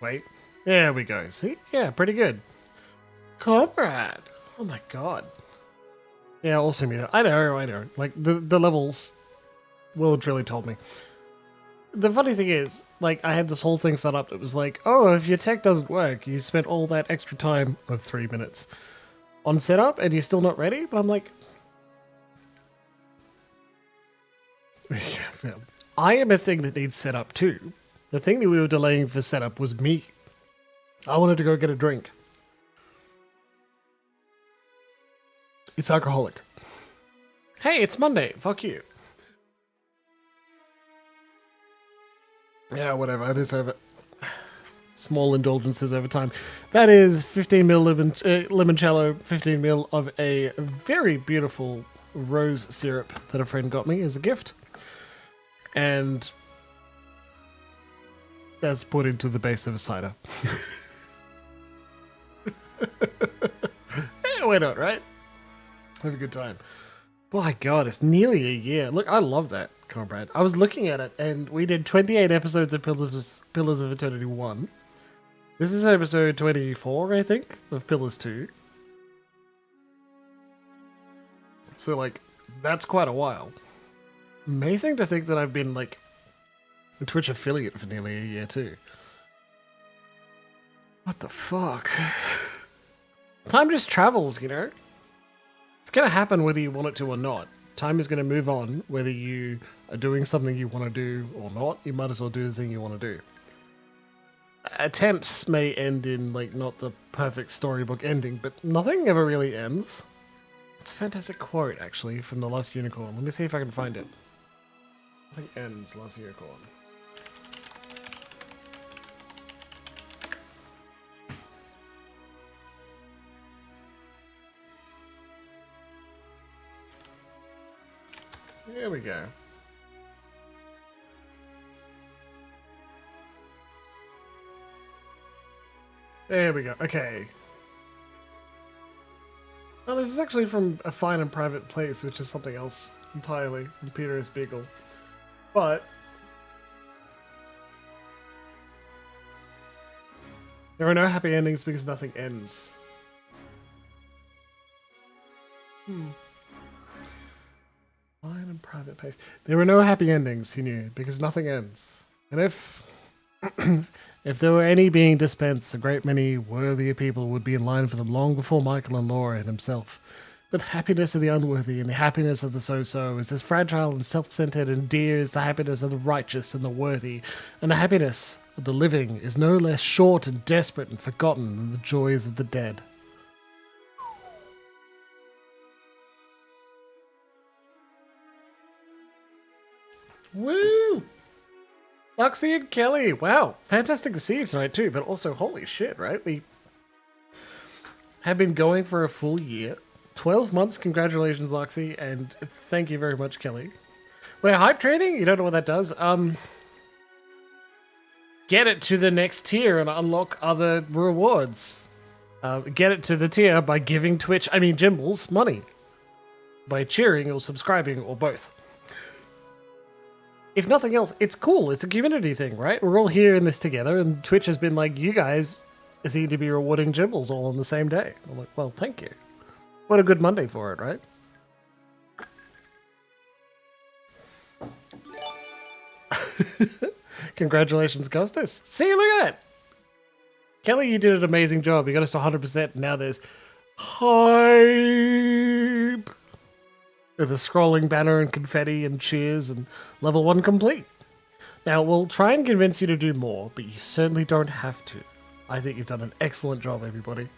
Wait. There we go. See? Yeah, pretty good. Comrade. Oh my god. Yeah, also me. I know. Like, the levels well and truly told me. The funny thing is, like, I had this whole thing set up. It was like, oh, if your tech doesn't work, you spent all that extra time of 3 minutes on setup and you're still not ready? But I'm like... yeah, I am a thing that needs setup too. The thing that we were delaying for setup was me. I wanted to go get a drink. It's alcoholic. Hey, it's Monday. Fuck you. Yeah, whatever. I deserve it. Small indulgences over time. That is 15 mil limoncello, 15 mil of a very beautiful rose syrup that a friend got me as a gift. And that's put into the base of a cider. Yeah, why not, right? Have a good time. My god, it's nearly a year. Look, I love that, comrade. I was looking at it, and we did 28 episodes of Pillars of Eternity 1. This is episode 24, I think, of Pillars 2. So, like, that's quite a while. Amazing to think that I've been, like, a Twitch affiliate for nearly a year, too. What the fuck? Time just travels, you know? It's going to happen whether you want it to or not. Time is going to move on whether you are doing something you want to do or not. You might as well do the thing you want to do. Attempts may end in, like, not the perfect storybook ending, but nothing ever really ends. It's a fantastic quote, actually, from The Last Unicorn. Let me see if I can find it. Nothing ends, Last Unicorn. There we go. There we go. Okay. Well, this is actually from A Fine and Private Place, which is something else entirely, from Peter S. Beagle. But there are no happy endings because nothing ends. Fine and Private Place. There were no happy endings, he knew, because nothing ends. And if if there were any being dispensed, a great many worthier people would be in line for them long before Michael and Laura and himself. But the happiness of the unworthy and the happiness of the so-so is as fragile and self-centered and dear as the happiness of the righteous and the worthy, and the happiness of the living is no less short and desperate and forgotten than the joys of the dead. Woo! Luxie and Kelly, wow, fantastic to see you tonight too, but also holy shit, right? We have been going for a full year. 12 months, congratulations Luxie, and thank you very much, Kelly. We're hype trading? You don't know what that does? Get it to the next tier and unlock other rewards. Get it to the tier by giving Jimbles money. By cheering or subscribing or both. If nothing else, it's cool. It's a community thing, right? We're all here in this together, and Twitch has been like, you guys seem to be rewarding Jimbles all on the same day. I'm like, well, thank you. What a good Monday for it, right? Congratulations, Gustus. See, look at that. Kelly, you did an amazing job. You got us to 100%, and now there's hype. With a scrolling banner and confetti and cheers and level 1 complete. Now, we'll try and convince you to do more, but you certainly don't have to. I think you've done an excellent job, everybody.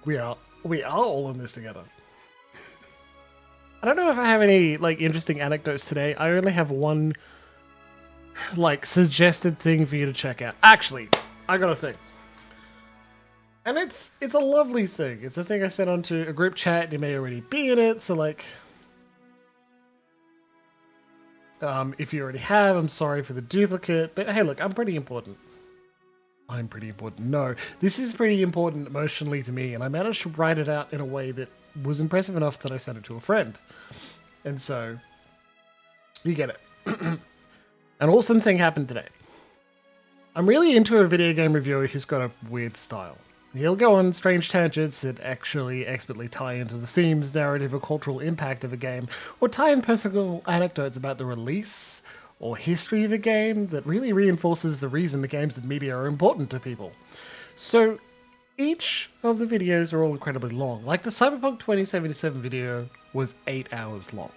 We are all in this together. I don't know if I have any, like, interesting anecdotes today. I only have one, like, suggested thing for you to check out. Actually, I got a thing. And it's a lovely thing. It's a thing I sent onto a group chat. You may already be in it, so like, if you already have, I'm sorry for the duplicate. But hey, look, I'm pretty important. I'm pretty important. No, this is pretty important emotionally to me, and I managed to write it out in a way that was impressive enough that I sent it to a friend. And so, you get it. An awesome thing happened today. I'm really into a video game reviewer who's got a weird style. He'll go on strange tangents that actually expertly tie into the themes, narrative, or cultural impact of a game, or tie in personal anecdotes about the release or history of a game that really reinforces the reason the games and media are important to people. So each of the videos are all incredibly long. Like the Cyberpunk 2077 video was 8 hours long.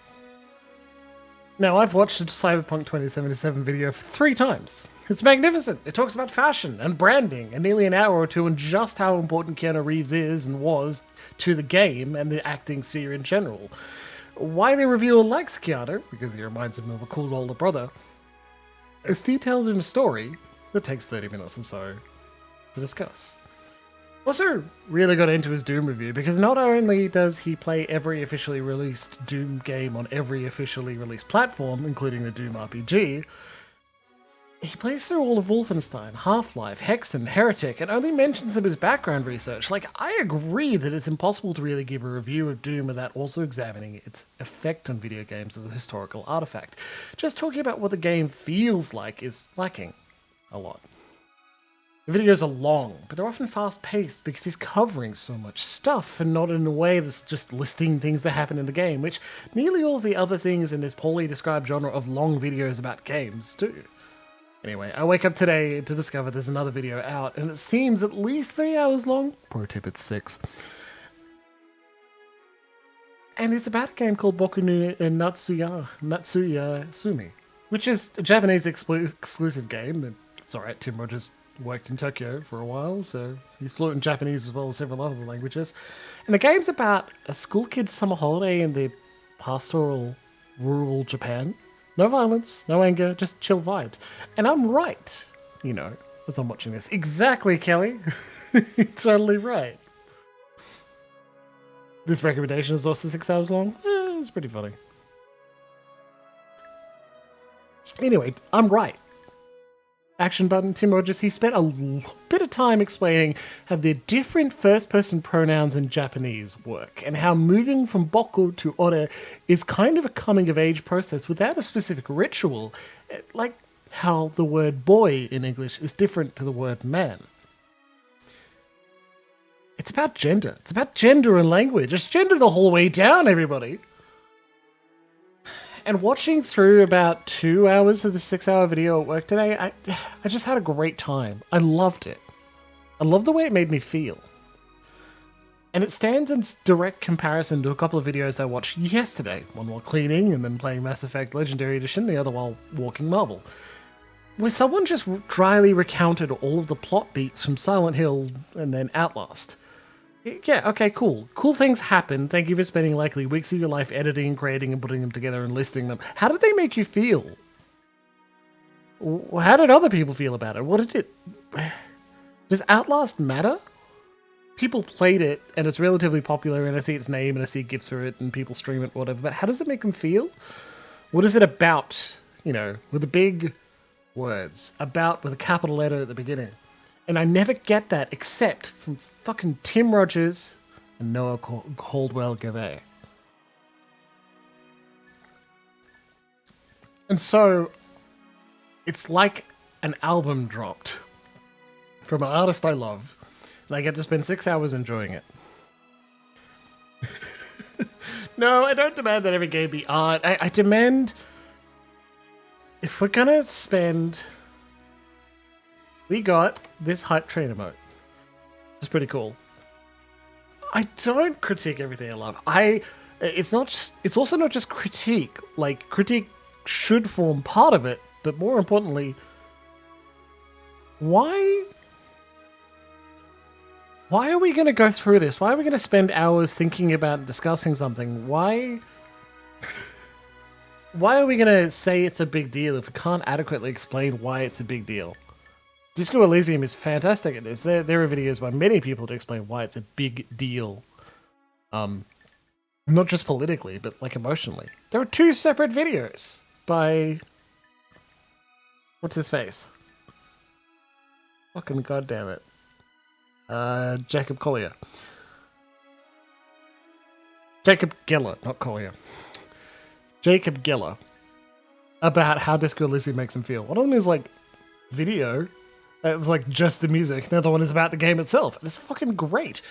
Now, I've watched the Cyberpunk 2077 video 3 times. It's magnificent. It talks about fashion and branding and nearly an hour or two on just how important Keanu Reeves is and was to the game and the acting sphere in general. Why the reviewer likes Keanu, because he reminds him of a cool older brother, is detailed in a story that takes 30 minutes or so to discuss. Also, really got into his Doom review because not only does he play every officially released Doom game on every officially released platform, including the Doom RPG, he plays through all of Wolfenstein, Half-Life, Hexen, Heretic, and only mentions some of his background research. Like, I agree that it's impossible to really give a review of Doom without also examining its effect on video games as a historical artifact. Just talking about what the game feels like is lacking a lot. The videos are long, but they're often fast-paced because he's covering so much stuff and not in a way that's just listing things that happen in the game, which nearly all of the other things in this poorly described genre of long videos about games do. Anyway, I wake up today to discover there's another video out, and it seems at least 3 hours long. Pro tip, it's 6. And it's about a game called Boku no Natsuya Sumi, which is a Japanese exclusive game. It's alright, Tim Rogers worked in Tokyo for a while, so he's fluent in Japanese as well as several other languages. And the game's about a school kid's summer holiday in the pastoral, rural Japan. No violence, no anger, just chill vibes. And I'm right, as I'm watching this. Exactly, Kelly. You're totally right. This recommendation is also 6 hours long. It's pretty funny. Anyway, I'm right. Action button, Tim Rogers, he spent a bit of time explaining how the different first-person pronouns in Japanese work, and how moving from boku to ore is kind of a coming-of-age process without a specific ritual, like how the word boy in English is different to the word man. It's about gender. It's about gender and language. It's gender the whole way down, everybody. And watching through about 2 hours of the 6-hour video at work today, I just had a great time. I loved it. I loved the way it made me feel. And it stands in direct comparison to a couple of videos I watched yesterday. One while cleaning and then playing Mass Effect Legendary Edition, the other while walking Marvel. Where someone just dryly recounted all of the plot beats from Silent Hill and then Outlast. Yeah, okay, cool. Cool things happen. Thank you for spending likely weeks of your life editing, creating, and putting them together and listing them. How did they make you feel? How did other people feel about it? What did it... Does Outlast matter? People played it, and it's relatively popular, and I see its name, and I see gifs for it, and people stream it, whatever, but how does it make them feel? What is it about, with the big words, about with a capital letter at the beginning? And I never get that except from fucking Tim Rogers and Noah Caldwell-Gavay. And so, it's like an album dropped from an artist I love, and I get to spend 6 hours enjoying it. No, I don't demand that every game be art. I demand, if we're gonna spend... We got this hype train emote. It's pretty cool. I don't critique everything I love. It's also not just critique. Like, critique should form part of it, but more importantly, why are we going to go through this? Why are we going to spend hours thinking about discussing something? Why are we going to say it's a big deal if we can't adequately explain why it's a big deal? Disco Elysium is fantastic at this. There are videos by many people to explain why it's a big deal. Not just politically, but like emotionally. There are 2 separate videos by... What's his face? Fucking goddamn it. Jacob Collier. Jacob Geller, not Collier. Jacob Geller. about how Disco Elysium makes them feel. One of them is like video. It's like just the music. The other one is about the game itself. And it's fucking great.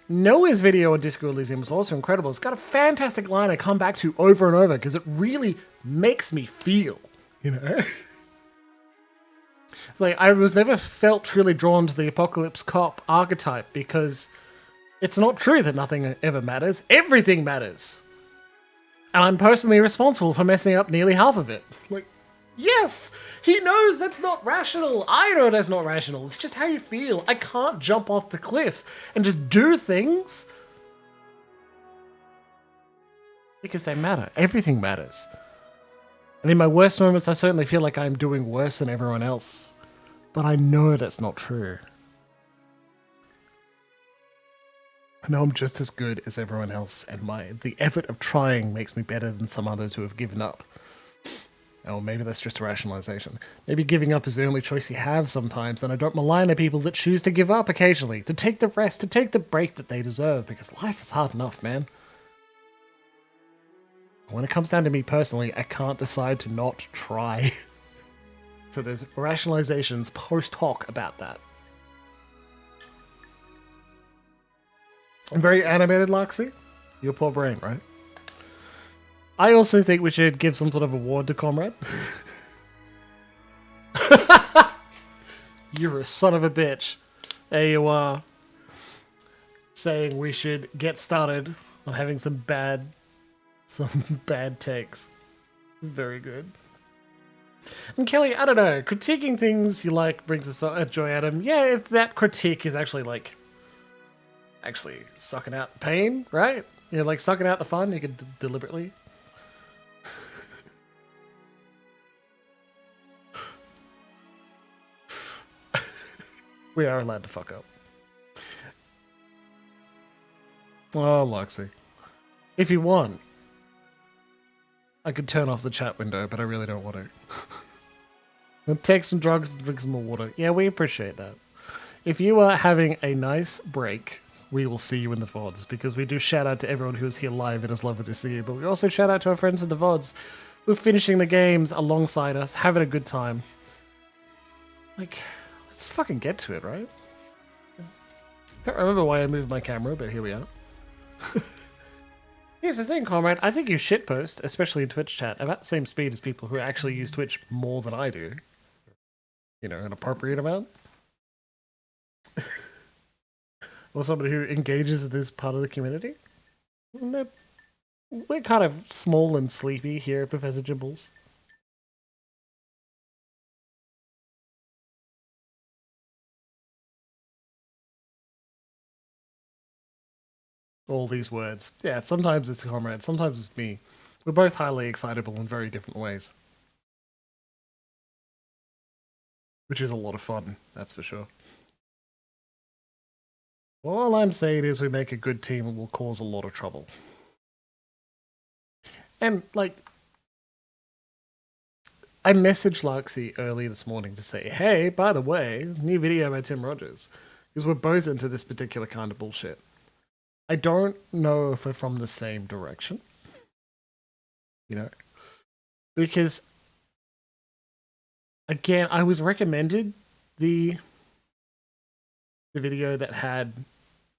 Noah's video on Disco Elysium was also incredible. It's got a fantastic line I come back to over and over because it really makes me feel, you know? Like, I was never felt truly drawn to the apocalypse cop archetype because it's not true that nothing ever matters. Everything matters. And I'm personally responsible for messing up nearly half of it. Like, yes, he knows that's not rational. I know that's not rational. It's just how you feel. I can't jump off the cliff and just do things because they matter. Everything matters. And in my worst moments, I certainly feel like I'm doing worse than everyone else. But I know that's not true. I know I'm just as good as everyone else, and the effort of trying makes me better than some others who have given up. Or maybe that's just a rationalization. Maybe giving up is the only choice you have sometimes, and I don't malign the people that choose to give up occasionally, to take the rest, to take the break that they deserve, because life is hard enough, man. When it comes down to me personally, I can't decide to not try. So there's rationalizations post hoc about that. I'm very animated, Loxy. Your poor brain, right? I also think we should give some sort of award to Comrade. You're a son of a bitch. There you are. Saying we should get started on having some bad takes. It's very good. And Kelly, I don't know, critiquing things you like brings us joy out of them. Yeah, if that critique is actually like sucking out the pain, right? Yeah, like sucking out the fun, you could deliberately. We are allowed to fuck up. Oh, Luxy. If you want, I could turn off the chat window, but I really don't want to. Take some drugs and drink some more water. Yeah, we appreciate that. If you are having a nice break, we will see you in the VODs, because we do shout out to everyone who is here live. It is lovely to see you, but we also shout out to our friends in the VODs who are finishing the games alongside us, having a good time. Like, let's fucking get to it, right? I don't remember why I moved my camera, but here we are. Here's the thing, Comrade. I think you shitpost, especially in Twitch chat, about the same speed as people who actually use Twitch more than I do. You know, an appropriate amount. Or somebody who engages in this part of the community. We're kind of small and sleepy here at Professor Jimbles. All these words. Yeah, sometimes it's Comrade, sometimes it's me. We're both highly excitable in very different ways. Which is a lot of fun, that's for sure. All I'm saying is we make a good team and will cause a lot of trouble. And, like, I messaged Larksy early this morning to say, hey, by the way, new video by Tim Rogers. Because we're both into this particular kind of bullshit. I don't know if we're from the same direction. You know? Because, again, I was recommended the video that had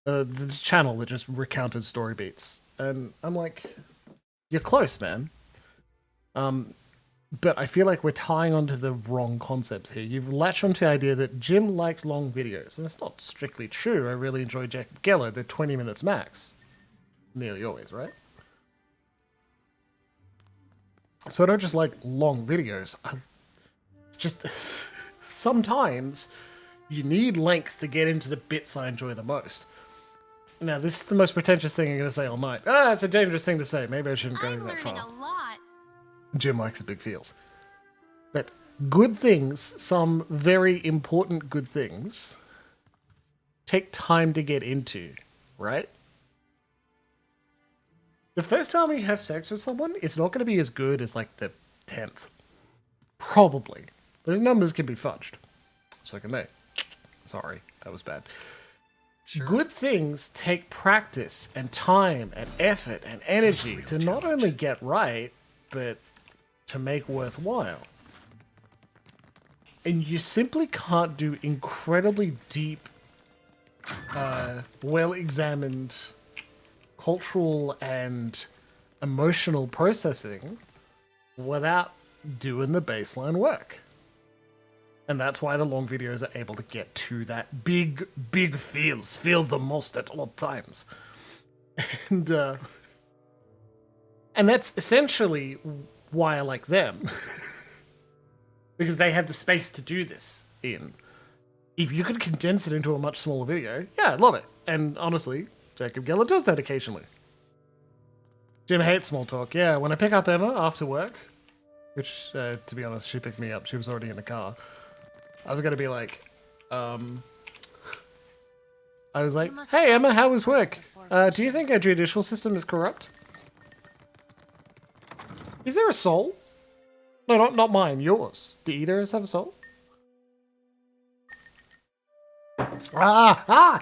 this channel that just recounted story beats. And I'm like, you're close, man. But I feel like we're tying onto the wrong concepts here. You've latched onto the idea that Jim likes long videos, and that's not strictly true. I really enjoy Jacob Geller. They're 20 minutes max. Nearly always, right? So I don't just like long videos. It's just sometimes you need length to get into the bits I enjoy the most. Now, this is the most pretentious thing I'm going to say all night. Ah, it's a dangerous thing to say. Maybe I shouldn't go that far. A lot. Jim likes the big feels. But good things, some very important good things, take time to get into, right? The first time you have sex with someone, it's not going to be as good as, like, the 10th. Probably. Those numbers can be fudged. So can they. Sorry, that was bad. Sure. Good things take practice and time and effort and energy to not only get right, but to make worthwhile. And you simply can't do incredibly deep, well-examined cultural and emotional processing without doing the baseline work. And that's why the long videos are able to get to that big feels. Feel the most at all times. And that's essentially why I like them. Because they have the space to do this in. If you could condense it into a much smaller video, yeah, I'd love it. And honestly, Jacob Geller does that occasionally. Jim hates small talk. Yeah, when I pick up Emma after work, which, to be honest, she picked me up. She was already in the car. I was going to be like, hey, Emma, how was work? Do you think our judicial system is corrupt? Is there a soul? No, not mine, yours. Do either of us have a soul?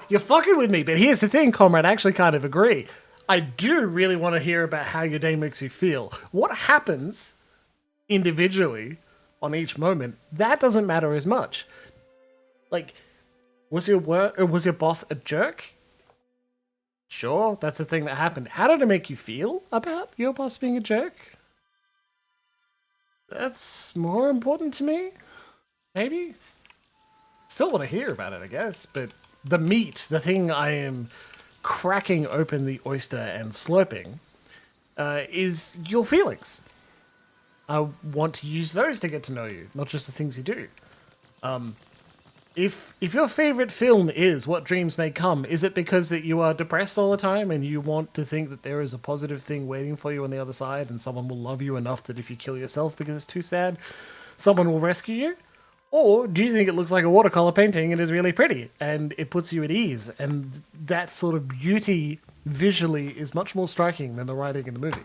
You're fucking with me. But here's the thing, comrade, I actually kind of agree. I do really want to hear about how your day makes you feel. What happens individually on each moment, that doesn't matter as much. Like, was your boss a jerk? Sure, that's the thing that happened. How did it make you feel about your boss being a jerk? That's more important to me. Maybe. Still want to hear about it, I guess. But the meat, the thing I am cracking open the oyster and slurping, is your feelings. I want to use those to get to know you, not just the things you do. If your favorite film is What Dreams May Come, is it because that you are depressed all the time and you want to think that there is a positive thing waiting for you on the other side and someone will love you enough that if you kill yourself because it's too sad, someone will rescue you? Or do you think it looks like a watercolor painting and is really pretty and it puts you at ease, and that sort of beauty visually is much more striking than the writing in the movie?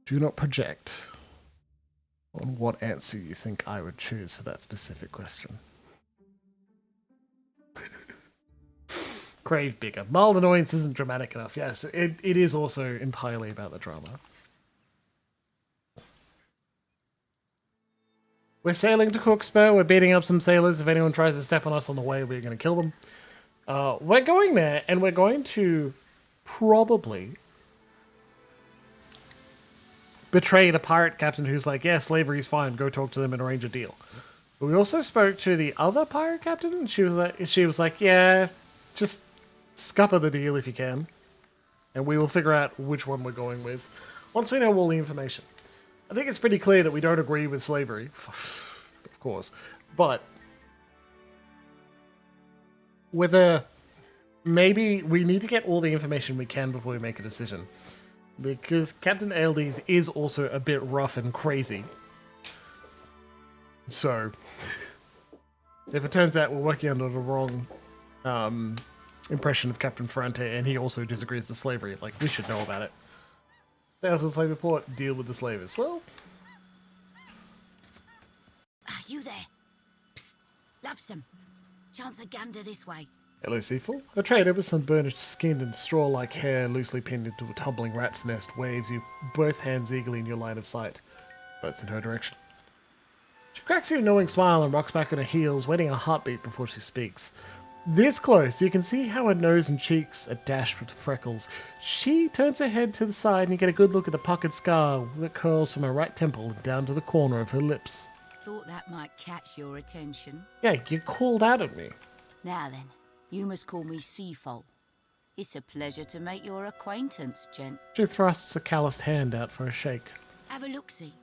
Do not project on what answer you think I would choose for that specific question. Crave bigger. Mild annoyance isn't dramatic enough. Yes, it is also entirely about the drama. We're sailing to Cookspur. We're beating up some sailors. If anyone tries to step on us on the way, we're going to kill them. We're going there, and we're going to probably betray the pirate captain who's like, yeah, slavery's fine, go talk to them and arrange a deal. But we also spoke to the other pirate captain, and she was like, yeah, just scupper the deal if you can, and we will figure out which one we're going with once we know all the information. I think it's pretty clear that we don't agree with slavery, of course, but whether maybe we need to get all the information we can before we make a decision. Because Captain Aildes is also a bit rough and crazy. So, if it turns out we're working under the wrong impression of Captain Ferrante and he also disagrees with slavery, like, we should know about it. There's a slave report, deal with the slavers. Well... Are you there? Psst, love some. Chance a gander this way. Hello, Seafull. A trader with some burnished skin and straw-like hair loosely pinned into a tumbling rat's nest waves you both hands eagerly in your line of sight. Boats in her direction. She cracks you a knowing smile and rocks back on her heels, waiting a heartbeat before she speaks. This close, you can see how her nose and cheeks are dashed with freckles. She turns her head to the side and you get a good look at the puckered scar that curls from her right temple down to the corner of her lips. Thought that might catch your attention. Yeah, you called out at me. Now then. You must call me Seafoal. It's a pleasure to make your acquaintance, gent. She thrusts a calloused hand out for a shake. Have a look-see.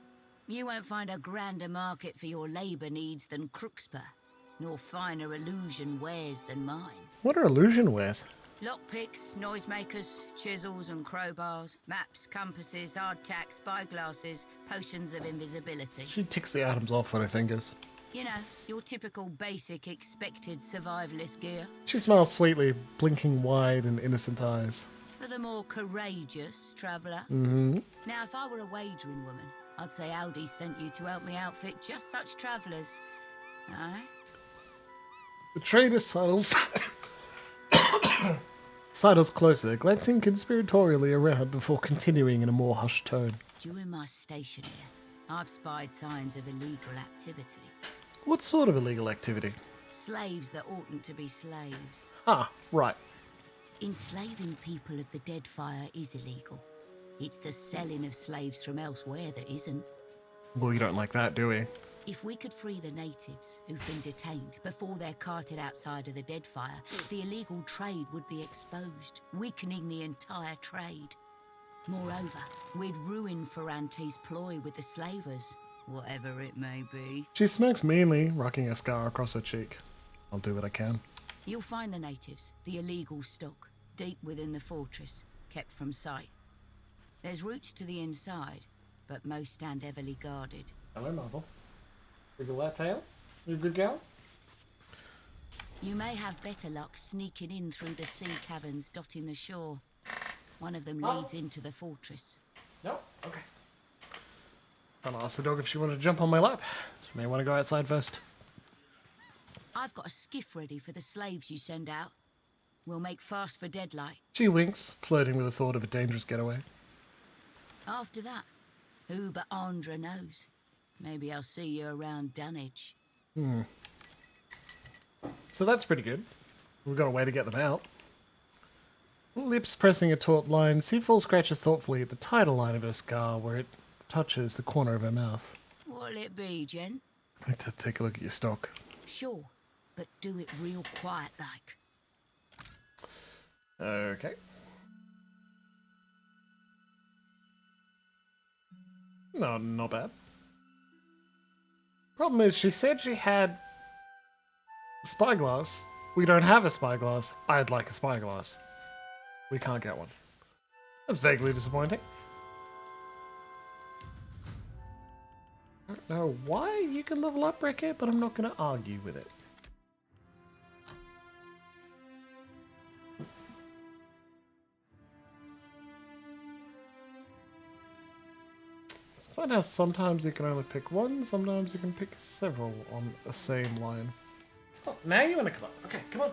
You won't find a grander market for your labour needs than Crookspur, nor finer illusion wares than mine. What are illusion wares? Lockpicks, noisemakers, chisels and crowbars, maps, compasses, hardtack, spyglasses, potions of invisibility. She ticks the items off with her fingers. You know, your typical basic expected survivalist gear. She smiles sweetly, blinking wide and innocent eyes. For the more courageous traveller. Mm-hmm. Now, if I were a wagering woman, I'd say Aldi sent you to help me outfit just such travellers. Aye? The trader sidles Sidles closer, glancing conspiratorially around before continuing in a more hushed tone. During my station here, I've spied signs of illegal activity. What sort of illegal activity? Slaves that oughtn't to be slaves. Ah, right. Enslaving people of the Deadfire is illegal. It's the selling of slaves from elsewhere that isn't. Well, you don't like that, do we? If we could free the natives who've been detained before they're carted outside of the Deadfire, the illegal trade would be exposed, weakening the entire trade. Moreover, we'd ruin Ferrante's ploy with the slavers, whatever it may be. She smokes meanly, rocking a scar across her cheek. I'll do what I can. You'll find the natives, the illegal stock, deep within the fortress, kept from sight. There's routes to the inside, but most stand heavily guarded. Hello, Marvel. Wiggle that tail. You a good girl? You may have better luck sneaking in through the sea caverns dotting the shore. One of them leads into the fortress. No? Okay. I'll ask the dog if she wanted to jump on my lap. She may want to go outside first. I've got a skiff ready for the slaves you send out. We'll make fast for Deadlight. She winks, flirting with the thought of a dangerous getaway. After that, who but Andra knows? Maybe I'll see you around Dunwich. So that's pretty good. We've got a way to get them out. Lips pressing a taut line, Seafall scratches thoughtfully at the title line of her scar where it touches the corner of her mouth. What'll it be, gent? I'd like to take a look at your stock. Sure, but do it real quiet like. Okay. No, not bad. Problem is, she said she had a spyglass. We don't have a spyglass. I'd like a spyglass. We can't get one. That's vaguely disappointing. I don't know why you can level up Ricky, but I'm not going to argue with it. It's fun how sometimes you can only pick one, sometimes you can pick several on the same line. Oh, now you want to come up. Okay, come on.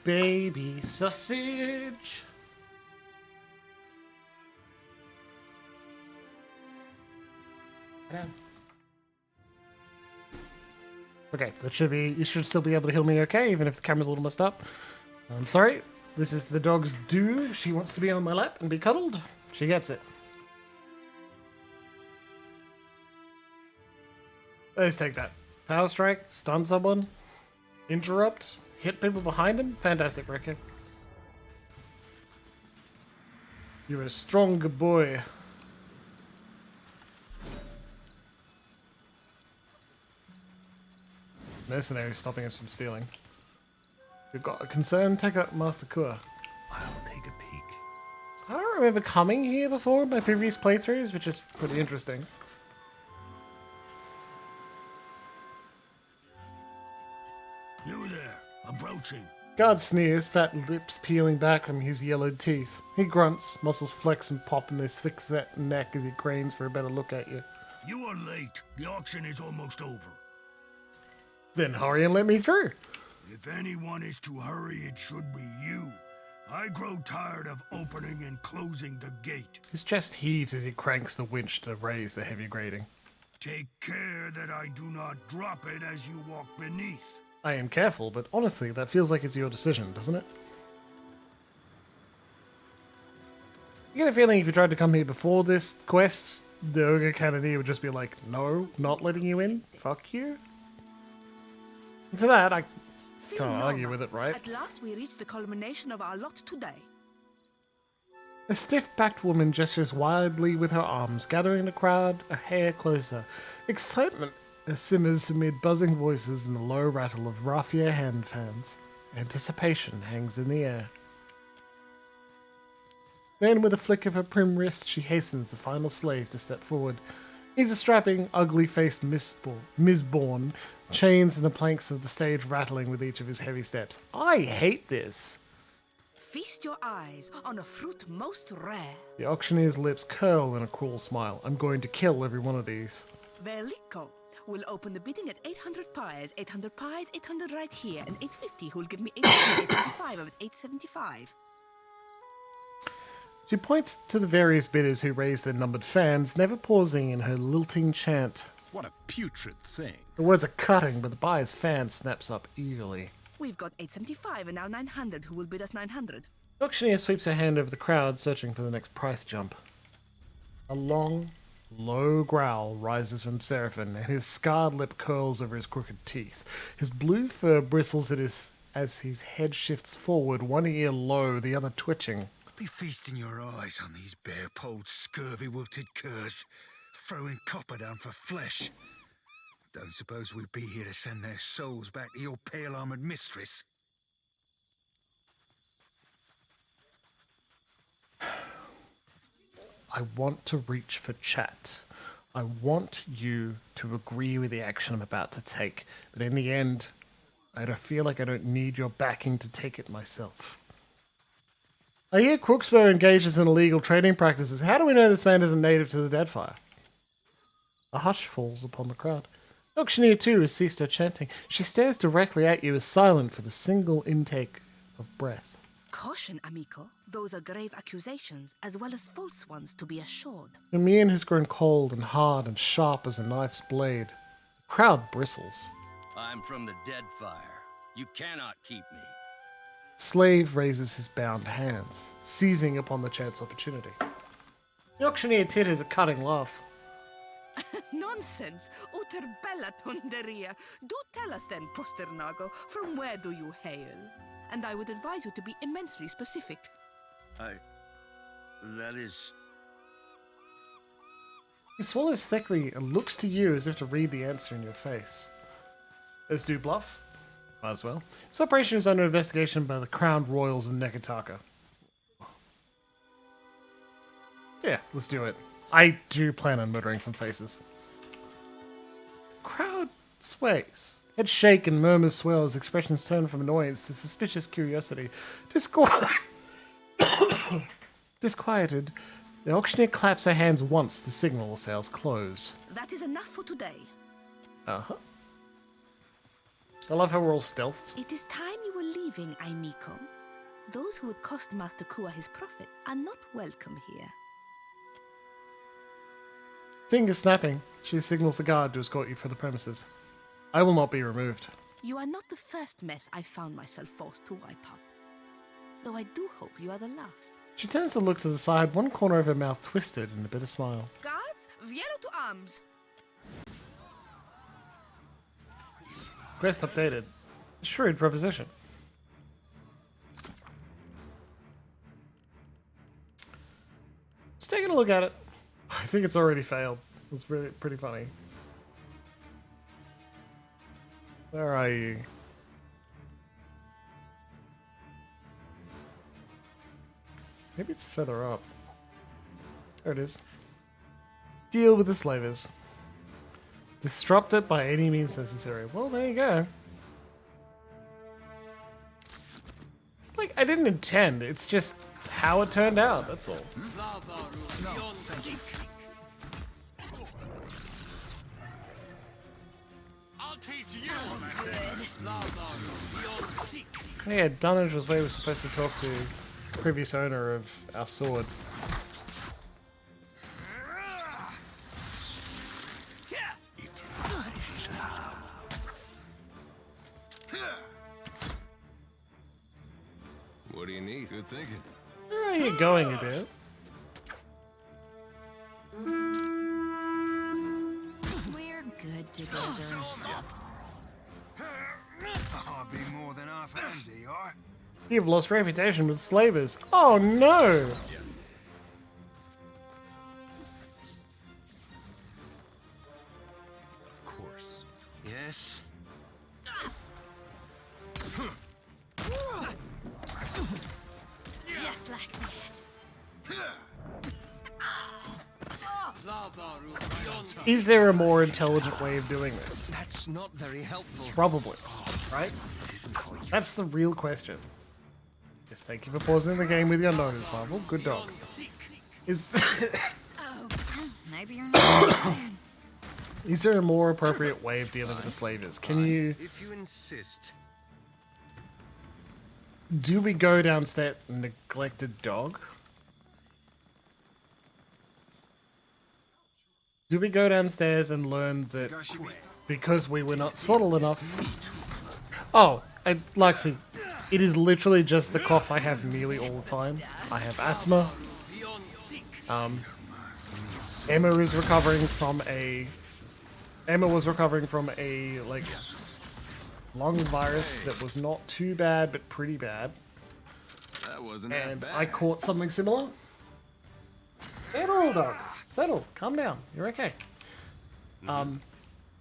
Baby sausage. Okay, that should be. You should still be able to heal me okay, even if the camera's a little messed up. I'm sorry. This is the dog's due. She wants to be on my lap and be cuddled. She gets it. Let's take that. Power strike, stun someone, interrupt, hit people behind him. Fantastic, Ricky. You're a strong boy. Mercenary stopping us from stealing. You've got a concern? Take up Master Kur. I'll take a peek. I don't remember coming here before in my previous playthroughs, which is pretty interesting. You there, approaching. Guard sneers, fat lips peeling back from his yellowed teeth. He grunts, muscles flex and pop in his thick-set neck as he cranes for a better look at you. You are late. The auction is almost over. Then hurry and let me through. If anyone is to hurry, it should be you. I grow tired of opening and closing the gate. His chest heaves as he cranks the winch to raise the heavy grating. Take care that I do not drop it as you walk beneath. I am careful, but honestly, that feels like it's your decision, doesn't it? You get a feeling if you tried to come here before this quest, the Ogre Cannoneer would just be like, no, not letting you in, fuck you. And for that, I can't argue with it, right? At last we reach the culmination of our lot today. A stiff-backed woman gestures wildly with her arms, gathering the crowd a hair closer. Excitement simmers amid buzzing voices and the low rattle of raffia hand fans. Anticipation hangs in the air. Then, with a flick of her prim wrist, she hastens the final slave to step forward. He's a strapping, ugly-faced Mizborn, chains and the planks of the stage rattling with each of his heavy steps. I hate this. Feast your eyes on a fruit most rare. The auctioneer's lips curl in a cruel smile. I'm going to kill every one of these. Veliko will open the bidding at 800 pies. 800 pies, 800 right here, and 850 who'll give me 875 of 875. She points to the various bidders who raise their numbered fans, never pausing in her lilting chant. What a putrid thing. The words are cutting, but the buyer's fan snaps up eagerly. We've got 875 and now 900 who will bid us 900. The auctioneer sweeps her hand over the crowd, searching for the next price jump. A long, low growl rises from Seraphim, and his scarred lip curls over his crooked teeth. His blue fur bristles as his head shifts forward, one ear low, the other twitching. Be feasting your eyes on these bare-polled, scurvy-wilted curs, throwing copper down for flesh. Don't suppose we'd be here to send their souls back to your pale-armored mistress? I want to reach for chat. I want you to agree with the action I'm about to take, but in the end, I don't feel like I don't need your backing to take it myself. I hear Crooksburg engages in illegal trading practices. How do we know this man isn't native to the Deadfire? A hush falls upon the crowd. The auctioneer, too, has ceased her chanting. She stares directly at you, as silent for the single intake of breath. Caution, amico. Those are grave accusations, as well as false ones, to be assured. The mien has grown cold and hard and sharp as a knife's blade. The crowd bristles. I'm from the Deadfire. You cannot keep me. Slave raises his bound hands, seizing upon the chance opportunity. The auctioneer titters a cutting laugh. Nonsense! Uter bella tonderia. Do tell us then, Posternago, from where do you hail? And I would advise you to be immensely specific. That is... He swallows thickly and looks to you as if to read the answer in your face. As do Bluff. Might as well. This operation is under investigation by the crowned royals of Nekataka. Yeah, let's do it. I do plan on murdering some faces. Crowd sways. Head shake and murmurs swell as expressions turn from annoyance to suspicious curiosity. Disquieted, the auctioneer claps her hands once to signal the sales close. That is enough for today. Uh-huh. I love how we're all stealthed. It is time you were leaving, amico. Those who would cost Master Kua his profit are not welcome here. Fingers snapping, she signals the guard to escort you from the premises. I will not be removed. You are not the first mess I found myself forced to wipe up. Though I do hope you are the last. She turns to look to the side, one corner of her mouth twisted in a bitter smile. Guards, Viero to arms! Quest updated. Shrewd proposition. Just taking a look at it. I think it's already failed. It's really pretty funny. Where are you? Maybe it's further up. There it is. Deal with the slavers. Disrupt it by any means necessary. Well, there you go. Like, I didn't intend. It's just how it turned out. That's all. Yeah, Dunnage was where we were supposed to talk to the previous owner of our sword. What do you need? Good thinking. Where are you going, Adele? We're good together. I'll be more than half hands, you are. You've lost reputation with slavers. Oh no! Of course. Yes? Just like that. Is there a more intelligent way of doing this? That's not very helpful. Probably. Right? That's the real question. Yes, thank you for pausing the game with your notice, Marvel. Good dog. Is Oh, maybe you're not. is there a more appropriate way of dealing with the slavers? Can you If you insist. do we go downstairs neglected dog? Do we go downstairs and learn that because we were not subtle enough? Oh, Lexi, it is literally just the cough I have nearly all the time. I have asthma. Emma was recovering from a like lung virus that was not too bad but pretty bad. That wasn't And that bad. I caught something similar. Settle, dog. Settle. Calm down. You're okay.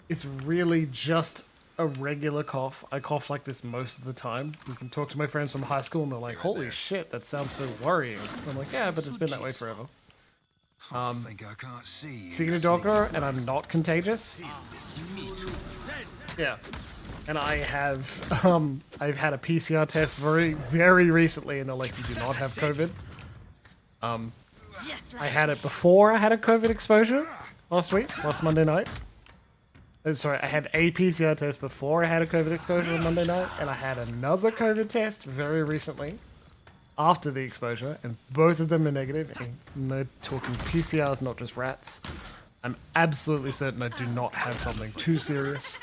It's really just a regular cough. I cough like this most of the time. You can talk to my friends from high school and they're like, holy shit, that sounds so worrying. I'm like, yeah, but it's been that way forever. I think I can't see. Seeing a doctor and I'm not contagious. Yeah. And I have, I've had a PCR test very, very recently and they're like, you do not have COVID. I had it before I had a COVID exposure last Monday night. Sorry, I had a PCR test before I had a COVID exposure on Monday night, and I had another COVID test very recently after the exposure, and both of them are negative. And they're talking PCRs, not just rats. I'm absolutely certain I do not have something too serious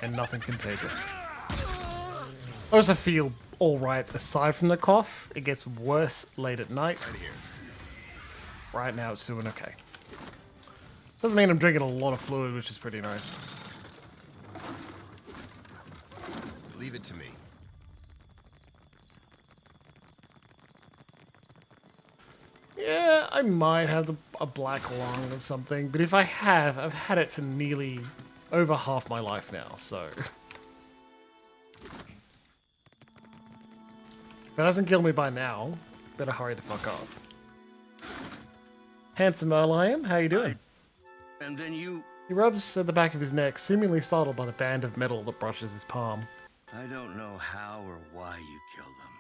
and nothing contagious. I also feel alright aside from the cough. It gets worse late at night. Right now it's doing okay. Doesn't mean I'm drinking a lot of fluid, which is pretty nice. Leave it to me. Yeah, I might have a black lung or something, but if I have, I've had it for nearly over half my life now, so... If it hasn't killed me by now, better hurry the fuck up. Handsome Earl I am, how you doing? And then you... He rubs at the back of his neck, seemingly startled by the band of metal that brushes his palm. I don't know how or why you killed them.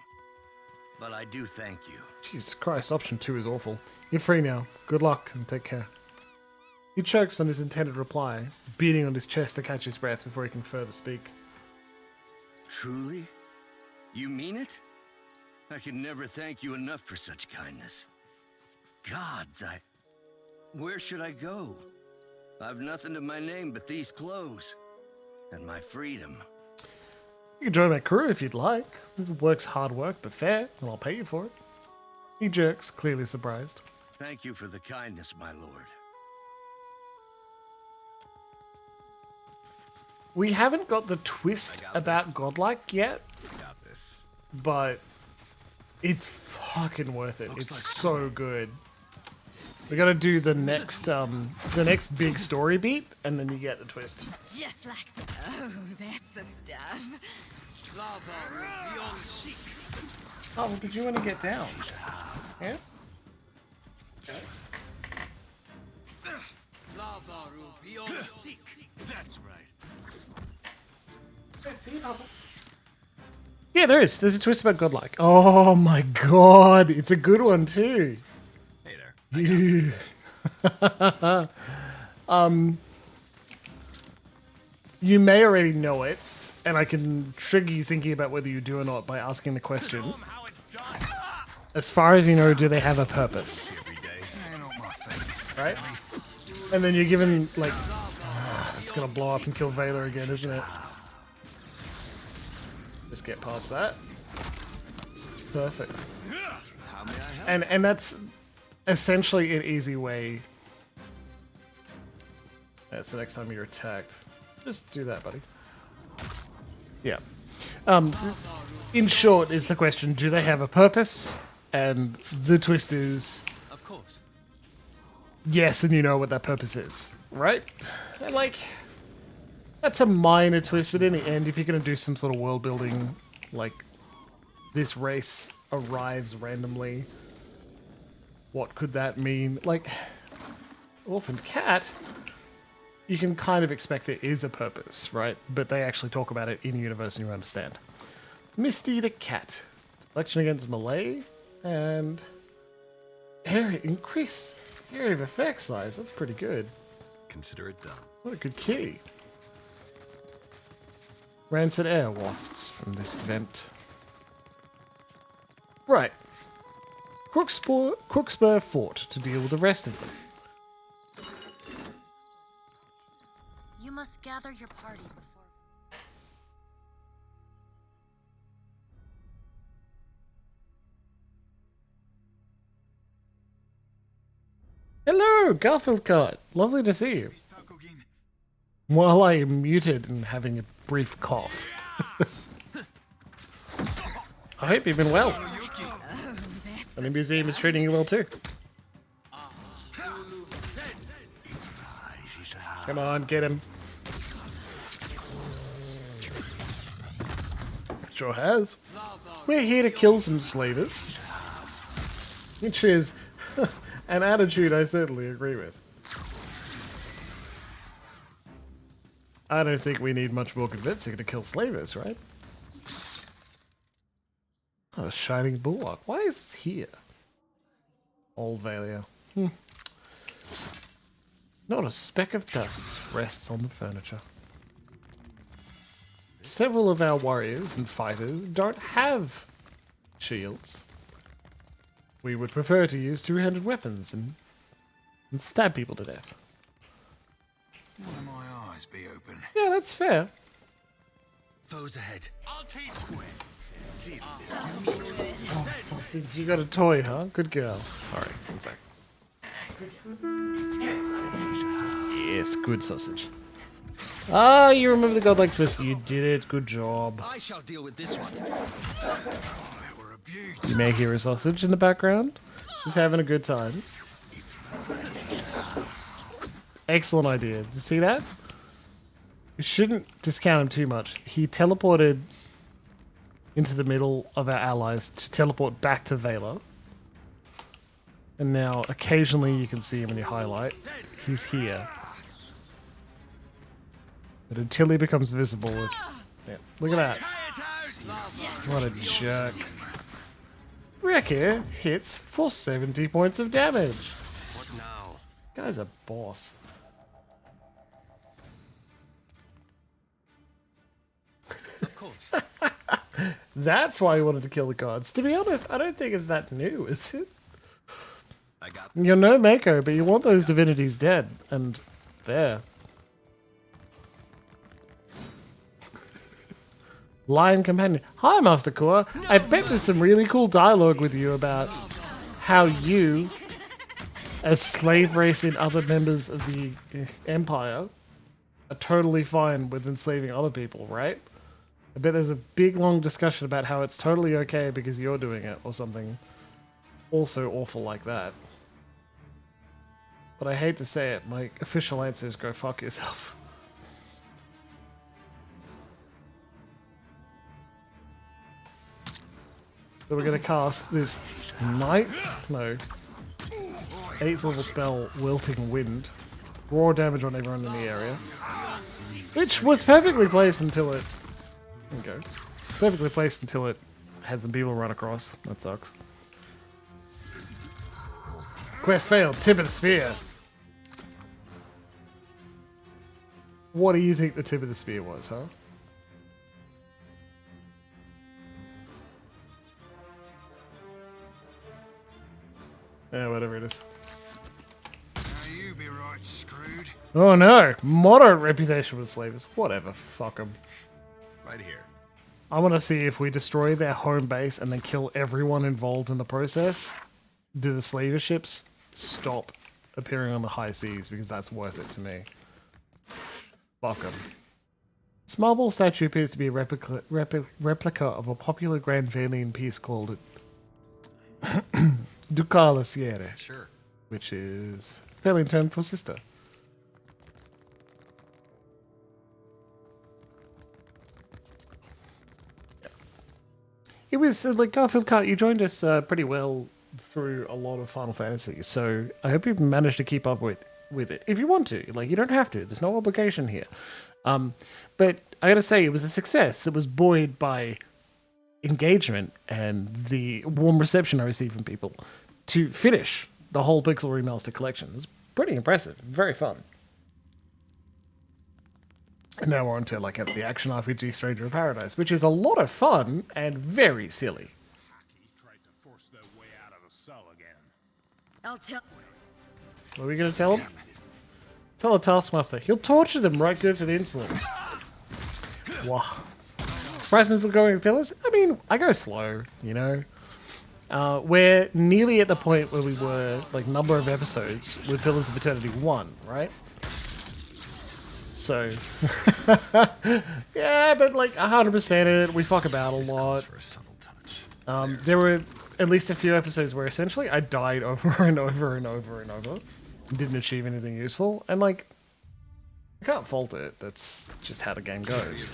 But I do thank you. Jesus Christ, option 2 is awful. You're free now. Good luck and take care. He chokes on his intended reply, beating on his chest to catch his breath before he can further speak. Truly? You mean it? I can never thank you enough for such kindness. Gods, where should I go? I've nothing to my name but these clothes. And my freedom. You can join my crew if you'd like. It work's hard work, but fair, and I'll pay you for it. He jerks, clearly surprised. Thank you for the kindness, my lord. We haven't got the twist about godlike yet, Got this. but it's fucking worth it. It's so good. We gotta do the next big story beat, and then you get the twist. Just like that. Oh, that's the stuff. Oh, well, did you want to get down? Yeah? That's right. Yeah, there is. There's a twist about godlike. Oh my god, it's a good one too. Hey there. You may already know it, and I can trigger you thinking about whether you do or not by asking the question. As far as you know, do they have a purpose? Every day. Right? And then you're given, like... it's gonna blow up and kill Vaylor again, isn't it? Just get past that. Perfect. How may I help? And that's essentially an easy way. That's the next time you're attacked. Just do that, buddy. Yeah. In short, is the question, do they have a purpose? And the twist is, Of course. yes, and you know what that purpose is, right? And like, that's a minor twist, but in the end, if you're going to do some sort of world building, like, this race arrives randomly, what could that mean? Like, Orphan Cat, you can kind of expect there is a purpose, right? But they actually talk about it in universe and you understand. Misty the cat. Flexion against melee, and area increase. Area of effect size. That's pretty good. Consider it done. What a good kitty. Rancid air wafts from this vent. Right. Crookspur Fort to deal with the rest of them. You must gather your party before. Hello, Garfield Cart. Lovely to see you. While I am muted and having a brief cough. I hope you've been well. And the museum is treating you well too. Come on, get him. Sure has. We're here to kill some slavers. Which is an attitude I certainly agree with. I don't think we need much more convincing to kill slavers, right? Oh, a shining bulwark. Why is this here? Old Valia. Not a speck of dust rests on the furniture. Several of our warriors and fighters don't have shields. We would prefer to use two-handed weapons and stab people to death. Why my eyes be open? Yeah, that's fair. Foes ahead. I'll teach you. Oh, sausage, you got a toy, huh? Good girl. Sorry, one sec. Yes, good sausage. Ah, you remember the godlike twist. You did it. Good job. I shall deal with this one. They were a beauty. You may hear a sausage in the background. She's having a good time. Excellent idea. You see that? You shouldn't discount him too much. He teleported into the middle of our allies to teleport back to Vela. And now, occasionally, you can see him in your highlight. He's here. But until he becomes visible, yeah, look at that. What a jerk. Wrecker hits for 70 points of damage. What now? Guy's a boss. Of course. That's why he wanted to kill the gods. To be honest, I don't think it's that new, is it? I got You're no Mako, but you want those divinities dead. And there. Lion Companion. Hi, Master Core. I bet there's some really cool dialogue with you about how you, as slave race in other members of the Empire, are totally fine with enslaving other people, right? I bet there's a big, long discussion about how it's totally okay because you're doing it, or something also awful like that. But I hate to say it, my official answer is go fuck yourself. So we're going to cast this 8th level spell, Wilting Wind. Raw damage on everyone in the area. Which was perfectly placed until it... There we go. Perfectly placed until it had some people run across. That sucks. Quest failed. Tip of the spear. What do you think the tip of the spear was, huh? Yeah, whatever it is. Now you be right screwed. Oh no! Moderate reputation with slavers. Whatever. Fuck them. right here. I want to see if we destroy their home base and then kill everyone involved in the process. Do the slaver ships stop appearing on the high seas? Because that's worth it to me. Fuck them. This marble statue appears to be a replica of a popular Grand Valian piece called Ducala Sierra, Sure. which is Valian term for sister. It was like Garfield Cart, you joined us pretty well through a lot of Final Fantasy, so I hope you've managed to keep up with it. If you want to, like, you don't have to. There's no obligation here. But I gotta say, it was a success. It was buoyed by engagement and the warm reception I receive from people to finish the whole Pixel Remaster collection. It's pretty impressive. Very fun. And now we're on to like the action RPG Stranger in Paradise, which is a lot of fun and very silly. I'll tell. What are we going to tell him? Tell the Taskmaster. He'll torture them right good for the insolence. Wow. Surprised still going with pillars? I mean, I go slow, you know. We're nearly at the point where we were, like, number of episodes with Pillars of Eternity 1, right? So, yeah, but like 100% it, we fuck about a lot. There were at least a few episodes where essentially I died over and over and over and over. Didn't achieve anything useful, and like, I can't fault it. That's just how the game goes.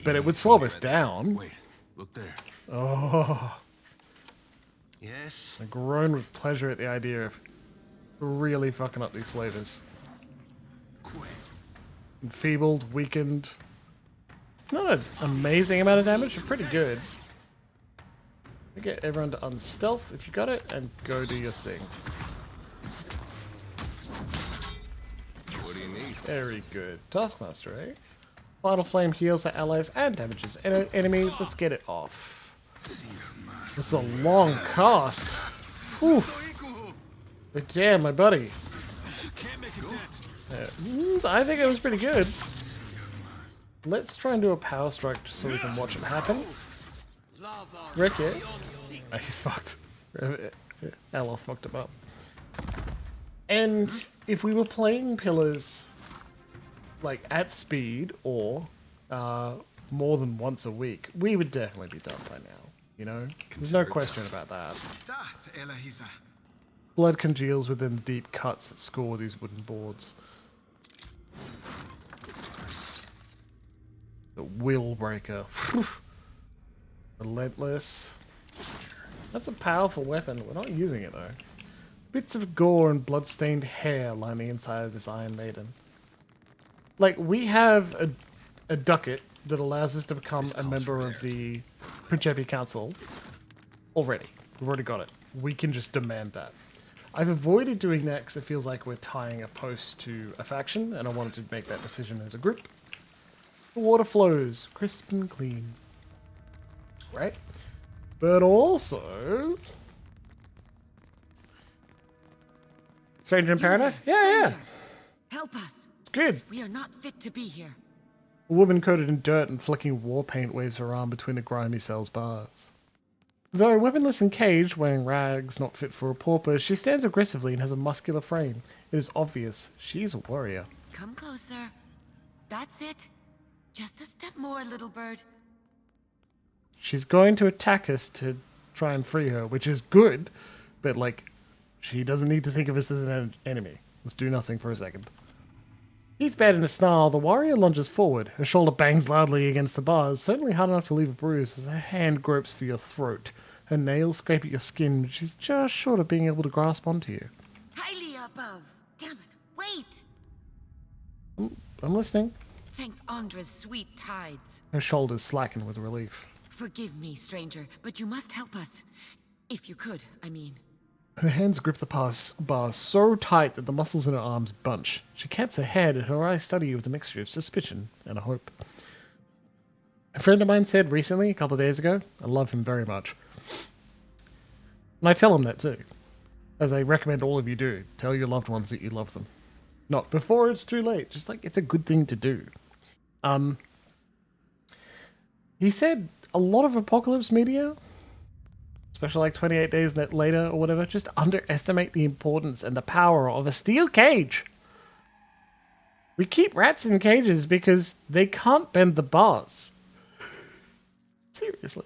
But it would slow us down. Wait, look there. Oh, Yes. I groan with pleasure at the idea of really fucking up these slavers. Enfeebled, weakened. It's not an amazing amount of damage, but pretty good. Get everyone to unstealth if you got it, and go do your thing. What do you need? Very good. Taskmaster, eh? Final Flame heals our allies and damages enemies. Let's get it off. It's a long cast. Whew. But damn, my buddy. I think it was pretty good. Let's try and do a power strike just so we can watch it happen. Rick, yeah? Oh, he's fucked. Aloth fucked him up. And if we were playing Pillars like at speed or more than once a week, we would definitely be done by now. You know? There's no question about that. Blood congeals within the deep cuts that score these wooden boards. The Will Breaker. Relentless. That's a powerful weapon. We're not using it though. Bits of gore and blood-stained hair line the inside of this Iron Maiden. Like, we have a ducat that allows us to become a member of the Principi Council already. We've already got it. We can just demand that. I've avoided doing that because it feels like we're tying a post to a faction, and I wanted to make that decision as a group. The water flows, crisp and clean. Right? But also... Stranger in Paradise? Yeah. Help us. It's good. We are not fit to be here. A woman coated in dirt and flecking war paint waves her arm between the grimy cell's bars. Though weaponless and caged, wearing rags not fit for a pauper, she stands aggressively and has a muscular frame. It is obvious she's a warrior. Come closer. That's it. Just a step more, little bird. She's going to attack us to try and free her, which is good, but like, she doesn't need to think of us as an enemy. Let's do nothing for a second. He's bad in a snarl. The warrior lunges forward. Her shoulder bangs loudly against the bars, certainly hard enough to leave a bruise as her hand gropes for your throat. Her nails scrape at your skin, but she's just short of being able to grasp onto you. Highly above. Damn it. Wait. I'm listening. Thank Andra's sweet tides. Her shoulders slacken with relief. Forgive me, stranger, but you must help us. If you could, I mean. Her hands grip the bars so tight that the muscles in her arms bunch. She cats her head and her eyes study you with a mixture of suspicion and a hope. A friend of mine said recently, a couple of days ago, I love him very much. And I tell him that too. As I recommend all of you do. Tell your loved ones that you love them. Not before it's too late. Just like, it's a good thing to do. He said a lot of apocalypse media, especially like 28 days later or whatever, just underestimate the importance and the power of a steel cage. We keep rats in cages because they can't bend the bars. Seriously.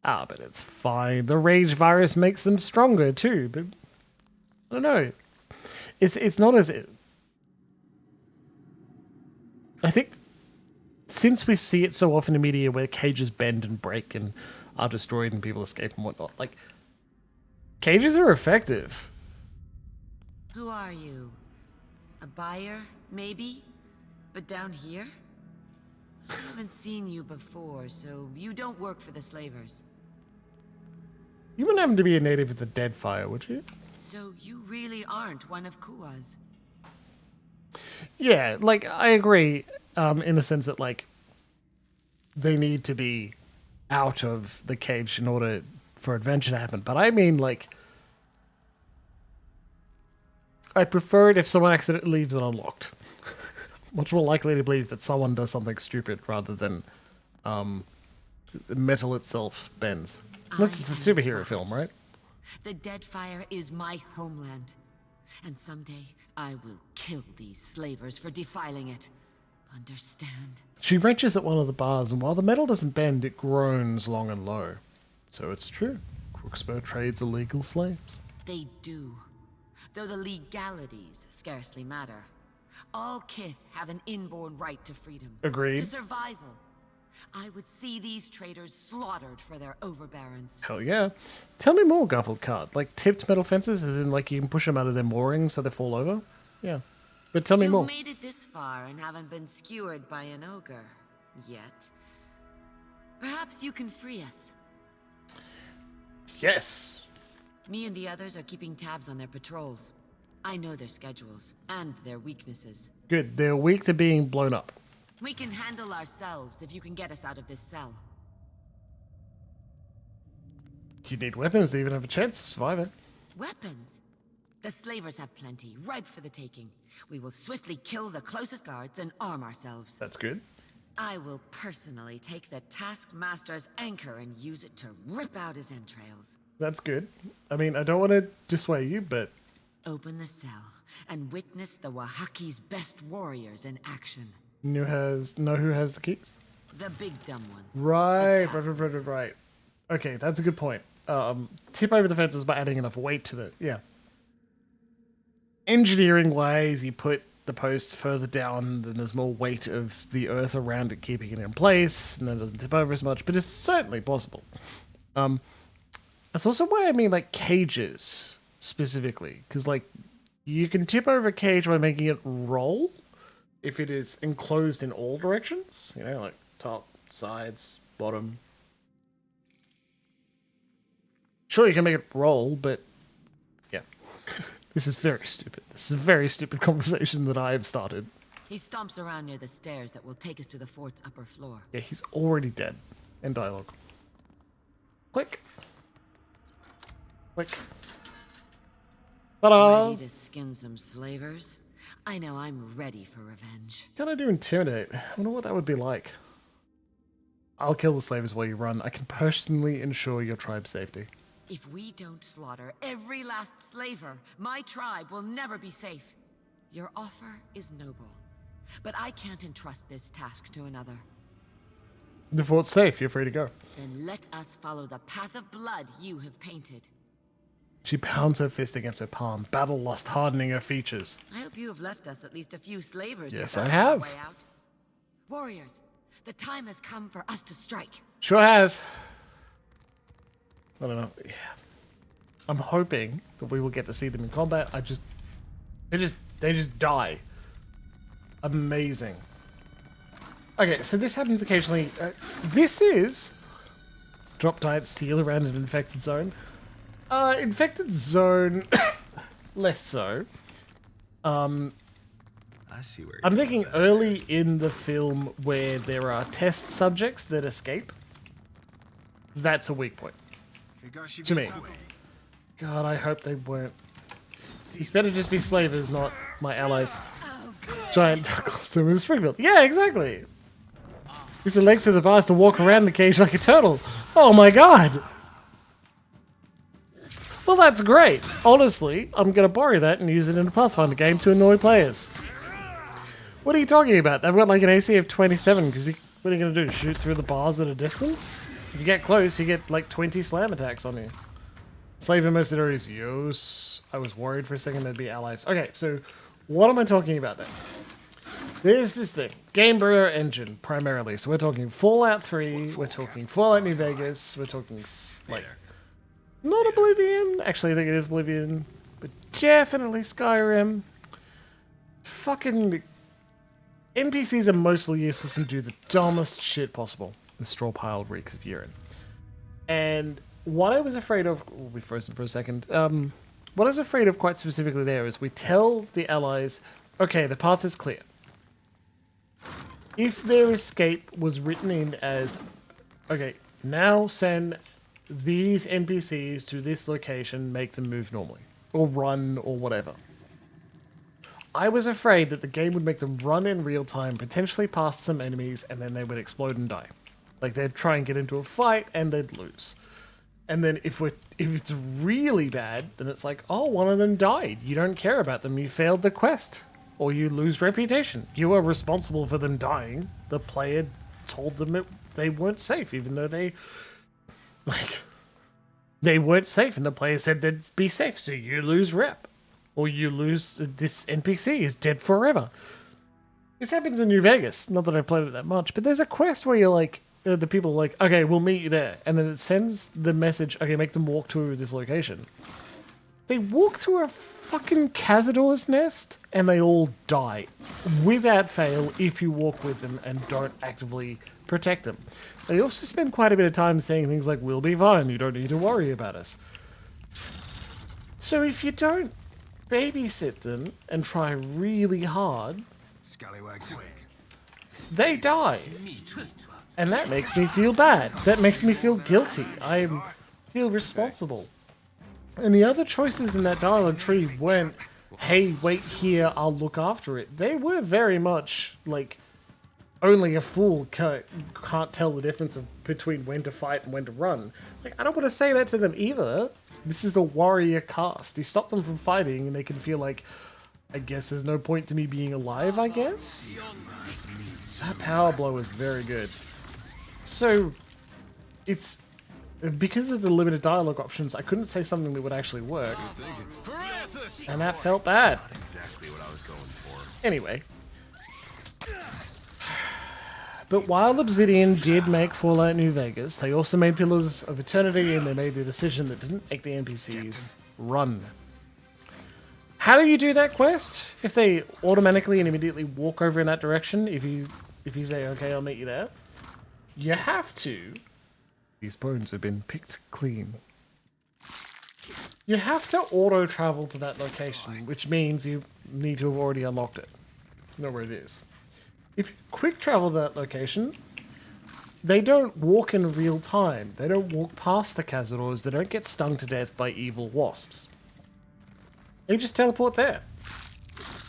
But it's fine. The rage virus makes them stronger too, but I don't know. It's not as... I think since we see it so often in media where cages bend and break and are destroyed and people escape and whatnot, like, cages are effective. Who are you? A buyer, maybe? But down here? I haven't seen you before, so you don't work for the slavers. You wouldn't happen to be a native of the Deadfire, would you? So you really aren't one of Kua's. Yeah, like, I agree, in the sense that, like, they need to be out of the cage in order for adventure to happen. But I mean, like, I prefer it if someone accidentally leaves it unlocked. Much more likely to believe that someone does something stupid rather than the metal itself bends. Unless it's a superhero film, right? The Deadfire is my homeland. And someday, I will kill these slavers for defiling it. Understand? She wrenches at one of the bars, and while the metal doesn't bend, it groans long and low. So it's true. Crooksburg trades illegal slaves. They do. Though the legalities scarcely matter. All Kith have an inborn right to freedom. Agreed. To survival. I would see these traders slaughtered for their overbearance. Hell yeah. Tell me more, Garfield Card. Like tipped metal fences, as in like you can push them out of their moorings so they fall over? Yeah. But tell me more. You've made it this far and haven't been skewered by an ogre. Yet. Perhaps you can free us. Yes. Me and the others are keeping tabs on their patrols. I know their schedules and their weaknesses. Good. They're weak to being blown up. We can handle ourselves if you can get us out of this cell. You need weapons to even have a chance of surviving. Weapons? The slavers have plenty, ripe for the taking. We will swiftly kill the closest guards and arm ourselves. That's good. I will personally take the Taskmaster's anchor and use it to rip out his entrails. That's good. I mean, I don't want to dissuade you, but... Open the cell and witness the Wahaki's best warriors in action. Know who has the keys? The big dumb one. Right. Okay, that's a good point. Tip over the fences by adding enough weight to the... Yeah. Engineering-wise, you put the post further down, then there's more weight of the earth around it, keeping it in place, and then it doesn't tip over as much, but it's certainly possible. That's also why I mean, like, cages, specifically. Because, like, you can tip over a cage by making it roll if it is enclosed in all directions. You know, like top, sides, bottom. Sure, you can make it roll, but... Yeah. This is very stupid. This is a very stupid conversation that I have started. He stomps around near the stairs that will take us to the fort's upper floor. Yeah, he's already dead. End dialogue. Click. Click. Ta-da! Ready to skin some slavers? I know I'm ready for revenge. Can I do Intimidate? I wonder what that would be like. I'll kill the slavers while you run. I can personally ensure your tribe's safety. If we don't slaughter every last slaver, my tribe will never be safe. Your offer is noble, but I can't entrust this task to another. The fort's safe. You're free to go. Then let us follow the path of blood you have painted. She pounds her fist against her palm, battle lust hardening her features. I hope you have left us at least a few slavers. Yes, to I find have. our way out. Warriors, the time has come for us to strike. Sure has. I don't know. Yeah. I'm hoping that we will get to see them in combat. They just die. Amazing. Okay, so this happens occasionally. This is drop diet steal around an infected zone. Infected zone, less so. I see where I'm thinking early in the film where there are test subjects that escape. That's a weak point. To me. God, I hope they weren't. These better just be slavers, not my allies. Giant costume in Springfield. Yeah, exactly. Use the legs of the bars to walk around the cage like a turtle. Oh my god. Well, that's great. Honestly, I'm going to borrow that and use it in a Pathfinder game to annoy players. What are you talking about? They've got like an AC of 27, because what are you going to do? Shoot through the bars at a distance? If you get close, you get like 20 slam attacks on you. Slave and mercenaries, yes. I was worried for a second they'd be allies. Okay, so what am I talking about then? There's this thing. Game Brewer Engine, primarily. So we're talking Fallout 3, we're talking Fallout New Vegas, we're talking like... Not Oblivion. Actually, I think it is Oblivion. But definitely Skyrim. Fucking NPCs are mostly useless and do the dumbest shit possible. The straw pile reeks of urine. And what I was afraid of... We'll be frozen for a second. What I was afraid of quite specifically there is we tell the allies, okay, the path is clear. If their escape was written in as, okay, now send these NPCs to this location, make them move normally. Or run, or whatever. I was afraid that the game would make them run in real time, potentially past some enemies, and then they would explode and die. Like, they'd try and get into a fight, and they'd lose. And then if it's really bad, then it's like, oh, one of them died. You don't care about them. You failed the quest. Or you lose reputation. You are responsible for them dying. The player told them they weren't safe, even though they weren't safe, and the player said they'd be safe, so you lose rep. Or you lose, this NPC is dead forever. This happens in New Vegas. Not that I've played it that much, but there's a quest where you're like, the people are like, okay, we'll meet you there. And then it sends the message, okay, make them walk to this location. They walk through a fucking Cazador's nest, and they all die. Without fail, if you walk with them and don't actively protect them. They also spend quite a bit of time saying things like, we'll be fine, you don't need to worry about us. So if you don't babysit them and try really hard, Scallywags. they die. And that makes me feel bad. That makes me feel guilty. I feel responsible. And the other choices in that dialogue tree weren't, hey, wait here, I'll look after it. They were very much like, only a fool can't tell the difference between when to fight and when to run. Like, I don't want to say that to them either. This is the warrior caste. You stop them from fighting and they can feel like, I guess there's no point to me being alive, I guess? That power blow is very good. So, it's... because of the limited dialogue options, I couldn't say something that would actually work. And that felt bad. Exactly what I was going for. Anyway. But while Obsidian did make Fallout New Vegas, they also made Pillars of Eternity, and they made the decision that didn't make the NPCs run. How do you do that quest? If they automatically and immediately walk over in that direction, if you say, okay, I'll meet you there, you have to. These bones have been picked clean. You have to auto-travel to that location, which means you need to have already unlocked it. Know where it is. If you quick travel to that location, they don't walk in real time. They don't walk past the Cazadors. They don't get stung to death by evil wasps. They just teleport there.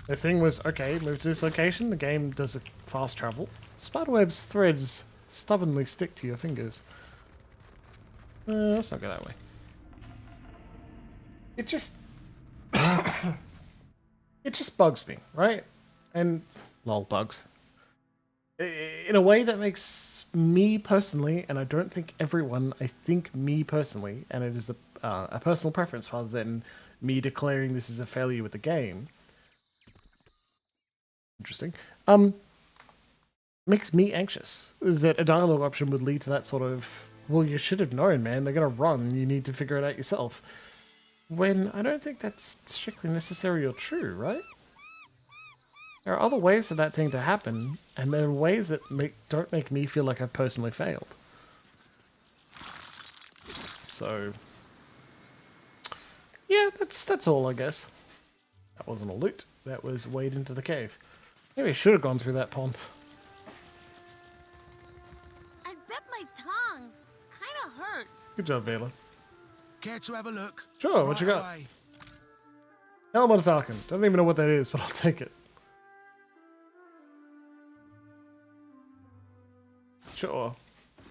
The thing was, okay, move to this location. The game does a fast travel. Spiderweb's threads stubbornly stick to your fingers. Let's not go that way. It just... it just bugs me, right? And... lol, bugs. In a way that makes me personally, and I don't think everyone, I think me personally, and it is a personal preference rather than me declaring this is a failure with the game. Interesting. Makes me anxious. Is that a dialogue option would lead to that sort of, well, you should have known, man, they're gonna run, you need to figure it out yourself. When I don't think that's strictly necessary or true, right? There are other ways for that thing to happen, and there are ways that don't make me feel like I've personally failed. So, yeah, that's all, I guess. That wasn't a loot. That was wade into the cave. Maybe I should have gone through that pond. I bet my tongue kind of hurts. Good job, Vela. Care to have a look? Sure, what you got? Away. Helmet Falcon. Don't even know what that is, but I'll take it. Sure.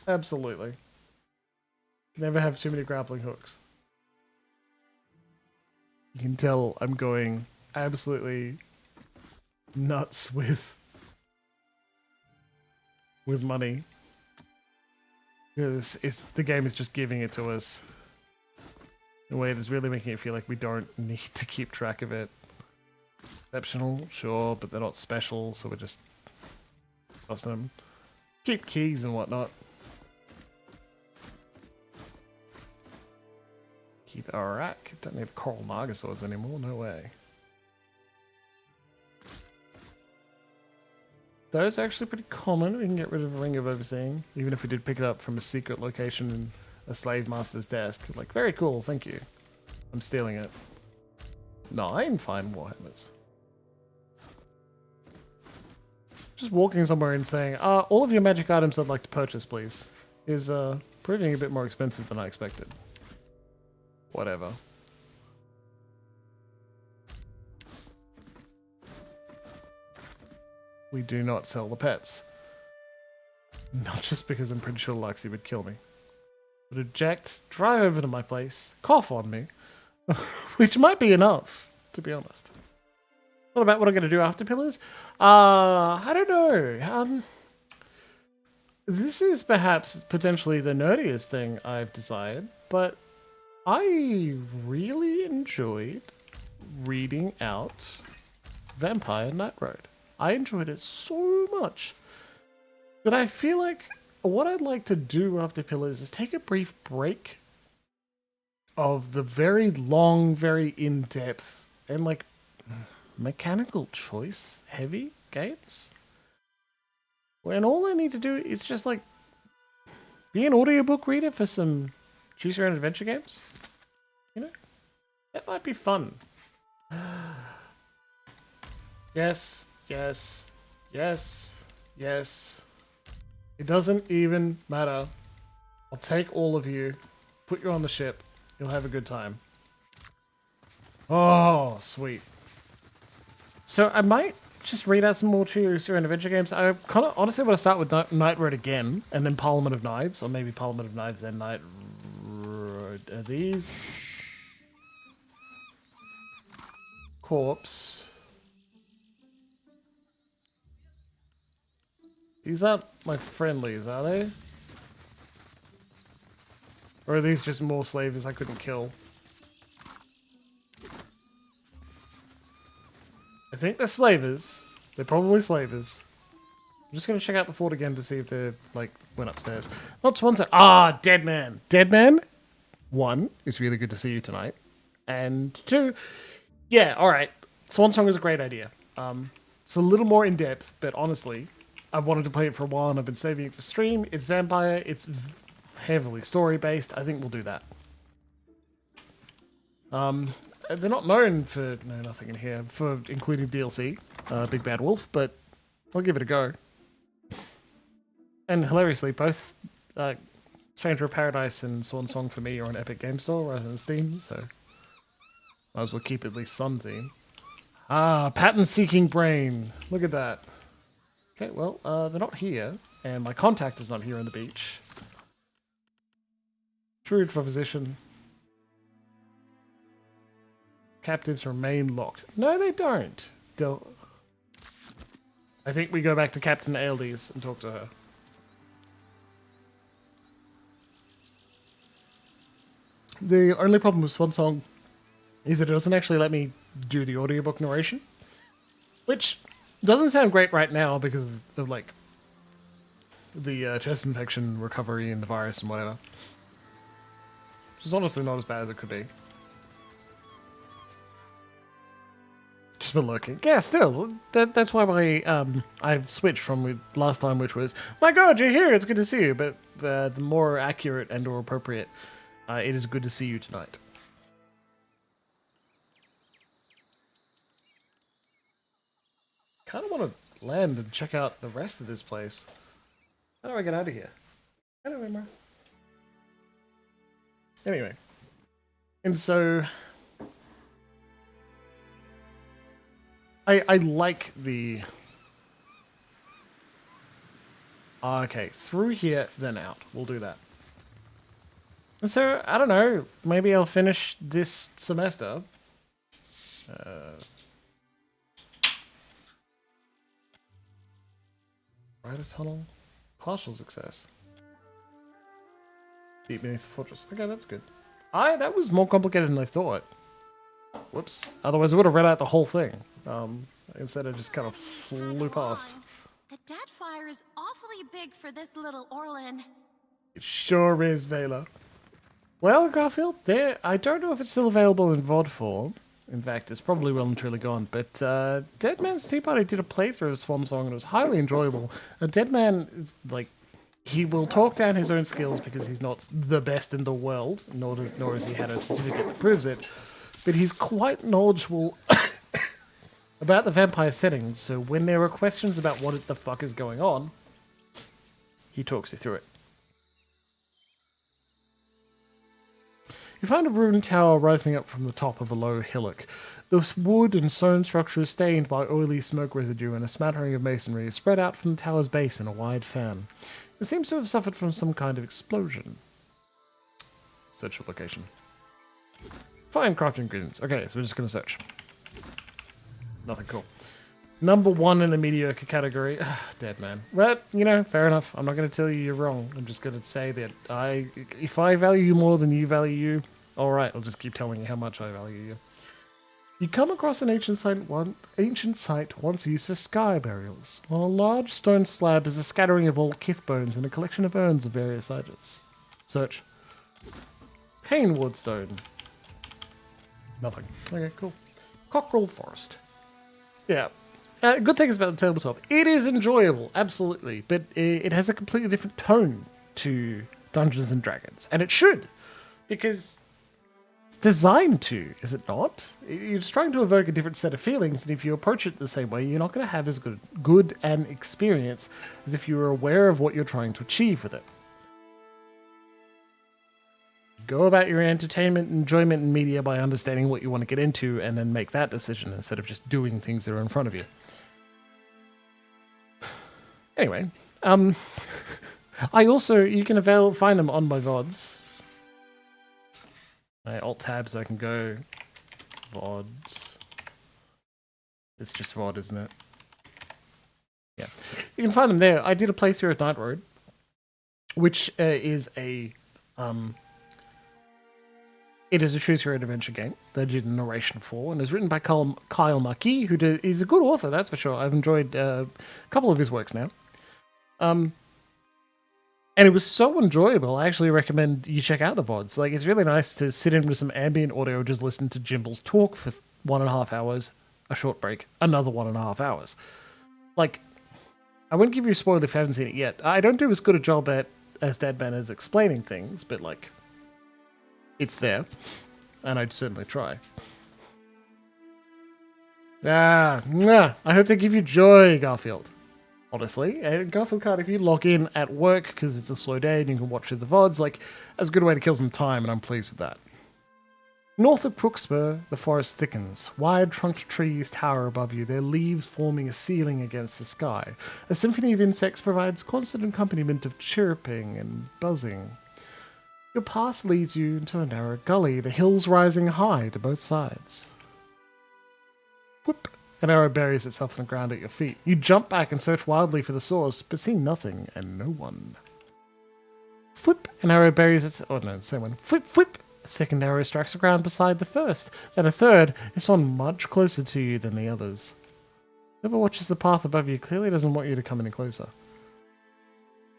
Absolutely. Never have too many grappling hooks. You can tell I'm going absolutely nuts with money. Because the game is just giving it to us in a way that's really making it feel like we don't need to keep track of it. Exceptional, sure, but they're not special, so we're just tossing them. Keep keys and whatnot. Keep our rack. Don't need coral naga swords anymore, no way. Those are actually pretty common. We can get rid of a Ring of Overseeing, even if we did pick it up from a secret location in a slave master's desk. Like, very cool, thank you. I'm stealing it. 9 fine Warhammers. Just walking somewhere and saying, all of your magic items I'd like to purchase, please, is proving a bit more expensive than I expected. Whatever. We do not sell the pets. Not just because I'm pretty sure Luxie would kill me. But eject, drive over to my place, cough on me, which might be enough, to be honest. What about what I'm going to do after Pillars? I don't know. This is perhaps potentially the nerdiest thing I've desired, but I really enjoyed reading out Vampire Night Road. I enjoyed it so much that I feel like what I'd like to do after Pillars is take a brief break of the very long, very in-depth, and like mechanical choice heavy games. When all I need to do is just like be an audiobook reader for some choose your own adventure games. You know? That might be fun. Yes. Yes. Yes. Yes. It doesn't even matter. I'll take all of you, put you on the ship, you'll have a good time. Oh, sweet. So I might just read out some more Choose Your Own Adventure games. I kind of honestly want to start with Night Road again, and then Parliament of Knives, or maybe Parliament of Knives, then Night Road. Are these? Corpse. These aren't my friendlies, are they? Or are these just more slavers I couldn't kill? I think they're slavers. They're probably slavers. I'm just going to check out the fort again to see if they're, like, went upstairs. Not Swanson. Ah, Dead Man. Dead Man, 1, it's really good to see you tonight. And 2, yeah, alright. Swansong is a great idea. It's a little more in-depth, but honestly, I've wanted to play it for a while and I've been saving it for stream. It's vampire. It's heavily story-based. I think we'll do that. They're not known for... No, nothing in here. For including DLC. Big Bad Wolf, but I'll give it a go. And hilariously, both Stranger of Paradise and Swan Song for me are on Epic Game Store rather than Steam, so might as well keep at least some theme. Ah, pattern-seeking brain. Look at that. Okay, well, they're not here, and my contact is not here on the beach. True proposition. Captives remain locked. No, they don't. I think we go back to Captain Aildes and talk to her. The only problem with Swansong is that it doesn't actually let me do the audiobook narration, which doesn't sound great right now because of like the chest infection recovery and the virus and whatever. Which is honestly not as bad as it could be. Just been lurking. Yeah, still. That's why I've switched from last time, which was, my god, you're here, it's good to see you. But the more accurate and or appropriate, it is good to see you tonight. Kind of want to land and check out the rest of this place. How do I get out of here? I don't remember. Anyway. And so... I like the... Okay, through here, then out. We'll do that. And so, I don't know, maybe I'll finish this semester. Ride a tunnel. Partial success. Deep beneath the fortress. Okay, that's good. That was more complicated than I thought. Whoops. Otherwise I would have read out the whole thing. Instead I just kind of flew past. The dead fire is awfully big for this little Orlin. It sure is, Vela. Well, Garfield, I don't know if it's still available in VOD form. In fact, it's probably well and truly gone. But Dead Man's Tea Party did a playthrough of Swan Song, and it was highly enjoyable. Dead Man is like, he will talk down his own skills because he's not the best in the world, nor has he had a certificate that proves it. But he's quite knowledgeable about the vampire settings. So when there are questions about what the fuck is going on, he talks you through it. You find a ruined tower rising up from the top of a low hillock. The wood and stone structure is stained by oily smoke residue, and a smattering of masonry is spread out from the tower's base in a wide fan. It seems to have suffered from some kind of explosion. Search your location. Find crafting ingredients. Okay, so we're just going to search. Nothing cool. Number 1 in the mediocre category. Dead Man. But, you know, fair enough. I'm not going to tell you you're wrong. I'm just going to say that if I value you more than you value you, alright, I'll just keep telling you how much I value you. You come across an ancient site once used for sky burials. On a large stone slab is a scattering of old kith bones and a collection of urns of various sizes. Search. Painwood stone. Nothing. Okay, cool. Cockerel Forest. Yeah. Good things about the tabletop. It is enjoyable, absolutely, but it has a completely different tone to Dungeons and Dragons, and it should, because it's designed to, is it not? You're just trying to evoke a different set of feelings, and if you approach it the same way, you're not going to have as good an experience as if you were aware of what you're trying to achieve with it. Go about your entertainment, enjoyment, and media by understanding what you want to get into, and then make that decision instead of just doing things that are in front of you. Anyway, I also, you can find them on my VODs. I alt-tab so I can go VODs. It's just VOD, isn't it? Yeah. You can find them there. I did a playthrough of Night Road, which is a... It is a choose-your-own adventure game that I did a narration for, and is written by Kyle Marquis, who is a good author, that's for sure. I've enjoyed a couple of his works now. And it was so enjoyable, I actually recommend you check out the VODs. Like, it's really nice to sit in with some ambient audio and just listen to Jimbles talk for 1.5 hours, a short break, another 1.5 hours. Like, I won't give you a spoiler if you haven't seen it yet. I don't do as good a job as Dead Man as explaining things, but, like, it's there, and I'd certainly try. I hope they give you joy, Garfield. Honestly, and Garfield Card, if you log in at work because it's a slow day and you can watch through the VODs, like, that's a good way to kill some time, and I'm pleased with that. North of Crookspur, the forest thickens. Wide-trunked trees tower above you, their leaves forming a ceiling against the sky. A symphony of insects provides constant accompaniment of chirping and buzzing. Your path leads you into a narrow gully, the hills rising high to both sides. Whoop! An arrow buries itself in the ground at your feet. You jump back and search wildly for the source, but see nothing and no one. Flip! An arrow buries itself... Oh no, same one. Flip! Flip! A second arrow strikes the ground beside the first, and a third is on much closer to you than the others. Whoever watches the path above you clearly doesn't want you to come any closer.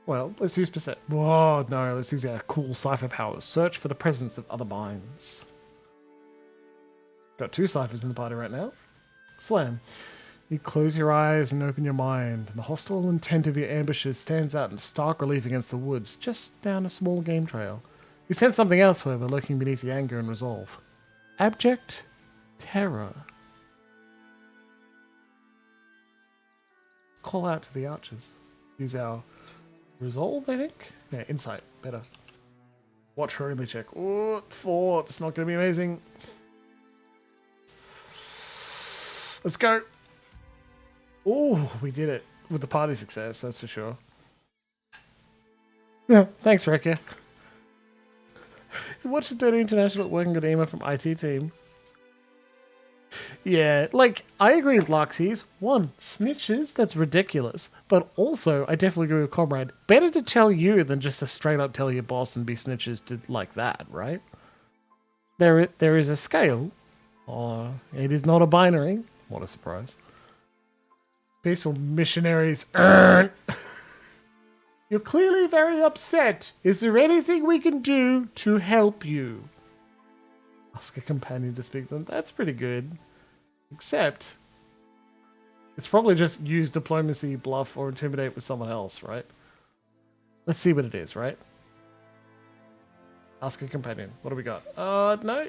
Well, let's use percent. Oh no, let's use our cool cipher powers. Search for the presence of other minds. Got 2 ciphers in the party right now. Slam. You close your eyes and open your mind, and the hostile intent of your ambushes stands out in stark relief against the woods, just down a small game trail. You sense something else, however, lurking beneath the anger and resolve. Abject terror. Call out to the archers. Use our resolve, I think? Yeah, insight. Better. Watch her only check. Oh, 4. It's not going to be amazing. Let's go. Oh, we did it. With the party success, that's for sure. Yeah, thanks, Rekka. Watch the Dirty International working on email from IT team. Yeah, like, I agree with Larxies. 1, snitches, that's ridiculous. But also, I definitely agree with Comrade. Better to tell you than just to straight up tell your boss and be snitches like that, right? There is a scale. It is not a binary. What a surprise. Peaceful missionaries. You're clearly very upset. Is there anything we can do to help you? Ask a companion to speak to them. That's pretty good. Except, it's probably just use diplomacy, bluff, or intimidate with someone else, right? Let's see what it is, right? Ask a companion. What do we got? No.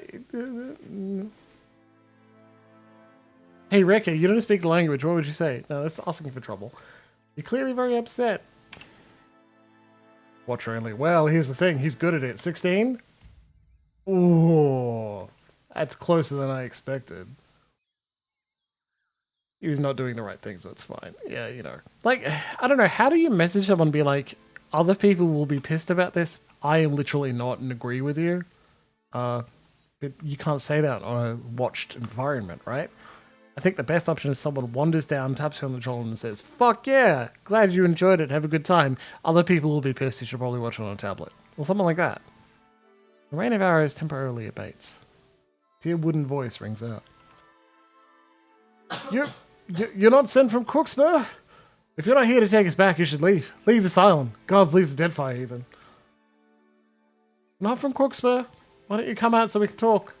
Hey, Rekka, you don't speak the language. What would you say? No, that's asking for trouble. You're clearly very upset. Watcher only. Well, here's the thing. He's good at it. 16? Ooh. That's closer than I expected. He was not doing the right thing, so it's fine. Yeah, you know. Like, I don't know. How do you message someone and be like, other people will be pissed about this? I am literally not and agree with you. But you can't say that on a watched environment, right? I think the best option is someone wanders down, taps you on the shoulder and says, fuck yeah, glad you enjoyed it, have a good time. Other people will be pissed, you should probably watch it on a tablet. Or something like that. The rain of arrows temporarily abates. Dear wooden voice rings out. You're not sent from Crooksburg? If you're not here to take us back, you should leave. Leave this island. Gods leave the Deadfire even. Not from Crooksburg? Why don't you come out so we can talk?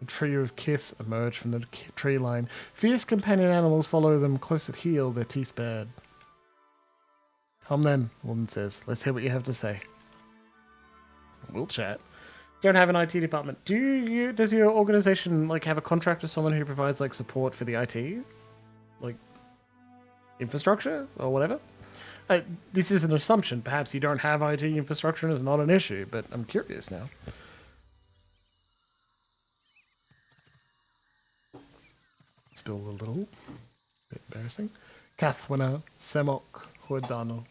A trio of kith emerge from the tree line. Fierce companion animals follow them close at heel, their teeth bared. Come then, the woman says. Let's hear what you have to say. We'll chat. Don't have an IT department. Does your organization like have a contract with someone who provides like support for the IT? Like infrastructure or whatever? This is an assumption. Perhaps you don't have IT infrastructure and it's not an issue, but I'm curious now. Spill a little. Bit embarrassing. Kathwina Semok Hordano.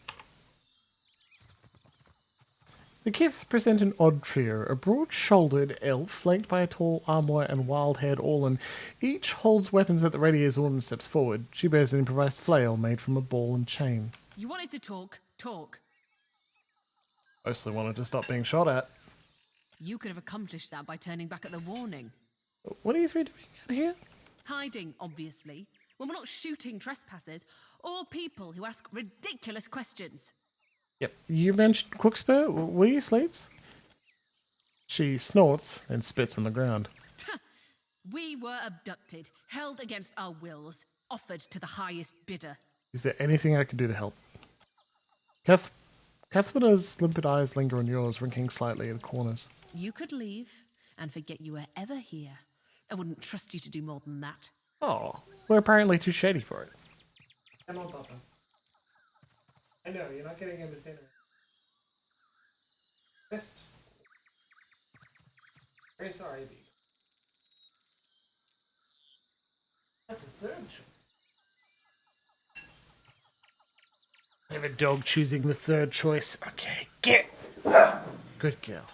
The Kith present an odd trio, a broad-shouldered elf flanked by a tall armor and wild-haired Orlan. Each holds weapons at the ready as Orlan steps forward. She bears an improvised flail made from a ball and chain. You wanted to talk, talk. Mostly wanted to stop being shot at. You could have accomplished that by turning back at the warning. What are you three doing out here? Hiding, obviously, when we're not shooting trespassers or people who ask ridiculous questions. Yep. You mentioned Crooksburg? Were you slaves? She snorts and spits on the ground. We were abducted, held against our wills, offered to the highest bidder. Is there anything I can do to help? Catherina's limpid eyes linger on yours, winking slightly at the corners. You could leave and forget you were ever here. I wouldn't trust you to do more than that. Oh, we're apparently too shady for it. Come on, Papa. I know, you're not getting him his dinner. Best. Very sorry, B. That's a third choice. I have a dog choosing the third choice. Okay, get. Good girl.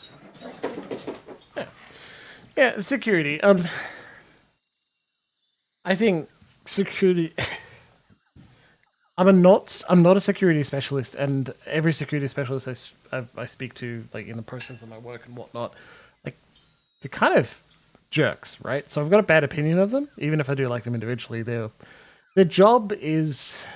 Yeah, security. I think security. I'm not a security specialist, and every security specialist I speak to, like in the process of my work and whatnot, like they're kind of jerks, right? So I've got a bad opinion of them, even if I do like them individually. Their job is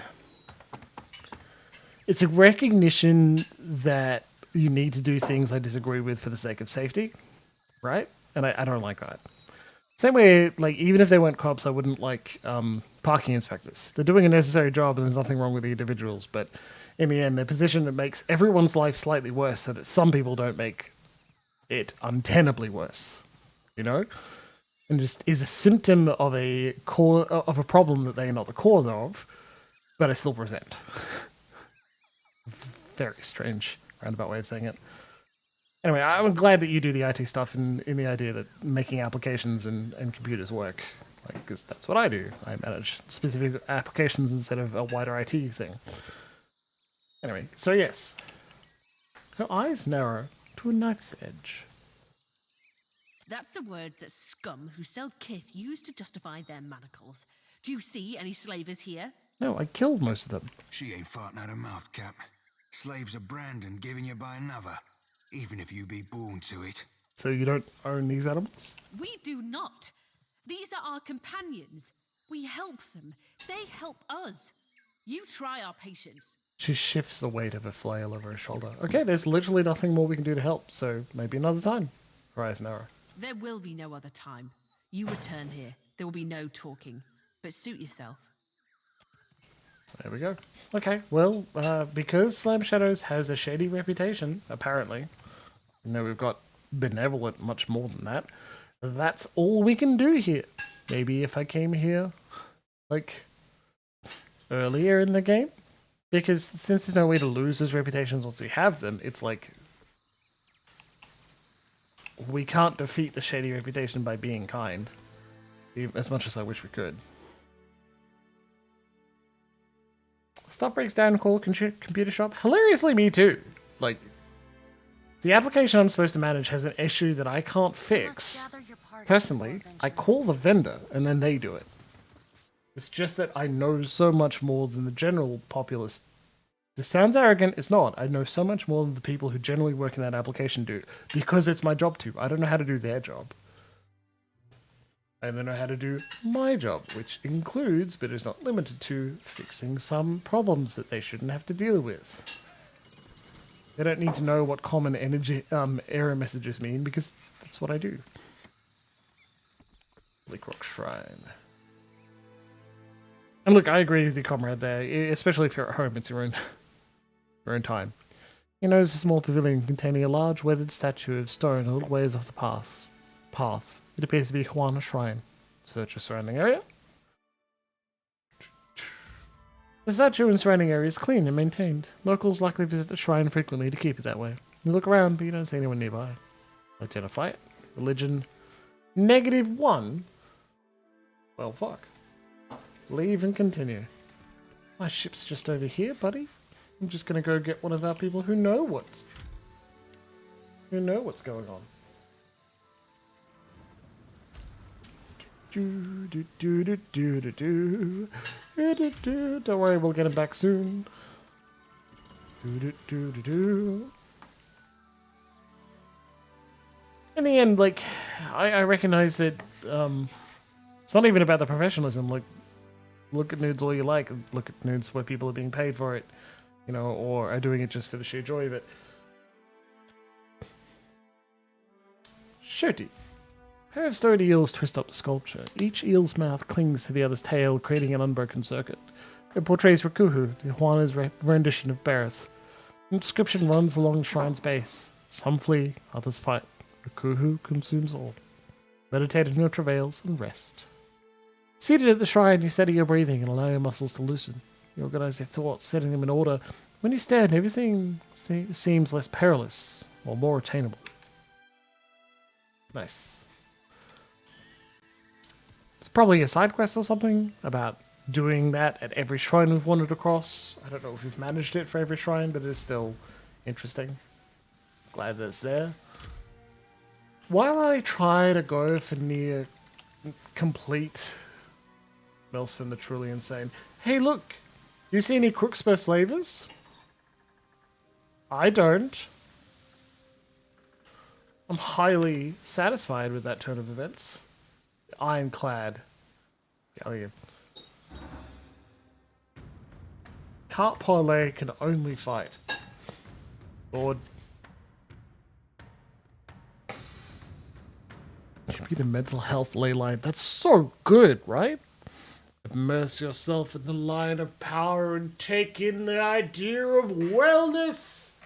it's a recognition that you need to do things I disagree with for the sake of safety, right? And I don't like that. Same way, like, even if they weren't cops, I wouldn't like parking inspectors. They're doing a necessary job and there's nothing wrong with the individuals, but in the end, they're positioned that makes everyone's life slightly worse so that some people don't make it untenably worse, you know? And just is a symptom of a problem that they are not the cause of, but I still present. Very strange roundabout way of saying it. Anyway, I'm glad that you do the IT stuff in the idea that making applications and computers work. Because that's what I do. I manage specific applications instead of a wider IT thing. Anyway, so yes. Her eyes narrow to a knife's edge. That's the word that scum who sell kith use to justify their manacles. Do you see any slavers here? No, I killed most of them. She ain't farting out her mouth, Cap. Slaves are branded given you by another, even if you be born to it. So you don't own these animals? We do not. These are our companions. We help them. They help us. You try our patience. She shifts the weight of her flail over her shoulder. Okay, there's literally nothing more we can do to help, so maybe another time. Horizon Arrow. There will be no other time. You return here. There will be no talking. But suit yourself. There we go. Okay, well, because Slam Shadows has a shady reputation, apparently, you know, we've got benevolent much more than that, that's all we can do here. Maybe if I came here, like, earlier in the game? Because since there's no way to lose those reputations once we have them, it's like, we can't defeat the shady reputation by being kind. Even as much as I wish we could. Stuff breaks down, call computer shop. Hilariously, me too. Like, the application I'm supposed to manage has an issue that I can't fix. Personally, I call the vendor and then they do it. It's just that I know so much more than the general populace. This sounds arrogant, it's not. I know so much more than the people who generally work in that application do. Because it's my job to. I don't know how to do their job. I don't know how to do my job, which includes, but is not limited to, fixing some problems that they shouldn't have to deal with. They don't need to know what common error messages mean, because that's what I do. Bleakrock Shrine. And look, I agree with you, comrade, there. Especially if you're at home, it's your own time. You notice a small pavilion containing a large weathered statue of stone a little ways off the path. It appears to be Huana Shrine. Search the surrounding area. The statue and surrounding area is clean and maintained. Locals likely visit the shrine frequently to keep it that way. You look around, but you don't see anyone nearby. Identify it. Religion. -1? Well, fuck. Leave and continue. My ship's just over here, buddy. I'm just gonna go get one of our people who know what's going on. Don't worry, we'll get him back soon. In the end, like, I recognize that it's not even about the professionalism. Like, look at nudes all you like. Look at nudes where people are being paid for it, you know, or are doing it just for the sheer joy of it. Shooty. A pair of stone eels twist up the sculpture. Each eel's mouth clings to the other's tail, creating an unbroken circuit. It portrays Rakuhu, the Huana's rendition of Bareth. An inscription runs along the shrine's base. Some flee, others fight. Rakuhu consumes all. Meditate on your travails and rest. Seated at the shrine, you steady your breathing and allow your muscles to loosen. You organize your thoughts, setting them in order. When you stand, everything seems less perilous or more attainable. Nice. It's probably a side quest or something about doing that at every shrine we've wandered across. I don't know if we've managed it for every shrine, but it's still interesting. Glad that it's there. While I try to go for near complete Melsphin the Truly Insane. Hey look! Do you see any Crookspur slavers? I don't. I'm highly satisfied with that turn of events. Ironclad Galleon. Cart Parlay can only fight. Lord. Give me the mental health ley line. That's so good, right? Immerse yourself in the line of power and take in the idea of wellness.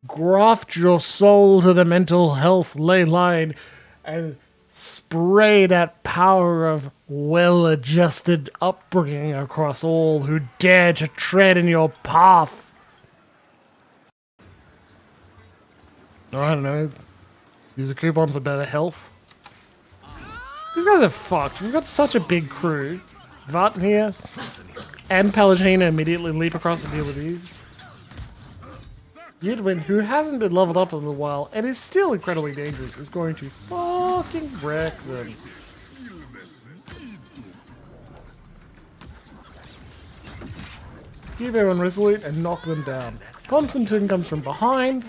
Graft your soul to the mental health ley line and spray that power of well-adjusted upbringing across all who dare to tread in your path. I don't know. Use a coupon for better health. These guys are fucked. We've got such a big crew. Vart here and Palagina immediately leap across and deal with these. Yudwin, who hasn't been leveled up in a little while and is still incredibly dangerous, is going to fucking wreck them. Keep everyone resolute and knock them down. Constantine comes from behind.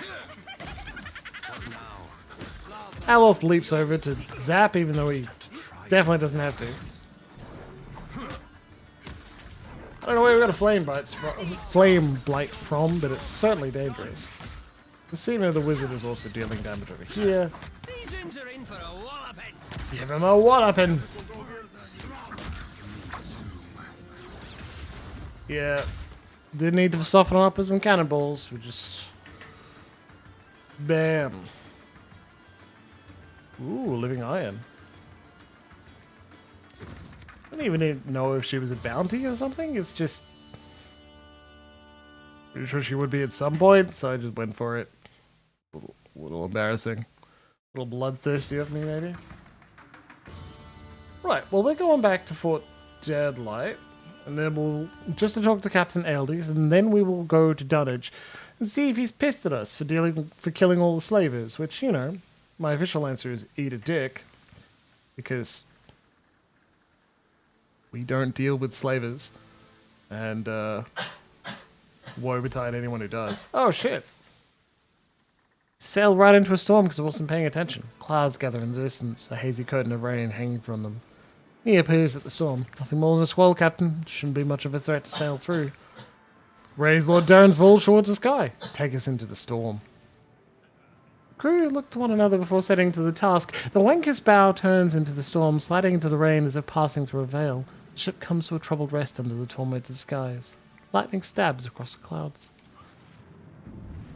Aloth leaps over to zap, even though he definitely doesn't have to. I don't know where we got a flame blight from, but it's certainly dangerous. The Seaman of the Wizard is also dealing damage over here. Citizens are in for a walloping. Give him a walloping. Yeah. Didn't need to soften up with some cannonballs. We just... Bam. Ooh, living iron. I don't even know if she was a bounty or something. It's just... Pretty sure she would be at some point, so I just went for it. A little embarrassing. A little bloodthirsty of me, maybe. Right, well, we're going back to Fort Deadlight. And then we'll... Just to talk to Captain Eldys, and then we will go to Dunnage and see if he's pissed at us for killing all the slavers, which, you know, my official answer is eat a dick. Because... we don't deal with slavers. And, woe betide anyone who does. Oh, shit. Sailed right into a storm because I wasn't paying attention. Clouds gather in the distance, a hazy curtain of rain hanging from them. He appears at the storm. Nothing more than a swell, Captain. Shouldn't be much of a threat to sail through. Raise Lord Darren's Vol towards the sky. Take us into the storm. Crew look to one another before setting to the task. The Wanker's bow turns into the storm, sliding into the rain as if passing through a veil. The ship comes to a troubled rest under the tormented skies. Lightning stabs across the clouds.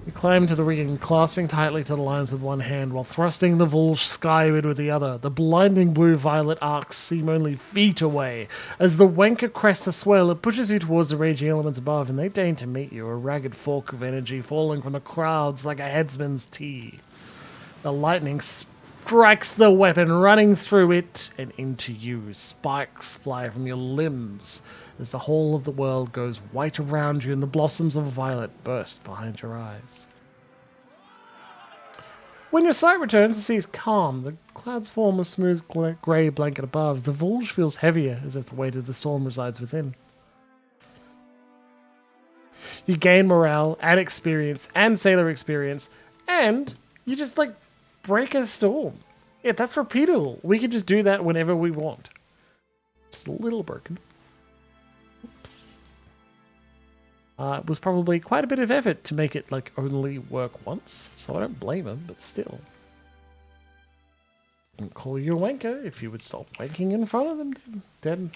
We climb to the rigging, clasping tightly to the lines with one hand while thrusting the Volge skyward with the other. The blinding blue-violet arcs seem only feet away. As the Wanker crests a swell, it pushes you towards the raging elements above, and they deign to meet you, a ragged fork of energy falling from the clouds like a headsman's tea. The lightning strikes the weapon, running through it and into you. Spikes fly from your limbs as the whole of the world goes white around you and the blossoms of violet burst behind your eyes. When your sight returns, the sea is calm. The clouds form a smooth grey blanket above. The Volge feels heavier, as if the weight of the storm resides within. You gain morale and experience and sailor experience, and you just, like, break a storm. Yeah, that's repeatable. We can just do that whenever we want. Just a little broken. Oops. It was probably quite a bit of effort to make it, like, only work once, so I don't blame him, but still. I'd call you a wanker if you would stop wanking in front of them, dead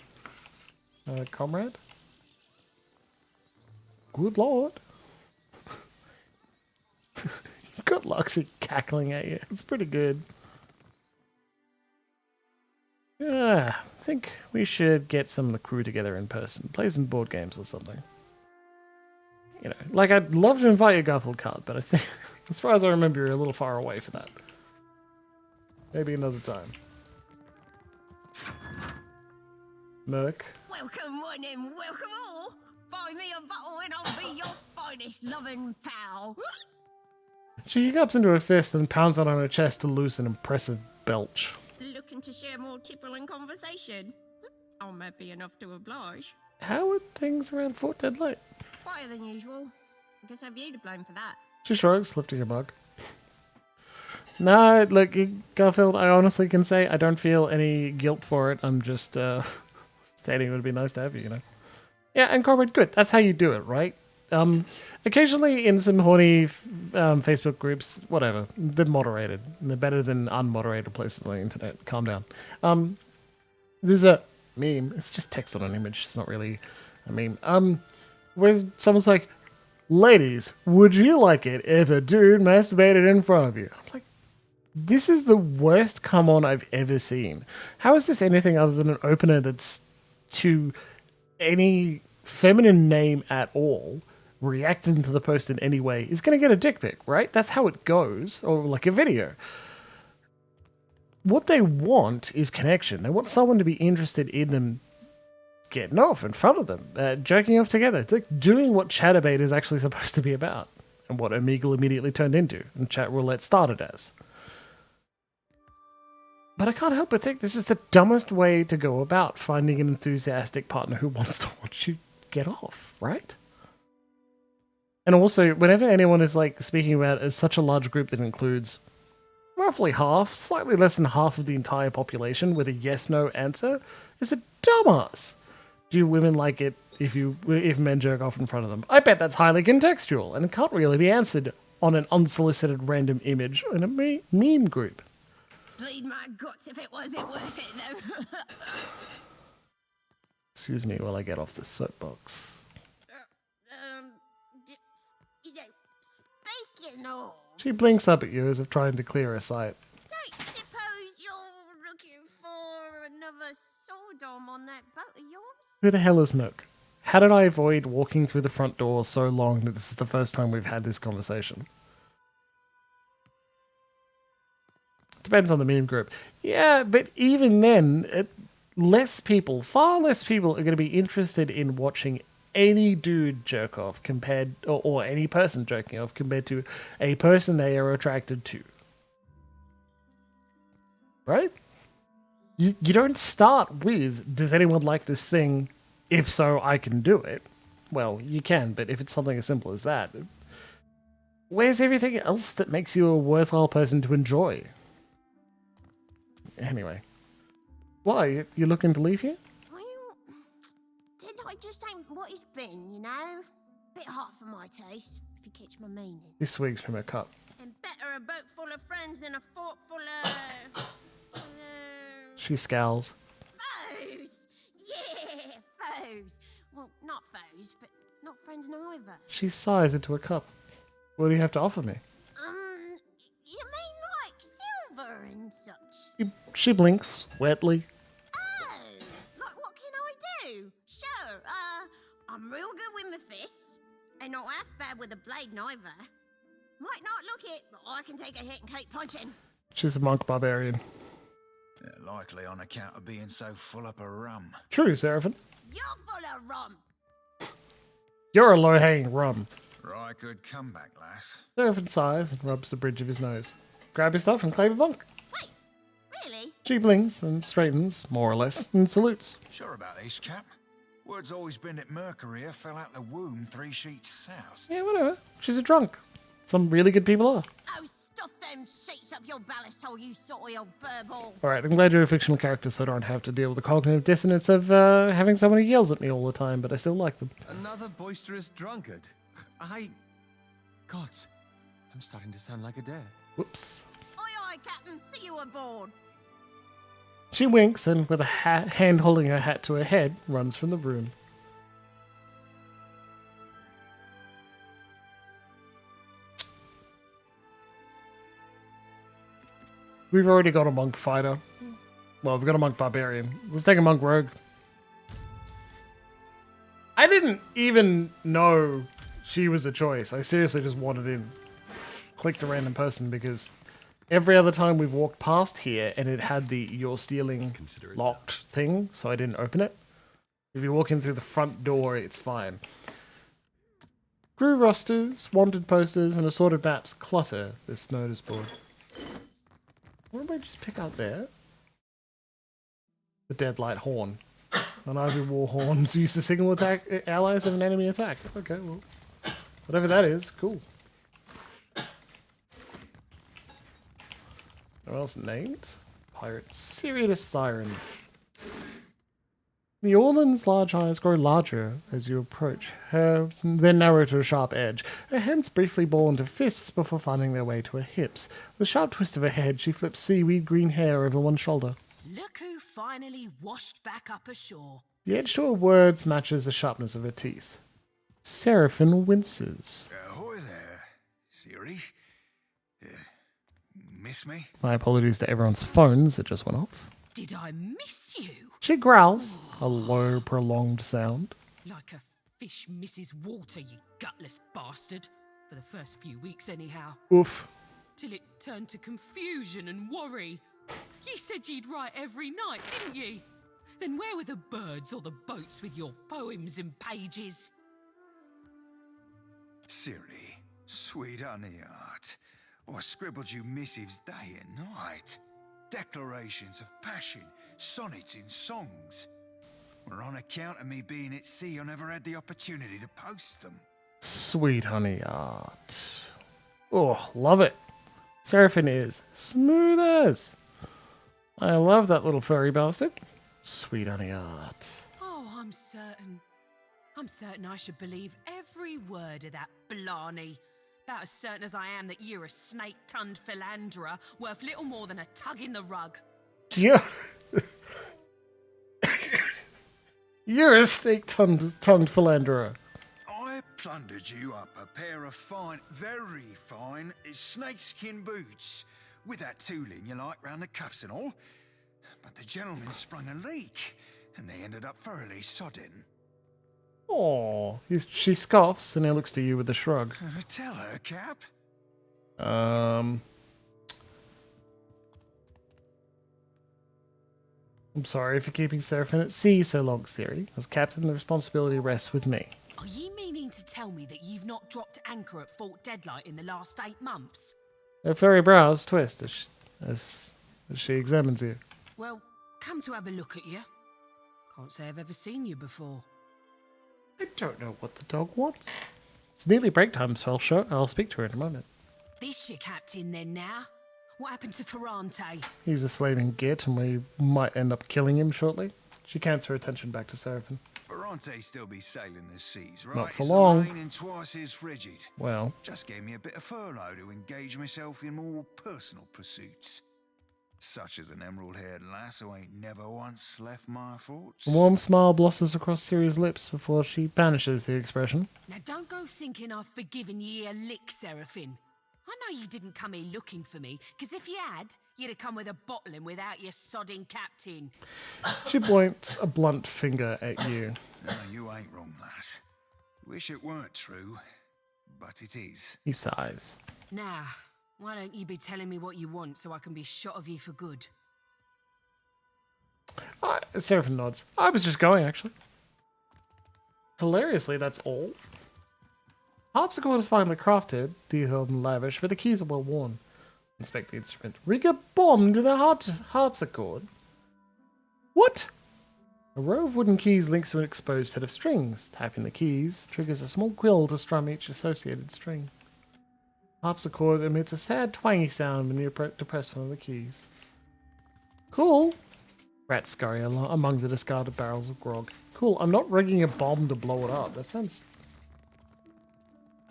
comrade. Good lord. You've got Luxie cackling at you. It's pretty good. I think we should get some of the crew together in person. Play some board games or something. You know, like, I'd love to invite you, Garfield Card, but I think, as far as I remember, you're a little far away for that. Maybe another time. Merc. Welcome one and welcome all. Buy me a bottle and I'll be your finest loving pal. She hiccups into her fist and pounds it on her chest to loose an impressive belch. Looking to share more tipple and conversation? I'm happy enough to oblige. How are things around Fort Deadlight? Quieter than usual. I guess have you to blame for that. She shrugs, lifting her mug. No, look, Garfield, I honestly can say I don't feel any guilt for it. I'm just stating it would be nice to have you, you know. Yeah, and Corbett, good. That's how you do it, right? Occasionally in some horny Facebook groups, whatever, they're moderated. They're better than unmoderated places on the internet. Calm down. There's a meme. It's just text on an image. It's not really a meme. Where someone's like, ladies, would you like it if a dude masturbated in front of you? I'm like, this is the worst come on I've ever seen. How is this anything other than an opener that's to any feminine name at all, reacting to the post in any way, is going to get a dick pic, right? That's how it goes, or like a video. What they want is connection. They want someone to be interested in them getting off in front of them, jerking off together. It's like doing what Chatterbait is actually supposed to be about, and what Omegle immediately turned into, and Chat Roulette started as. But I can't help but think this is the dumbest way to go about finding an enthusiastic partner who wants to watch you get off, right? And also, whenever anyone is like speaking about such a large group that includes roughly half, slightly less than half of the entire population with a yes/no answer, is a dumbass. Do women like it if men jerk off in front of them? I bet that's highly contextual, and it can't really be answered on an unsolicited random image in a meme group. Bleed my guts if it wasn't worth it, though. Excuse me while I get off this soapbox. You know, speaking of, She blinks up at you as if trying to clear her sight. don't suppose you're looking for another Sodom on that boat of yours? Who the hell is Mook? How did I avoid walking through the front door so long that this is the first time we've had this conversation? Depends on the meme group. Yeah, but even then, far less people are going to be interested in watching any dude jerk off or any person jerking off compared to a person they are attracted to. Right? You don't start with, does anyone like this thing? If so, I can do it. Well, you can, but if it's something as simple as that, where's everything else that makes you a worthwhile person to enjoy? Anyway. Why? You looking to leave here? Well, didn't I just ain't what it's been, you know? Bit hot for my taste, if you catch my meaning. He swigs from her cup. And better a boat full of friends than a fort full of... She scowls. foes! Yeah, foes! Well, not foes, but not friends neither. She sighs into her cup. What do you have to offer me? You mean like silver and such? She blinks wetly. Oh, like what can I do? Sure, I'm real good with my fists, and not half bad with a blade neither. Might not look it, but I can take a hit and keep punching. She's a monk barbarian. Yeah, likely on account of being so full up of rum. True, Seraphim. You're full of rum. You're a low-hanging rum. Right, good comeback, lass. Seraphim sighs and rubs the bridge of his nose. Grab your stuff and claim a bunk. Wait, really? She blinks and straightens, more or less, and salutes. Sure about this, Cap? Word's always been that Mercury fell out the womb 3 sheets south. Yeah, whatever. She's a drunk. Some really good people are. Oh, stuff them sheets up your ballast hole, you sorty old furball. Alright, I'm glad you're a fictional character so I don't have to deal with the cognitive dissonance of having someone who yells at me all the time, but I still like them. Another boisterous drunkard. Gods, I'm starting to sound like a dare. Whoops. Aye, aye, Captain. See you aboard. She winks and, with a hand holding her hat to her head, runs from the room. We've already got a monk fighter. Well, we've got a monk barbarian. Let's take a monk rogue. I didn't even know she was a choice. I seriously just wanted in. Clicked a random person because every other time we've walked past here and it had the you're stealing locked thing, so I didn't open it. If you walk in through the front door, it's fine. Crew rosters, wanted posters, and assorted maps clutter this notice board. What did I just pick up there? The Deadlight Horn. An Ivy War horns used to signal attack allies of an enemy attack. Okay, well, whatever that is, cool. What else named? Pirate Sirius Siren. The Orland's large eyes grow larger as you approach, then narrow to a sharp edge. Her hands briefly ball into fists before finding their way to her hips. With a sharp twist of her head, she flips seaweed green hair over one shoulder. Look who finally washed back up ashore. The edge to her words matches the sharpness of her teeth. Seraphim winces. Ahoy there, Siri. Miss me? My apologies to everyone's phones that just went off. Did I miss you? She growls, a low, prolonged sound. Like a fish misses water, you gutless bastard. For the first few weeks, anyhow. Oof. Till it turned to confusion and worry. Ye said ye'd write every night, didn't ye? Then where were the birds or the boats with your poems and pages? Siri, sweet honey heart. I scribbled you missives day and night. Declarations of passion, sonnets in songs. Well, on account of me being at sea, I never had the opportunity to post them. Sweet honey art. Oh, love it. Seraphim is smooth as. I love that little furry bastard. Sweet honey art. Oh, I'm certain I should believe every word of that blarney. About as certain as I am that you're a snake-tongued philanderer worth little more than a tug in the rug. Yeah. You're a snake-tongued philanderer. I plundered you up a pair of fine, very fine, snakeskin boots, with that tooling you like round the cuffs and all. But the gentleman sprung a leak, and they ended up thoroughly sodden. Oh, she scoffs and he looks to you with a shrug. Tell her, Cap. I'm sorry for keeping Seraphine at sea so long, Siri. As captain, the responsibility rests with me. Are you meaning to tell me that you've not dropped anchor at Fort Deadlight in the last 8 months? Her furry brows twist as she examines you. Well, come to have a look at you. Can't say I've ever seen you before. I don't know what the dog wants. It's nearly break time, so I'll speak to her in a moment. This your captain then now? What happened to Ferrante? He's a slaving git, and we might end up killing him shortly. She cants her attention back to Seraphine. Ferrante still be sailing the seas, right? Not for It's long. the rain and twice as frigid. Well, Just gave me a bit of furlough to engage myself in more personal pursuits. Such as an emerald-haired lass who ain't never once left my thoughts. a warm smile blossoms across Siri's lips before she banishes the expression. Now don't go thinking I've forgiven ye a lick, Seraphine. I know you didn't come here looking for me, because if you had, you'd have come with a bottle and without your sodding captain. She points a blunt finger at you. No, you ain't wrong, lass. Wish it weren't true, but it is. He sighs. Now, why don't you be telling me what you want so I can be shot of you for good? Seraphine nods. I was just going, actually. Hilariously, that's all. Harpsichord is finely crafted, detailed and lavish, but the keys are well worn. Inspect the instrument. Rig a bomb to the harpsichord? What? A row of wooden keys links to an exposed set of strings. Tapping the keys triggers a small quill to strum each associated string. Harpsichord emits a sad twangy sound when you depress one of the keys. Cool. Rats scurry along among the discarded barrels of grog. Cool, I'm not rigging a bomb to blow it up. That sounds...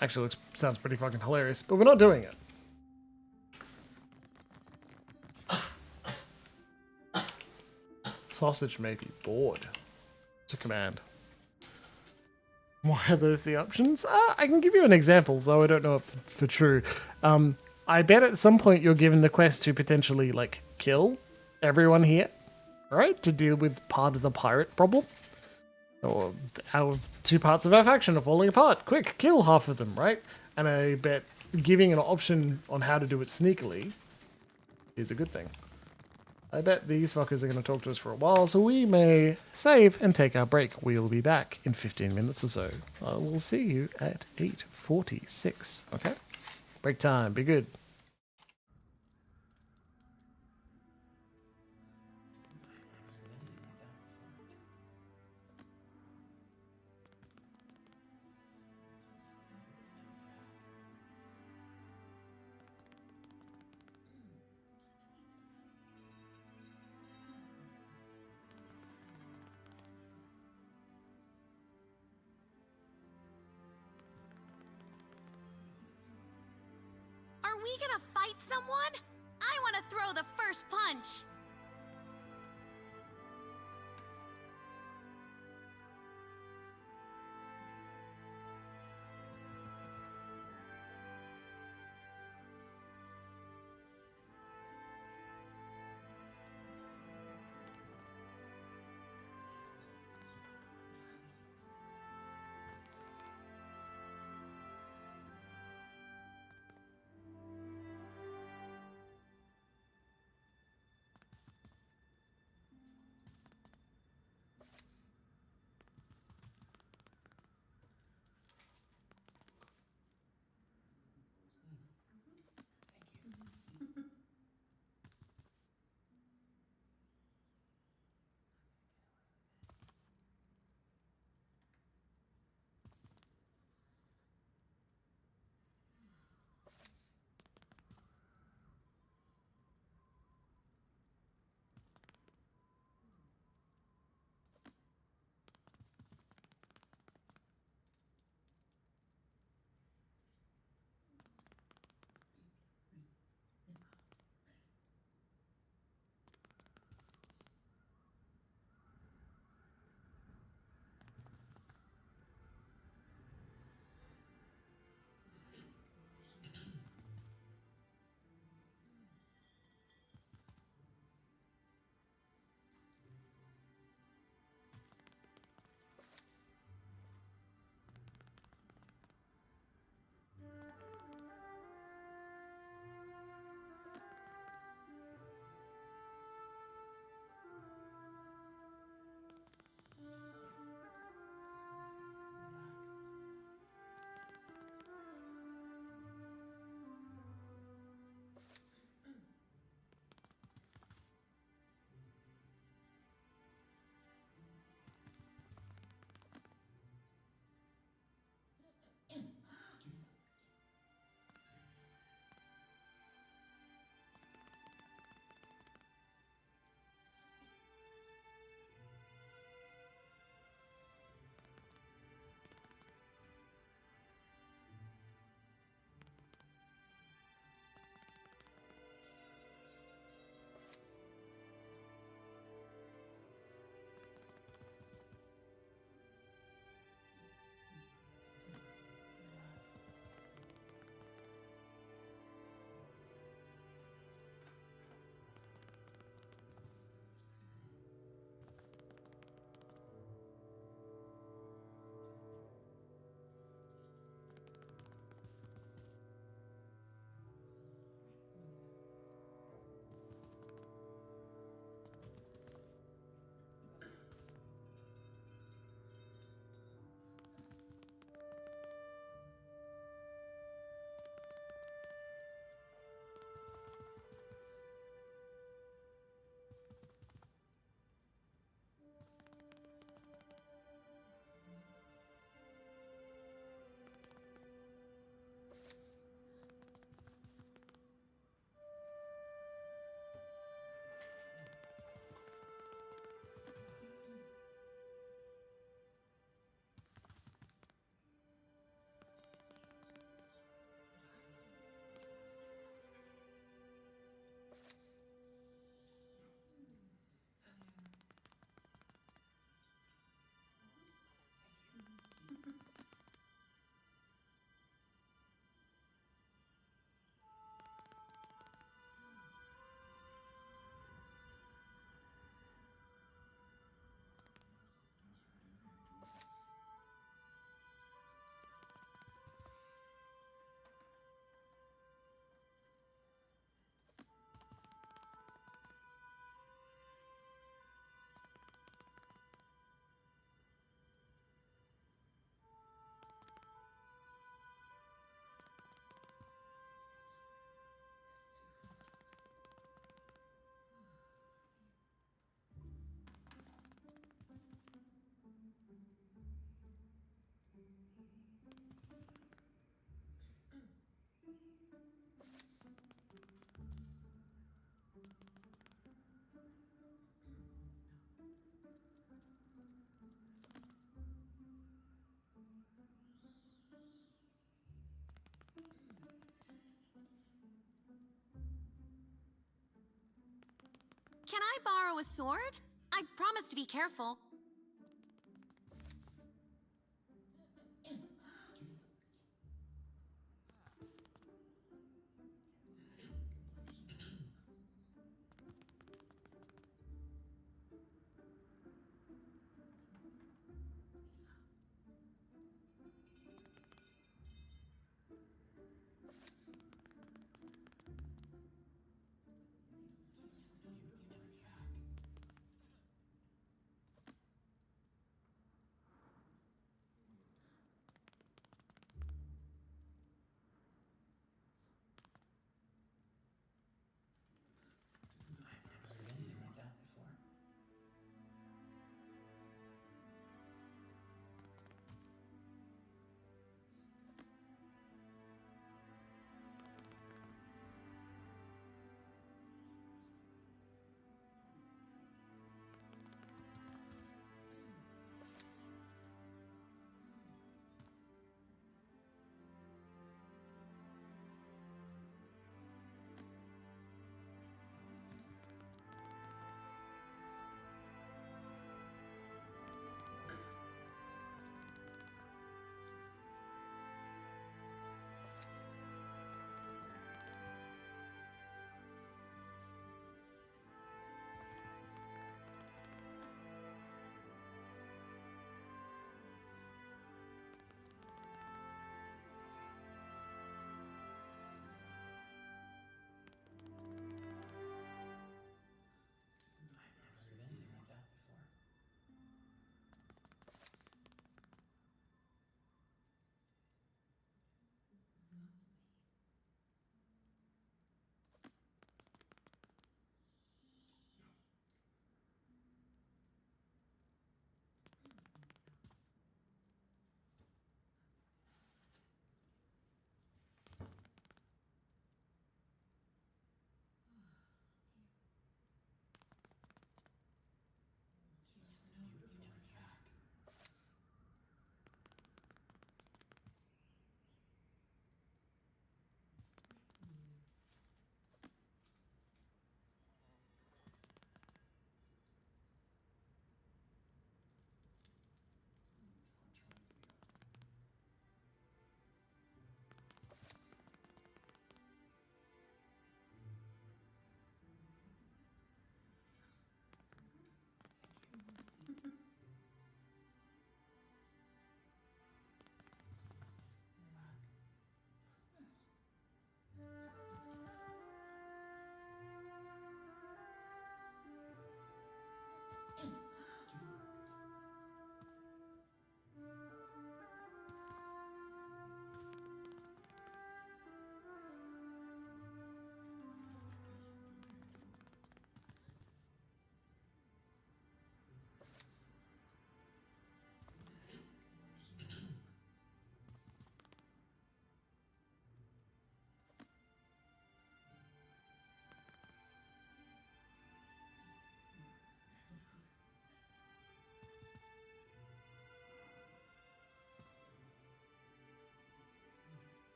Actually, sounds pretty fucking hilarious, but we're not doing it. Sausage may be bored. To command. Why are those the options? I can give you an example, though I don't know if for true. I bet at some point you're given the quest to potentially, like, kill everyone here, right? To deal with part of the pirate problem. Or our 2 parts of our faction are falling apart. Quick, kill half of them, right? And I bet giving an option on how to do it sneakily is a good thing. I bet these fuckers are going to talk to us for a while, so we may save and take our break. We'll be back in 15 minutes or so. I will see you at 8:46, okay? Break time, be good. Are we gonna fight someone? I want to throw the first punch. Can I borrow a sword? I promise to be careful.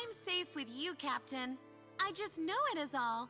I'm safe with you, Captain. I just know it is all.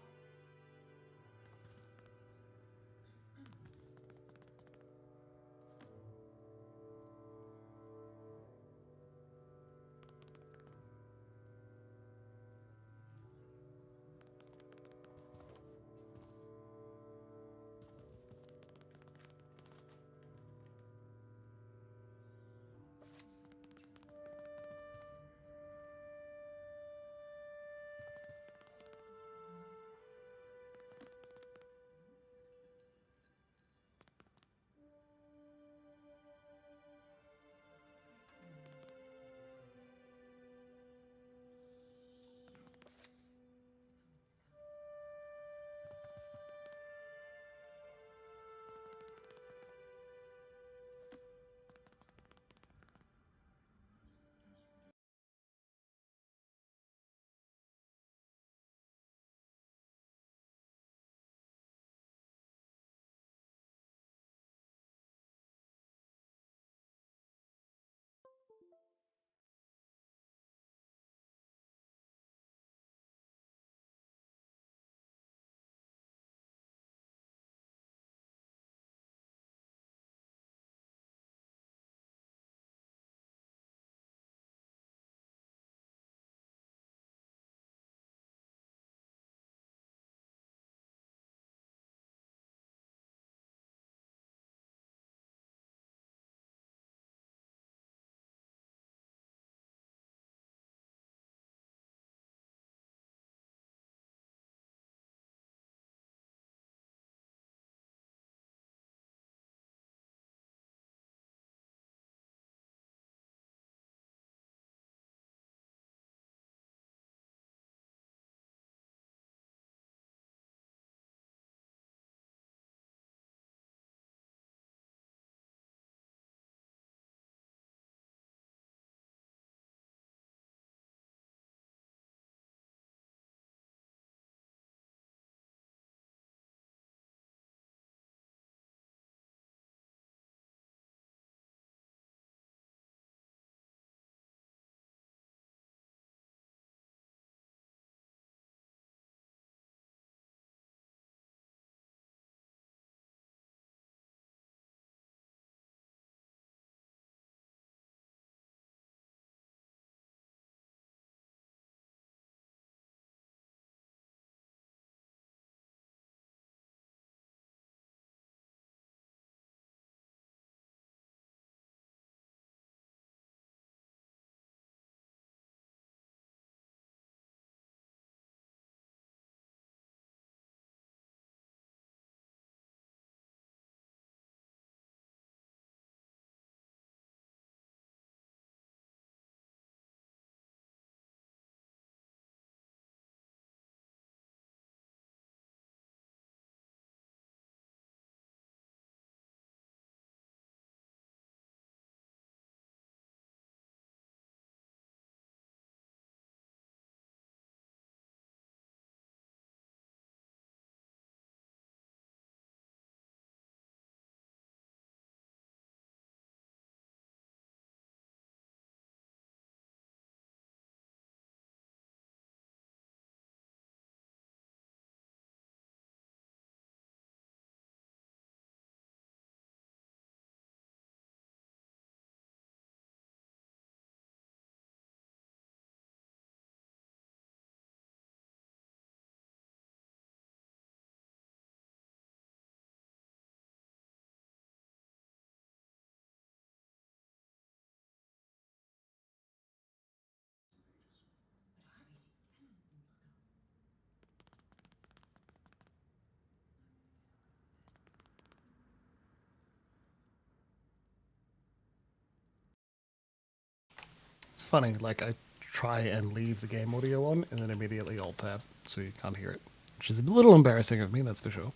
It's funny, like I try and leave the game audio on and then immediately alt tab so you can't hear it. Which is a little embarrassing of me, that's for sure.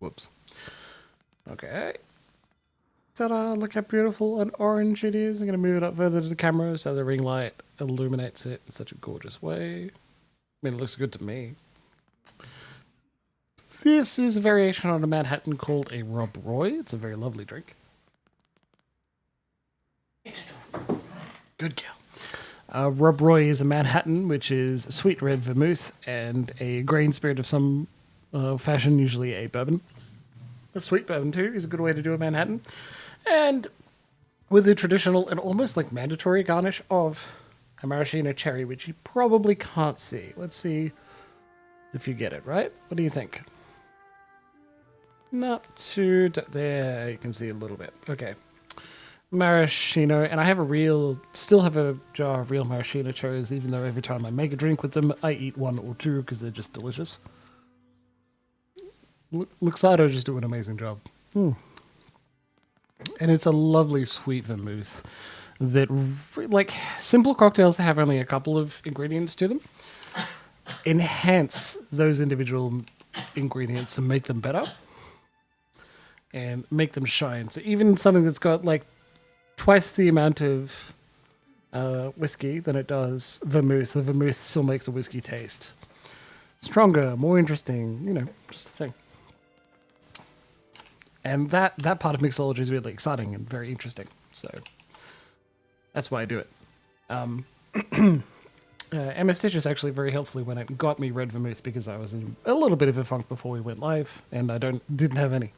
Whoops. Okay. Ta-da, look how beautiful and orange it is. I'm going to move it up further to the camera so the ring light illuminates it in such a gorgeous way. I mean, it looks good to me. This is a variation on a Manhattan called a Rob Roy. It's a very lovely drink. Good girl. Rob Roy is a Manhattan, which is sweet red vermouth and a grain spirit of some fashion, usually a bourbon. A sweet bourbon, too, is a good way to do a Manhattan. And with the traditional and almost like mandatory garnish of a maraschino cherry, which you probably can't see. Let's see if you get it, right? What do you think? Not too... there, you can see a little bit. Okay. Maraschino, and I have still have a jar of real maraschino cherries, even though every time I make a drink with them, I eat one or two because they're just delicious. Luxardo just do an amazing job. And it's a lovely sweet vermouth that, like, simple cocktails that have only a couple of ingredients to them enhance those individual ingredients to make them better and make them shine. So even something that's got, like, twice the amount of whiskey than it does vermouth, the vermouth still makes the whiskey taste stronger, more interesting, you know, just a thing. And that part of mixology is really exciting and very interesting. So that's why I do it. Emma Stitch is actually very helpful when it got me red vermouth because I was in a little bit of a funk before we went live and I didn't have any.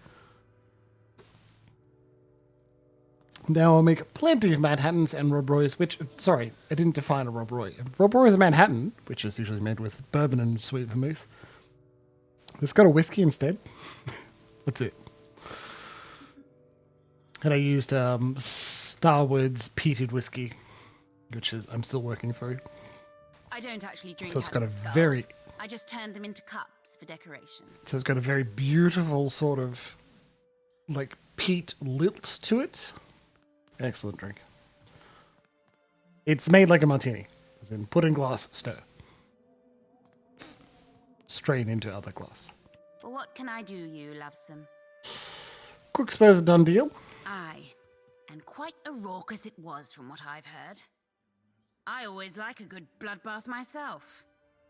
Now I'll make plenty of Manhattans and Rob Roys, which, sorry, I didn't define a Rob Roy. Rob Roy is a Manhattan, which is usually made with bourbon and sweet vermouth. It's got a whiskey instead. That's it. And I used Starwood's peated whiskey, which is I'm still working through. I don't actually drink. So it's got a skulls. very... I just turned them into cups for decoration. So it's got a very beautiful sort of, like, peat lilt to it. Excellent drink. It's made like a martini. As in, put in glass, stir. Strain into other glass. But what can I do, you lovesome? Quick spurs a done deal. Aye, and quite a raucous it was from what I've heard. I always like a good bloodbath myself.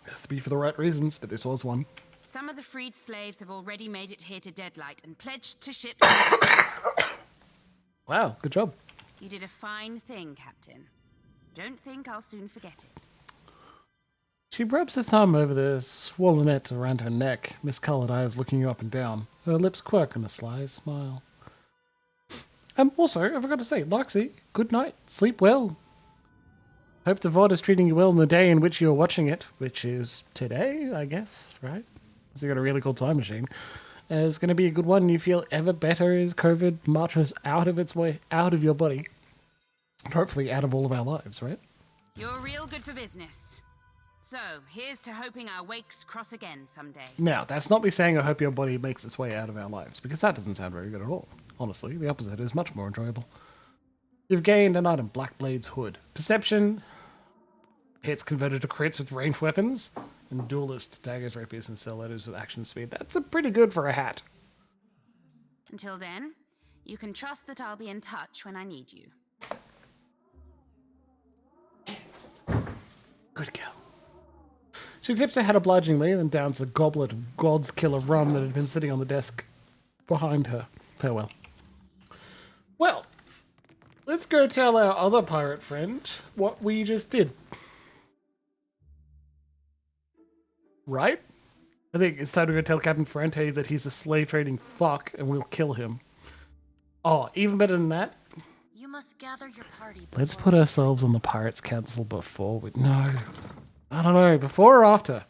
Has to be for the right reasons, but this was one. Some of the freed slaves have already made it here to Deadlight and pledged to ship. Wow, good job. You did a fine thing, Captain. Don't think I'll soon forget it. She rubs her thumb over the swollenette around her neck, miscoloured eyes looking up and down. Her lips quirk in a sly smile. Also, I forgot to say, Loxy, good night. Sleep well. Hope the VOD is treating you well in the day in which you're watching it, which is today, I guess, right? So you got a really cool time machine. It's going to be a good one. You feel ever better as COVID marches out of its way, out of your body. And hopefully out of all of our lives, right? You're real good for business. So, here's to hoping our wakes cross again someday. Now, that's not me saying I hope your body makes its way out of our lives, because that doesn't sound very good at all. Honestly, the opposite is much more enjoyable. You've gained an item, Blackblade's Hood. Perception, hits converted to crits with ranged weapons, and Duelist, daggers, rapiers, and stilettos with action speed. That's a pretty good for a hat. Until then, you can trust that I'll be in touch when I need you. Good girl. She tips her head obligingly, then downs a goblet of God's Killer rum that had been sitting on the desk behind her. Farewell. Well, let's go tell our other pirate friend what we just did. Right? I think it's time to go tell Captain Ferrante that he's a slave trading fuck and we'll kill him. Oh, even better than that, You must gather your party. let's put ourselves on the Pirates Council before we... No. I don't know. Before or after?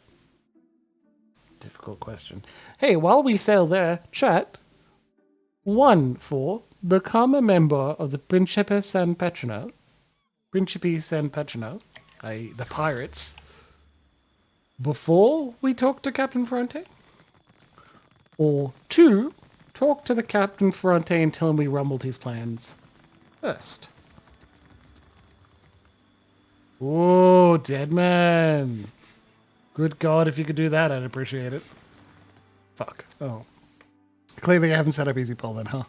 Difficult question. Hey, while we sail there, chat. 1 for become a member of the Principe San Petrino. Principe San Petrino, i.e. the pirates, before we talk to Captain Ferrante. Or 2, talk to the Captain Ferrante and tell him we rumbled his plans first. Oh, dead man. Good God, if you could do that, I'd appreciate it. Fuck. Oh. Clearly I haven't set up easy poll then, huh?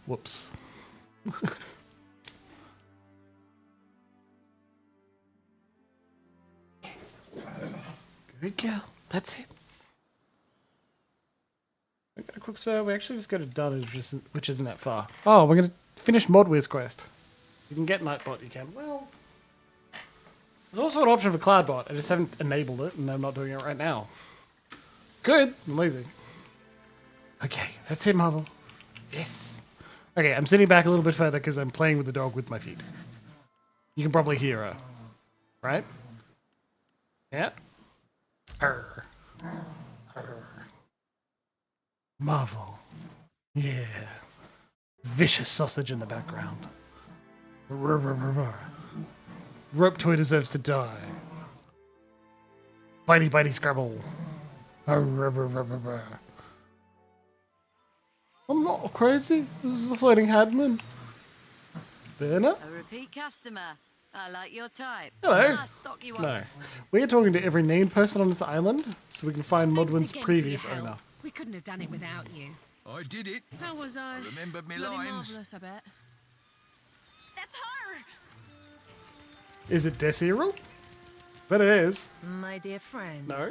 Whoops. Good girl. That's it. We got a quick spell. We actually just got it done, which isn't that far. Oh, we're going to finish Modweir's quest. You can get Nightbot, you can. Well, there's also an option for Cloudbot. I just haven't enabled it, and I'm not doing it right now. Good. Amazing. Okay, that's it, Marvel. Yes. Okay, I'm sitting back a little bit further because I'm playing with the dog with my feet. You can probably hear her. Right? Yeah? Her. Marvel. Yeah. Vicious sausage in the background. Rope toy deserves to die. Bitey bitey scrabble. I'm not crazy. This is the floating headman. Berna? A repeat customer. I like your type. Hello. I'll stock you up. No. We are talking to every named person on this island so we can find Thanks Modwin's again for previous your help. owner. We couldn't have done it without you. I did it. How was I? Remembered me Bloody lines. marvellous, I bet. That's her! Is it Desiril? But it is. My dear friend. No.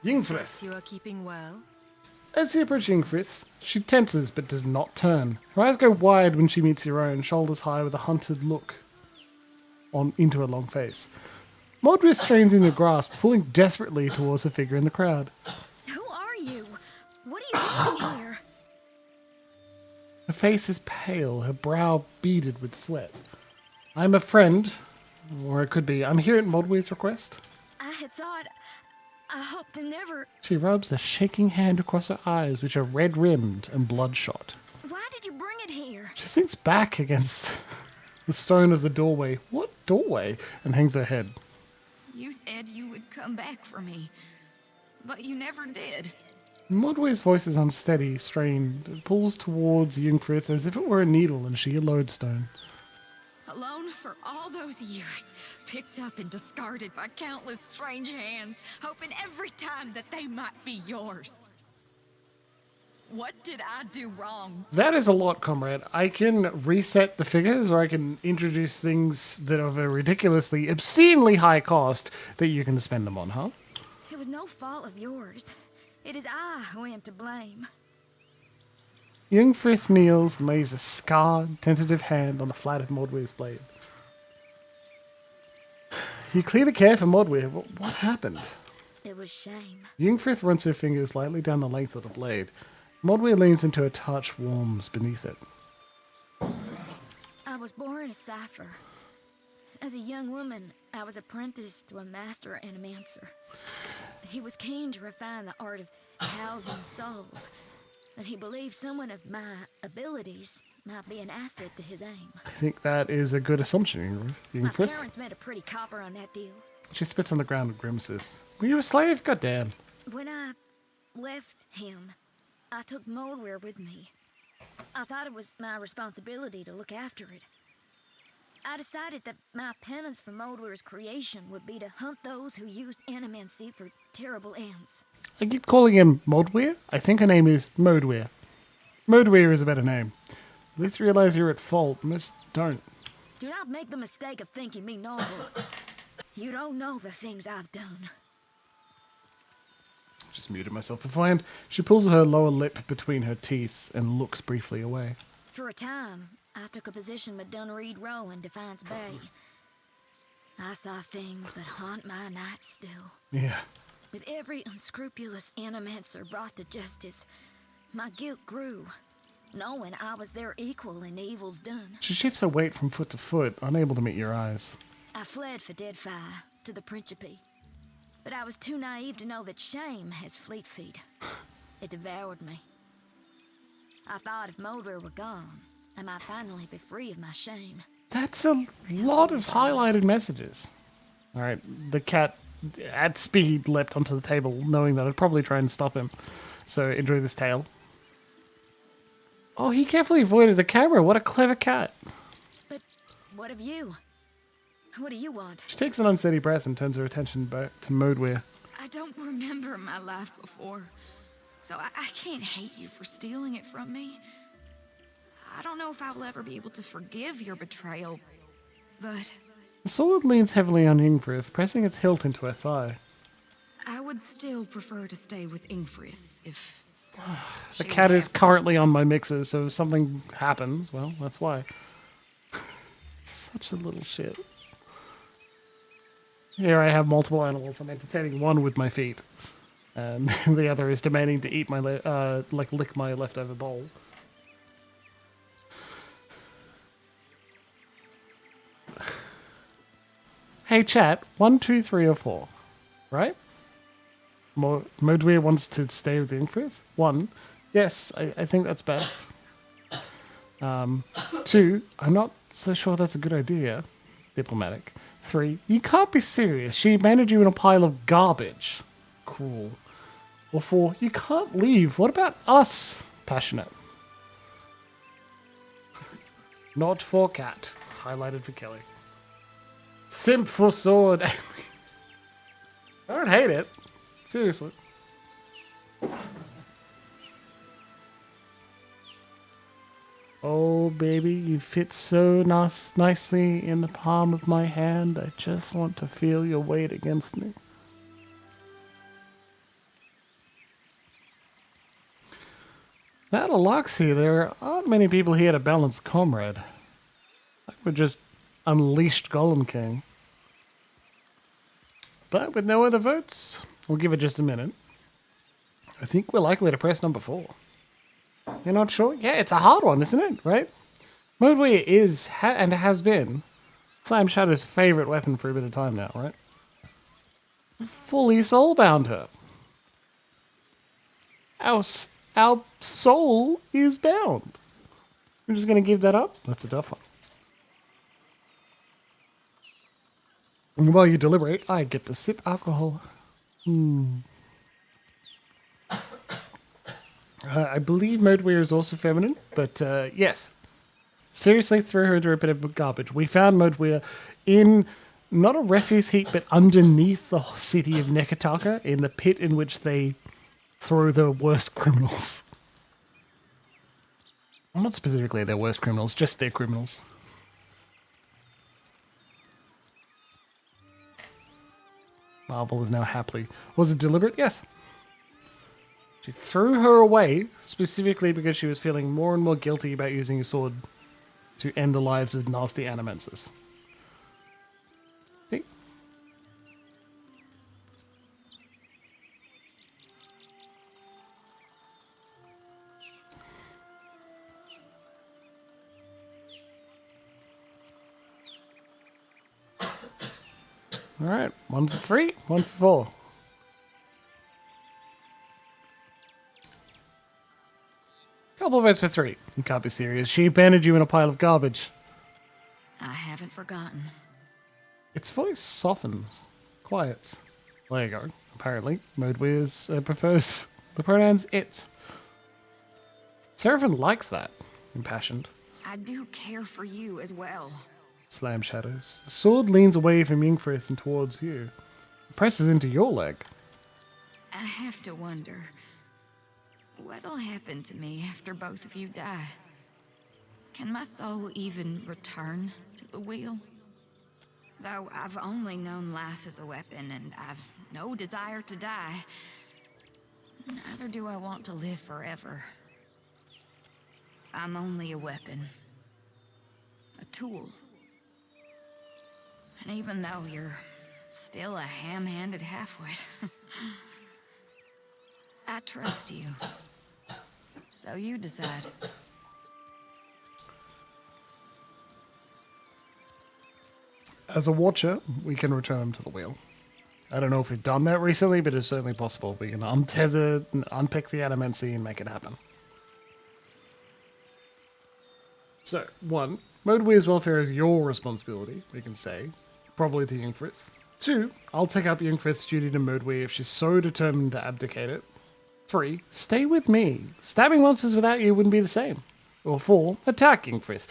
Yingfrith. You are keeping well? As you approach Yingfrith, she tenses but does not turn. Her eyes go wide when she meets your own, shoulders high with a hunted look on into her long face. Modwir strains in your grasp, pulling desperately towards the figure in the crowd. Who are you? What are you doing here? Her face is pale, her brow beaded with sweat. I'm a friend, or it could be, I'm here at Modwir's request. I had thought... I hoped to never... She rubs a shaking hand across her eyes, which are red-rimmed and bloodshot. Why did you bring it here? She sinks back against the stone of the doorway. What doorway? And hangs her head. You said you would come back for me, but you never did. Modway's voice is unsteady, strained. It pulls towards Yingfrith as if it were a needle in sheer lodestone. Alone for all those years, picked up and discarded by countless strange hands, hoping every time that they might be yours. What did I do wrong? That is a lot, comrade. I can reset the figures, or I can introduce things that are of a ridiculously, obscenely high cost that you can spend them on, huh? It was no fault of yours. It is I who am to blame. Yingfrith kneels and lays a scarred, tentative hand on the flat of Modwir's blade. You clear the care for Modwir. What happened? It was shame. Yingfrith runs her fingers lightly down the length of the blade. Modwir leans into a touch, warms beneath it. I was born a cipher. As a young woman, I was apprenticed to a master animancer. He was keen to refine the art of housing souls, and he believed someone of my abilities might be an asset to his aim. I think that is a good assumption, My Yingfrith. parents made a pretty copper on that deal. She spits on the ground and grimaces. Were you a slave? Goddamn. When I left him, I took Moldware with me. I thought it was my responsibility to look after it. I decided that my penance for Moldware's creation would be to hunt those who used animancy for terrible ends. I keep calling him Modwir. I think her name is Modwir. Modwir is a better name. At least realize you're at fault. Most don't. Do not make the mistake of thinking me noble. You don't know the things I've done. Just muted myself beforehand. She pulls her lower lip between her teeth and looks briefly away. For a time, I took a position with Dunreed Row in Defiance Bay. I saw things that haunt my nights still. Yeah. With every unscrupulous animancer brought to justice, my guilt grew, knowing I was their equal in the evils done. She shifts her weight from foot to foot, unable to meet your eyes. I fled for Deadfire to the Principe, but I was too naive to know that shame has fleet feet. It devoured me. I thought if Moldware were gone, I might finally be free of my shame. That's a lot of highlighted messages. Alright, the cat at speed leapt onto the table, knowing that I'd probably try and stop him. So enjoy this tale. Oh, he carefully avoided the camera. What a clever cat. But what of you? What do you want? She takes an unsteady breath and turns her attention back to Modweir. I don't remember my life before, so I can't hate you for stealing it from me. I don't know if I will ever be able to forgive your betrayal, but... The sword leans heavily on Ingfrith, pressing its hilt into her thigh. I would still prefer to stay with Ingfrith if... The cat is currently on my mixer, so if something happens, well, that's why. Such a little shit. Here I have multiple animals. I'm entertaining one with my feet. And the other is demanding to eat my, lick my leftover bowl. Hey chat, 1, 2, 3, or 4, right? Modweir wants to stay with Ingfrith. 1, yes, I think that's best. 2, I'm not so sure that's a good idea. Diplomatic. 3, you can't be serious. She abandoned you in a pile of garbage. Cruel. Or 4, you can't leave. What about us? Passionate. Not for cat. Highlighted for Kelly. Simp for sword. I don't hate it. Seriously. Oh, baby, you fit so nicely in the palm of my hand. I just want to feel your weight against me. That Aloxi, there aren't many people here to balance comrade. I would just unleashed Golem King. But with no other votes, we'll give it just a minute. I think we're likely to press number 4. You're not sure? Yeah, it's a hard one, isn't it? Right? Modweir is, and has been, Slam Shadow's favourite weapon for a bit of time now, right? Fully soulbound her. Our soul is bound. We're just going to give that up? That's a tough one. And while you deliberate, I get to sip alcohol. I believe Modweir is also feminine, but yes. Seriously, threw her into a bit of garbage. We found Modweir in not a refuse heap, but underneath the city of Nekataka, in the pit in which they throw the worst criminals. Well, not specifically their worst criminals, just their criminals. Marble is now happily. Was it deliberate? Yes. She threw her away, specifically because she was feeling more and more guilty about using a sword to end the lives of nasty animancers. See? Alright, 1 for 3, 1 for 4. Couple of votes for 3. You can't be serious. She abandoned you in a pile of garbage. I haven't forgotten. Its voice softens, quiets. There you go. Apparently, Modweir prefers the pronouns it. Seraphim likes that. Impassioned. I do care for you as well. Slam shadows. The sword leans away from Ingfrith and towards you. It presses into your leg. I have to wonder, what'll happen to me after both of you die? Can my soul even return to the wheel? Though I've only known life as a weapon and I've no desire to die, neither do I want to live forever. I'm only a weapon. A tool. And even though you're still a ham-handed halfwit, I trust you. So you decide. As a watcher, we can return them to the wheel. I don't know if we've done that recently, but it's certainly possible. We can untether, unpick the Adamancy, and make it happen. So, 1, Modweir's welfare is your responsibility, we can say. Probably to Ingfrith. 2, I'll take up Ingfrith's duty to Modweir if she's so determined to abdicate it. 3, stay with me. Stabbing monsters without you wouldn't be the same. Or 4, attack Ingfrith.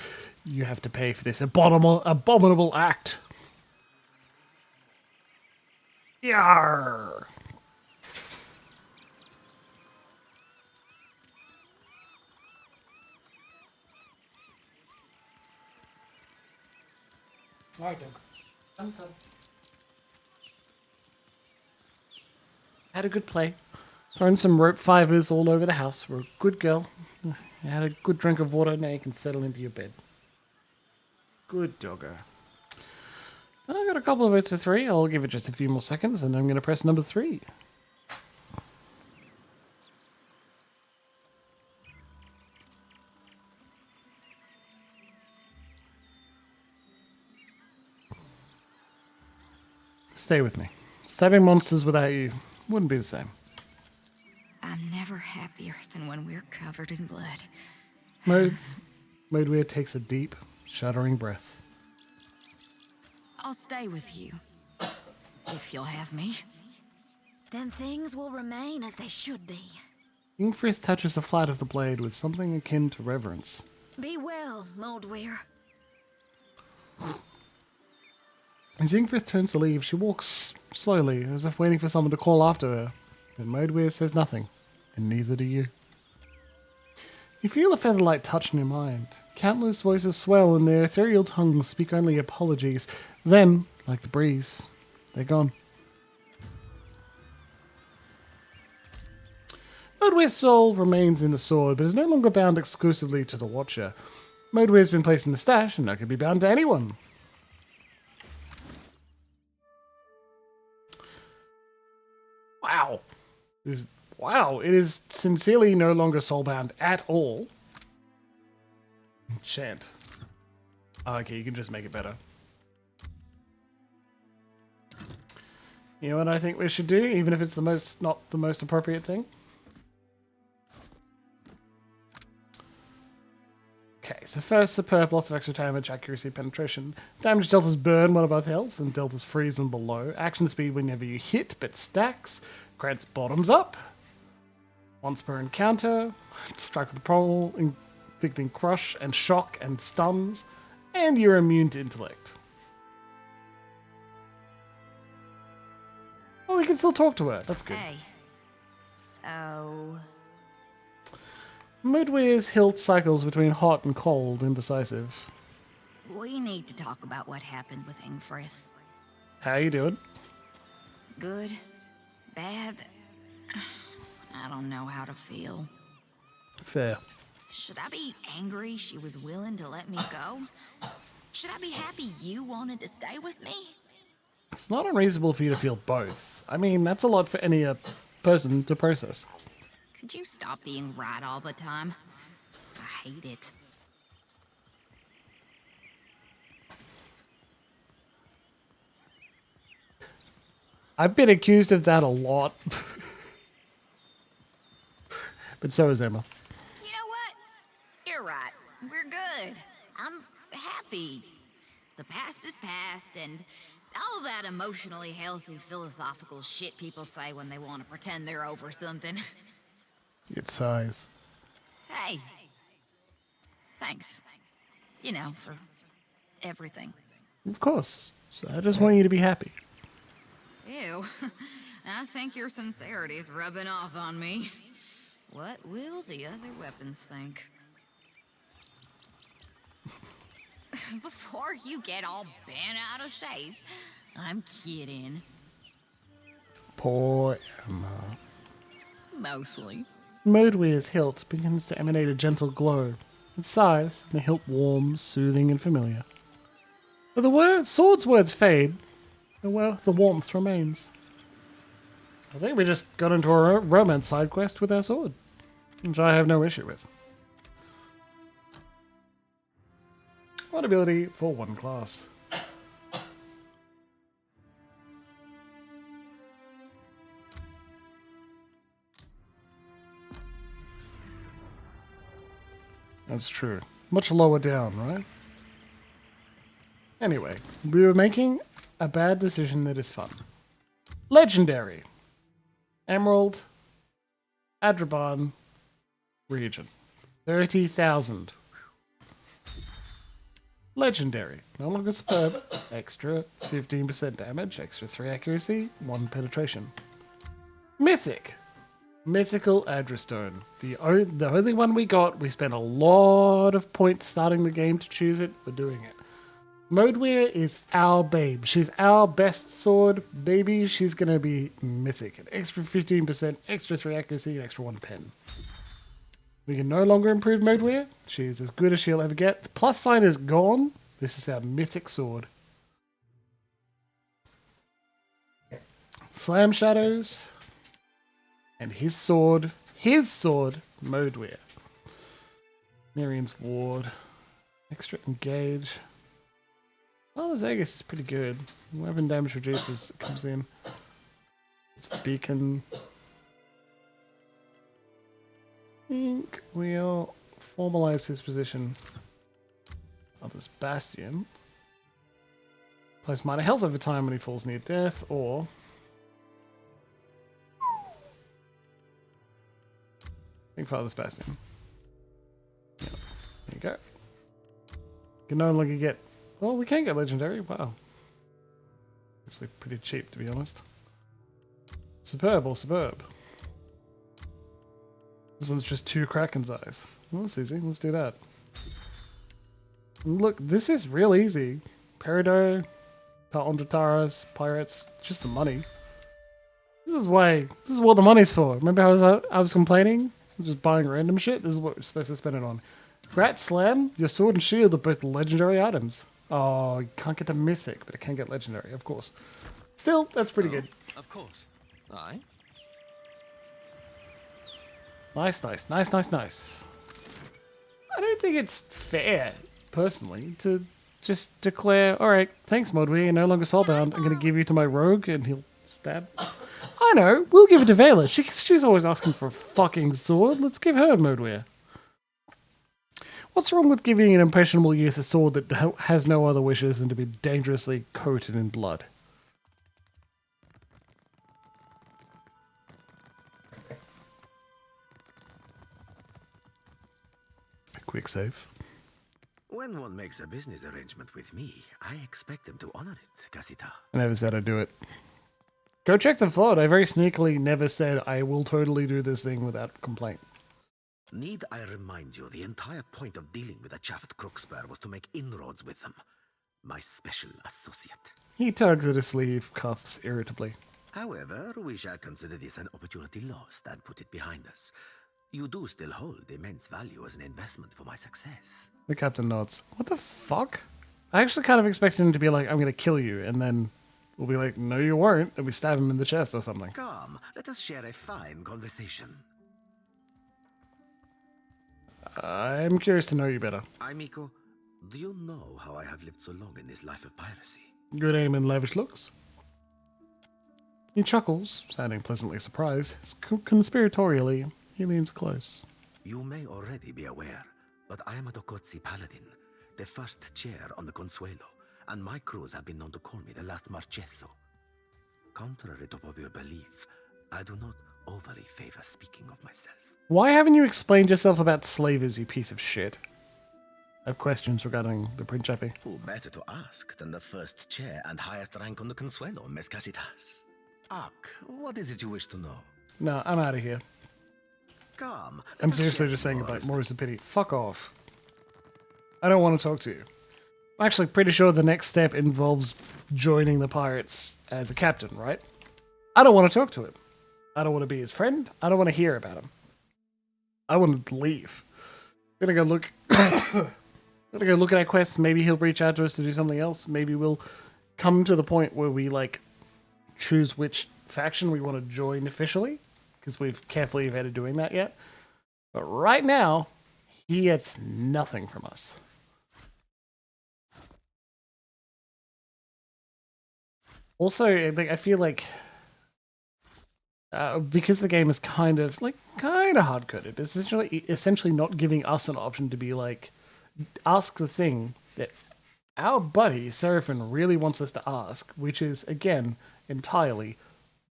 You have to pay for this abominable act. Yarr! Alright, dog. I'm sorry. Had a good play. Throwing some rope fibers all over the house. We're a good girl. You had a good drink of water. Now you can settle into your bed. Good doggo. I got a couple of votes for 3. I'll give it just a few more seconds, and I'm going to press number 3. Stay with me. Stabbing monsters without you wouldn't be the same. I'm never happier than when we're covered in blood. Modeware takes a deep, shuddering breath. I'll stay with you. If you'll have me. Then things will remain as they should be. Ingfrith touches the flat of the blade with something akin to reverence. Be well, Moldweir. As Ingfrith turns to leave, she walks slowly, as if waiting for someone to call after her. But Modeware says nothing, and neither do you. You feel a feather-light touch in your mind. Countless voices swell, and their ethereal tongues speak only apologies. Then, like the breeze, they're gone. Modeware's soul remains in the sword, but is no longer bound exclusively to the Watcher. Modeware's been placed in the stash, and now can be bound to anyone. Wow. It is sincerely no longer soulbound at all. Enchant. Oh, okay, you can just make it better. You know what I think we should do, even if it's not the most appropriate thing? Okay, so first the perp, lots of extra damage, accuracy, penetration. Damage dealt as burn, one above health, and dealt as freeze and below. Action speed whenever you hit, but stacks. Grants bottoms up. Once per encounter. Strike with patrol, inflicting crush and shock and stuns. And you're immune to intellect. Oh, we can still talk to her. That's good. Hey. So... Moodwear's hilt cycles between hot and cold, indecisive. we need to talk about what happened with Ingfrith. How you doing? Good? Bad? I don't know how to feel. Fair. Should I be angry she was willing to let me go? Should I be happy you wanted to stay with me? It's not unreasonable for you to feel both. I mean, that's a lot for any person to process. Could you stop being right all the time? I hate it. I've been accused of that a lot. But so is Emma. You know what? You're right. We're good. I'm happy. The past is past, and all that emotionally healthy philosophical shit people say when they want to pretend they're over something. It sighs. Hey. Thanks. You know, for everything. Of course. So I just want you to be happy. Ew. I think your sincerity's rubbing off on me. What will the other weapons think? Before you get all bent out of shape. I'm kidding. Poor Emma. Mostly. Modewear's hilt begins to emanate a gentle glow. It sighs, and the hilt warms, soothing, and familiar. But the sword's words fade, the warmth remains. I think we just got into a romance side quest with our sword, which I have no issue with. One ability for one class. That's true. Much lower down, right? Anyway, we were making a bad decision that is fun. Legendary. Emerald. Adraban. Region. 30,000. Legendary. No longer superb. Extra 15% damage, extra 3 accuracy, 1 penetration. Mythic. Mythical Adrastone. The only one we got. We spent a lot of points starting the game to choose it. We're doing it. Modewear is our babe. She's our best sword. Baby, she's going to be mythic. An extra 15%, extra 3 accuracy, and extra 1 pen. We can no longer improve Modewear. She is as good as she'll ever get. The plus sign is gone. This is our mythic sword. Slam Shadows. And his sword, Modewear. Miriam's Ward. Extra Engage. Oh, the Zagus is pretty good. Weapon damage reduces, it comes in. It's Beacon. I think we'll formalize his position of this Bastion. Place minor health over time when he falls near death, or I think Father's Bastion. Yeah. There you go. You can no longer get... Well, we can get Legendary. Wow. Actually pretty cheap, to be honest. Superb or Superb? This one's just 2 Kraken's eyes. Well, that's easy. Let's do that. And look, this is real easy. Peridot, Ondrataras, Pirates, just the money. This is what the money's for. Remember how I was complaining? Just buying random shit? This is what we're supposed to spend it on. Rat Slam, your sword and shield are both legendary items. Oh, you can't get the mythic, but it can get legendary, of course. Still, that's pretty good. Of course. Aye. Nice. I don't think it's fair, personally, to just declare, alright, thanks Modewear, you're no longer soulbound, I'm going to give you to my rogue, and he'll stab. I know, we'll give it to Vela. She's always asking for a fucking sword. Let's give her Modewear. What's wrong with giving an impressionable youth a sword that has no other wishes than to be dangerously coated in blood? A quick save. When one makes a business arrangement with me, I expect them to honor it, Casita. I never said I'd do it. Go check the VOD. I very sneakily never said I will totally do this thing without complaint. Need I remind you, the entire point of dealing with a Chaffet Crookspur was to make inroads with them. My special associate. He tugs at his sleeve, cuffs irritably. However, we shall consider this an opportunity lost and put it behind us. You do still hold immense value as an investment for my success. The captain nods. What the fuck? I actually kind of expected him to be like, I'm going to kill you, and then we'll be like, no you won't, and we stab him in the chest or something. Come, let us share a fine conversation. I'm curious to know you better. Miko, do you know how I have lived so long in this life of piracy? Good aim and lavish looks. He chuckles, sounding pleasantly surprised. Conspiratorially, he leans close. You may already be aware, but I am a Dokotsi Paladin, the first chair on the Consuelo, and my crews have been known to call me the last Marcheso. Contrary to popular belief, I do not overly favor speaking of myself. Why haven't you explained yourself about slavers, you piece of shit? I have questions regarding the Principe. Who better to ask than the first chair and highest rank on the Consuelo, Mes Casitas? Ak, what is it you wish to know? No, I'm out of here. Come. I'm seriously just saying about more is a pity. Fuck off. I don't want to talk to you. I'm actually pretty sure the next step involves joining the pirates as a captain, right? I don't want to talk to him. I don't want to be his friend. I don't want to hear about him. I want to leave. I'm gonna go look. Gonna go look at our quests. Maybe he'll reach out to us to do something else. Maybe we'll come to the point where we like choose which faction we want to join officially, because we've carefully evaded doing that yet. But right now, he gets nothing from us. Also, I feel like because the game is kind of hard-coded, it's essentially not giving us an option to be like, ask the thing that our buddy Seraphim really wants us to ask, which is, again, entirely,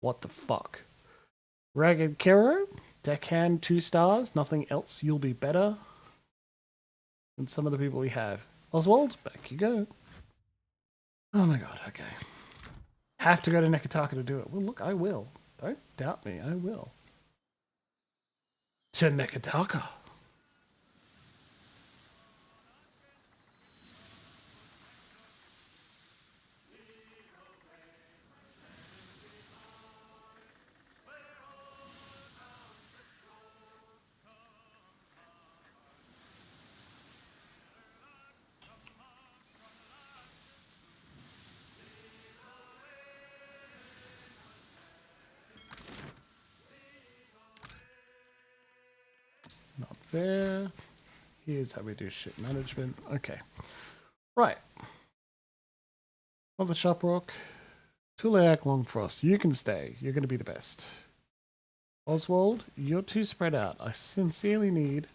what the fuck? Ragged Kero? Deckhand 2 stars? Nothing else? You'll be better than some of the people we have. Oswald, back you go. Oh my god, okay. Have to go to Nekataka to do it. Well, look, I will. Don't doubt me, I will. To Nekataka. Not there. Here's how we do ship management. Okay. Right. On the shop rock. Tuleak Longfrost, you can stay. You're going to be the best. Oswald, you're too spread out. I sincerely need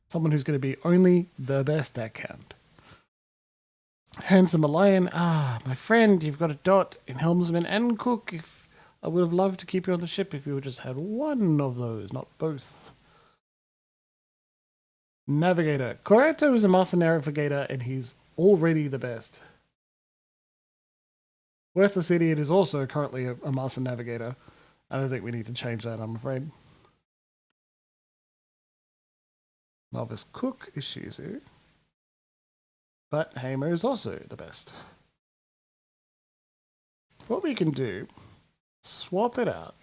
someone who's going to be only the best deckhand. Handsome Lion, my friend, you've got a dot in helmsman and cook. If I would have loved to keep you on the ship if you just had one of those, not both. Navigator. Coreto is a master navigator and he's already the best. Worthless Idiot is also currently a master navigator. I don't think we need to change that, I'm afraid. Novice Cook is Shizu. But Hamer is also the best. What we can do, swap it out.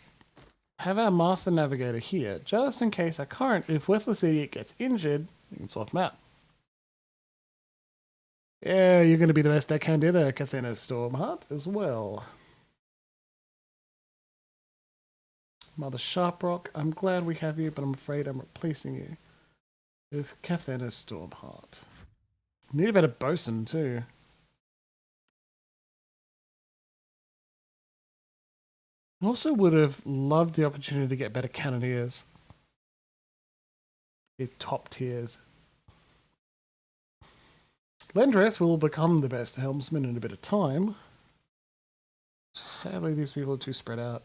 Have our master navigator here, just in case our current, if Worthless Idiot gets injured, we can swap him out. Yeah, you're going to be the best deckhand either, Kathena Stormheart, as well. Mother Sharprock, I'm glad we have you, but I'm afraid I'm replacing you with Kathena Stormheart. Need a better bosun, too. Also would have loved the opportunity to get better cannoneers. Get top tiers. Lendreth will become the best helmsman in a bit of time. Sadly, these people are too spread out.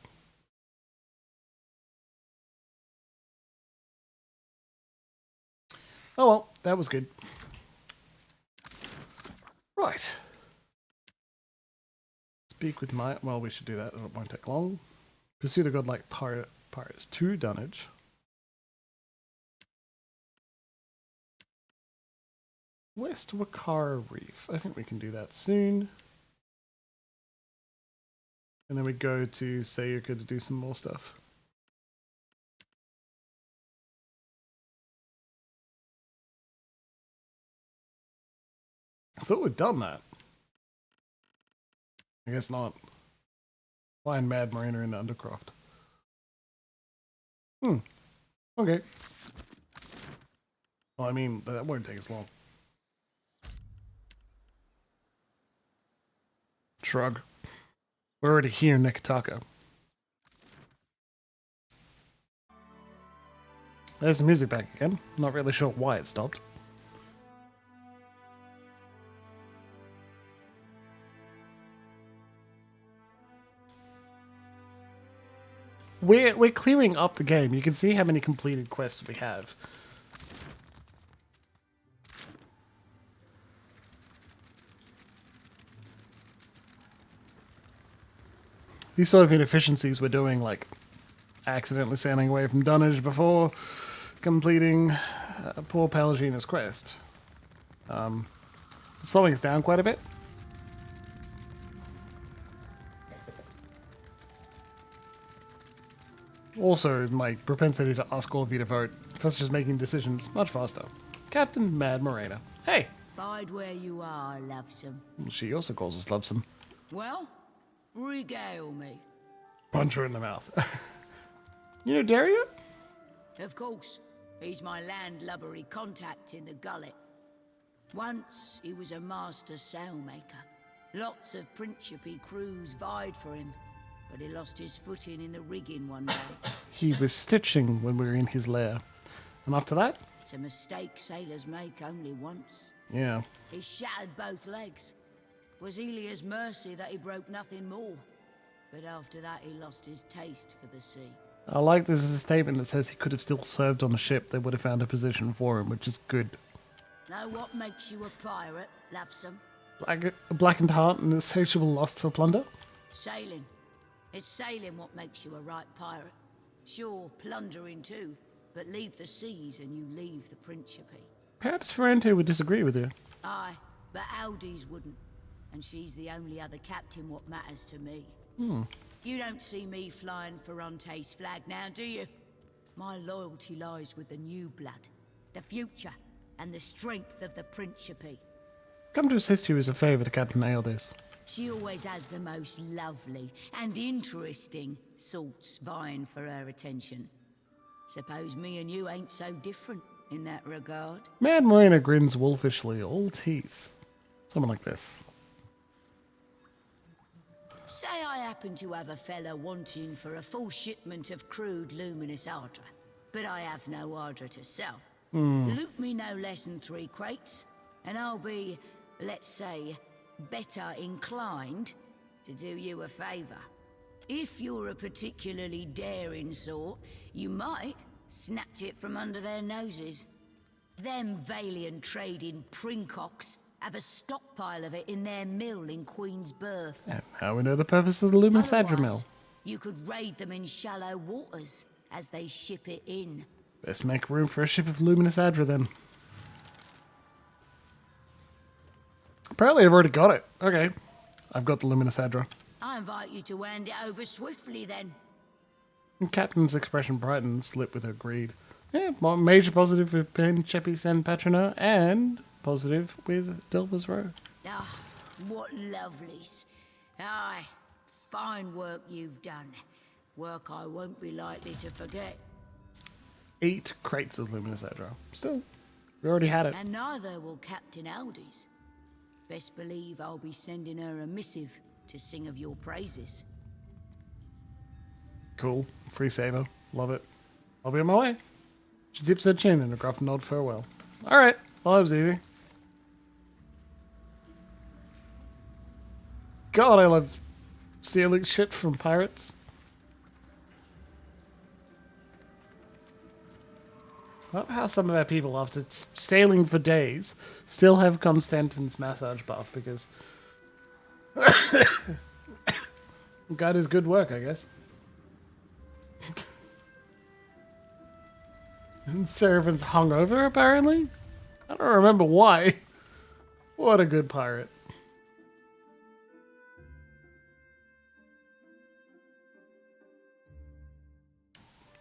Oh well, that was good. Right. Speak with my... Well, we should do that. It won't take long. Pursue the godlike pirates 2 dunnage. West Wakara Reef. I think we can do that soon. And then we go to Sayuka to do some more stuff. I thought we'd done that. I guess not. Find Mad Marina in Undercroft. Okay. Well, I mean, that won't take us long. Shrug. We're already here in Nekataka. There's the music back again. Not really sure why it stopped. We're clearing up the game. You can see how many completed quests we have. These sort of inefficiencies we're doing, like accidentally sailing away from dunnage before completing poor Palagina's quest. Slowing us down quite a bit. Also, my propensity to ask all of you to vote versus just making decisions much faster. Captain Mad Morena. Hey! Bide where you are, lovesome. She also calls us lovesome. Well, regale me. Punch her in the mouth. You know Daria? Of course. He's my landlubbery contact in the gullet. Once, he was a master sailmaker. Lots of Principe crews vied for him, but he lost his footing in the rigging one day. He was stitching when we were in his lair. And after that? It's a mistake sailors make only once. Yeah. He shattered both legs. Was Elia's mercy that he broke nothing more. But after that, he lost his taste for the sea. I like this as a statement that says he could have still served on the ship. They would have found a position for him, which is good. So what makes you a pirate, Lovesome? A blackened heart and insatiable lust for plunder? Sailing. It's sailing what makes you a right pirate. Sure, plundering too, but leave the seas and you leave the Principe. Perhaps Ferrante would disagree with you. Aye, but Aldi's wouldn't. And she's the only other captain what matters to me. You don't see me flying Ferrante's flag now, do you? My loyalty lies with the new blood, the future, and the strength of the Principe. Come to assist you as a favour to Captain Aldis. She always has the most lovely and interesting sorts vying for her attention. Suppose me and you ain't so different in that regard. Mad Marina grins wolfishly, all teeth. Someone like this. Say I happen to have a fella wanting for a full shipment of crude luminous ardra, but I have no ardra to sell. Loot me no less than 3 crates, and I'll be, let's say, better inclined to do you a favour. If you're a particularly daring sort, you might snatch it from under their noses. Them Valiant trading princocks have a stockpile of it in their mill in Queen's Berth. And now we know the purpose of the Luminous Adra mill. Otherwise, you could raid them in shallow waters as they ship it in. Best make room for a ship of Luminous Adra then. Apparently I've already got it. Okay. I've got the Luminous Adra. I invite you to hand it over swiftly then. And Captain's expression brightens, lit with her greed. Yeah, major positive with Ben, Chepis, and Patrona, and positive with Delver's Row. Ah, what lovelies. Aye, fine work you've done. Work I won't be likely to forget. 8 crates of Luminous Adra. Still, we already had it. And neither will Captain Aldi's. Best believe I'll be sending her a missive to sing of your praises. Cool. Free saver. Love it. I'll be on my way. She dips her chin in a gruff nod farewell. Alright. Well, that was easy. God, I love stealing shit from pirates. I love how some of our people, after sailing for days, still have Constantine's massage buff because God is good work, I guess. And Seraphin's hungover, apparently? I don't remember why. What a good pirate.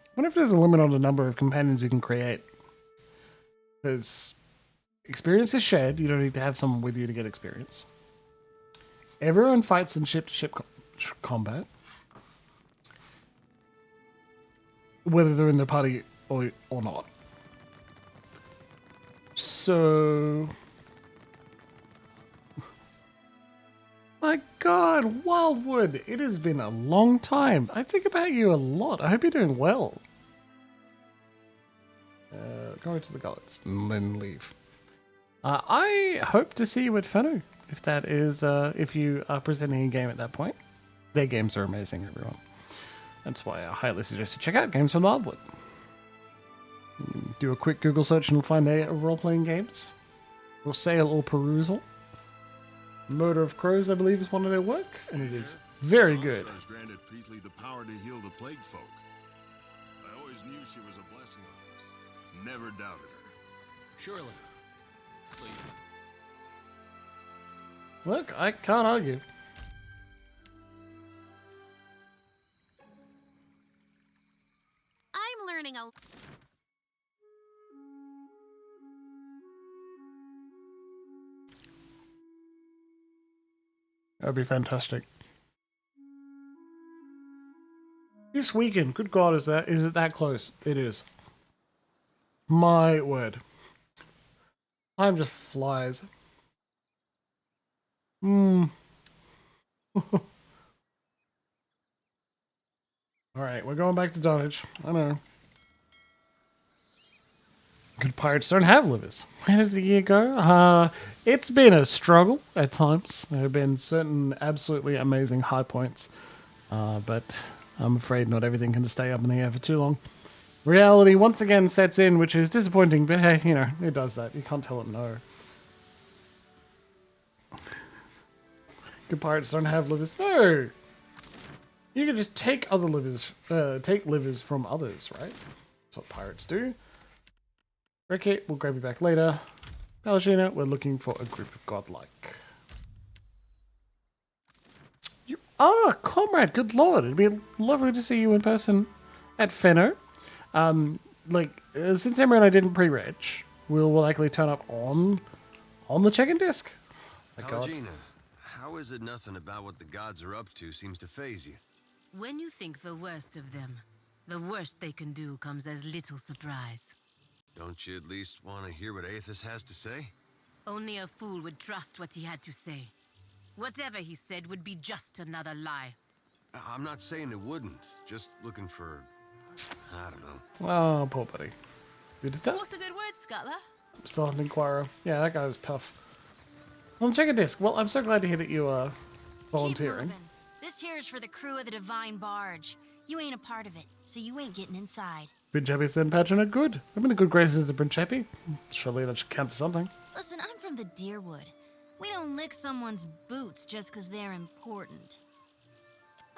I wonder if there's a limit on the number of companions you can create. Because experience is shared. You don't need to have someone with you to get experience. Everyone fights in ship-to-ship combat. Whether they're in the party or not. So... My God, Wildwood, it has been a long time. I think about you a lot. I hope you're doing well. Go to the gullets and then leave. I hope to see you at Fenu, if that is, if you are presenting a game at that point. Their games are amazing, everyone. That's why I highly suggest you check out Games from Wildwood. Do a quick Google search and find their role-playing games. Or sale or perusal. Murder of Crows, I believe, is one of their work, and it is very good. Granted Peatley the power to heal the plague folk. I always knew she was a blessing on us. Never doubted her. Surely. Please. Look, I can't argue. I'm learning a... That'd be fantastic. This weekend, good God, is it that close? It is. My word. Time just flies. Alright, we're going back to Dodge. I know. Good pirates don't have livers. Where did the year go? It's been a struggle at times. There have been certain absolutely amazing high points. But I'm afraid not everything can stay up in the air for too long. Reality once again sets in, which is disappointing, but hey, you know, it does that. You can't tell it no. Good pirates don't have livers. No! You can just take other livers, take livers from others, right? That's what pirates do. Okay, we'll grab you back later. Palagina, we're looking for a group of godlike. You are, comrade, good lord. It'd be lovely to see you in person at Fenno. Since Emma and I didn't pre-reg, we'll likely turn up on the check-in desk. My god. Palagina, how is it nothing about what the gods are up to seems to faze you? When you think the worst of them, the worst they can do comes as little surprise. Don't you at least want to hear what Aethys has to say? Only a fool would trust what he had to say. Whatever he said would be just another lie. I'm not saying it wouldn't, just looking for... I don't know. Oh, poor buddy. Who did that? What's a good word, Scuttler? Still an inquirer. Yeah, that guy was tough. Well, check a disc. Well, I'm so glad to hear that you are volunteering. Keep moving. This here is for the crew of the Divine Barge. You ain't a part of it, so you ain't getting inside. Principe said Pageant good. I'm in a good graces as a Principe. Surely that should count for something. Listen, I'm from the Deerwood. We don't lick someone's boots just 'cause they're important.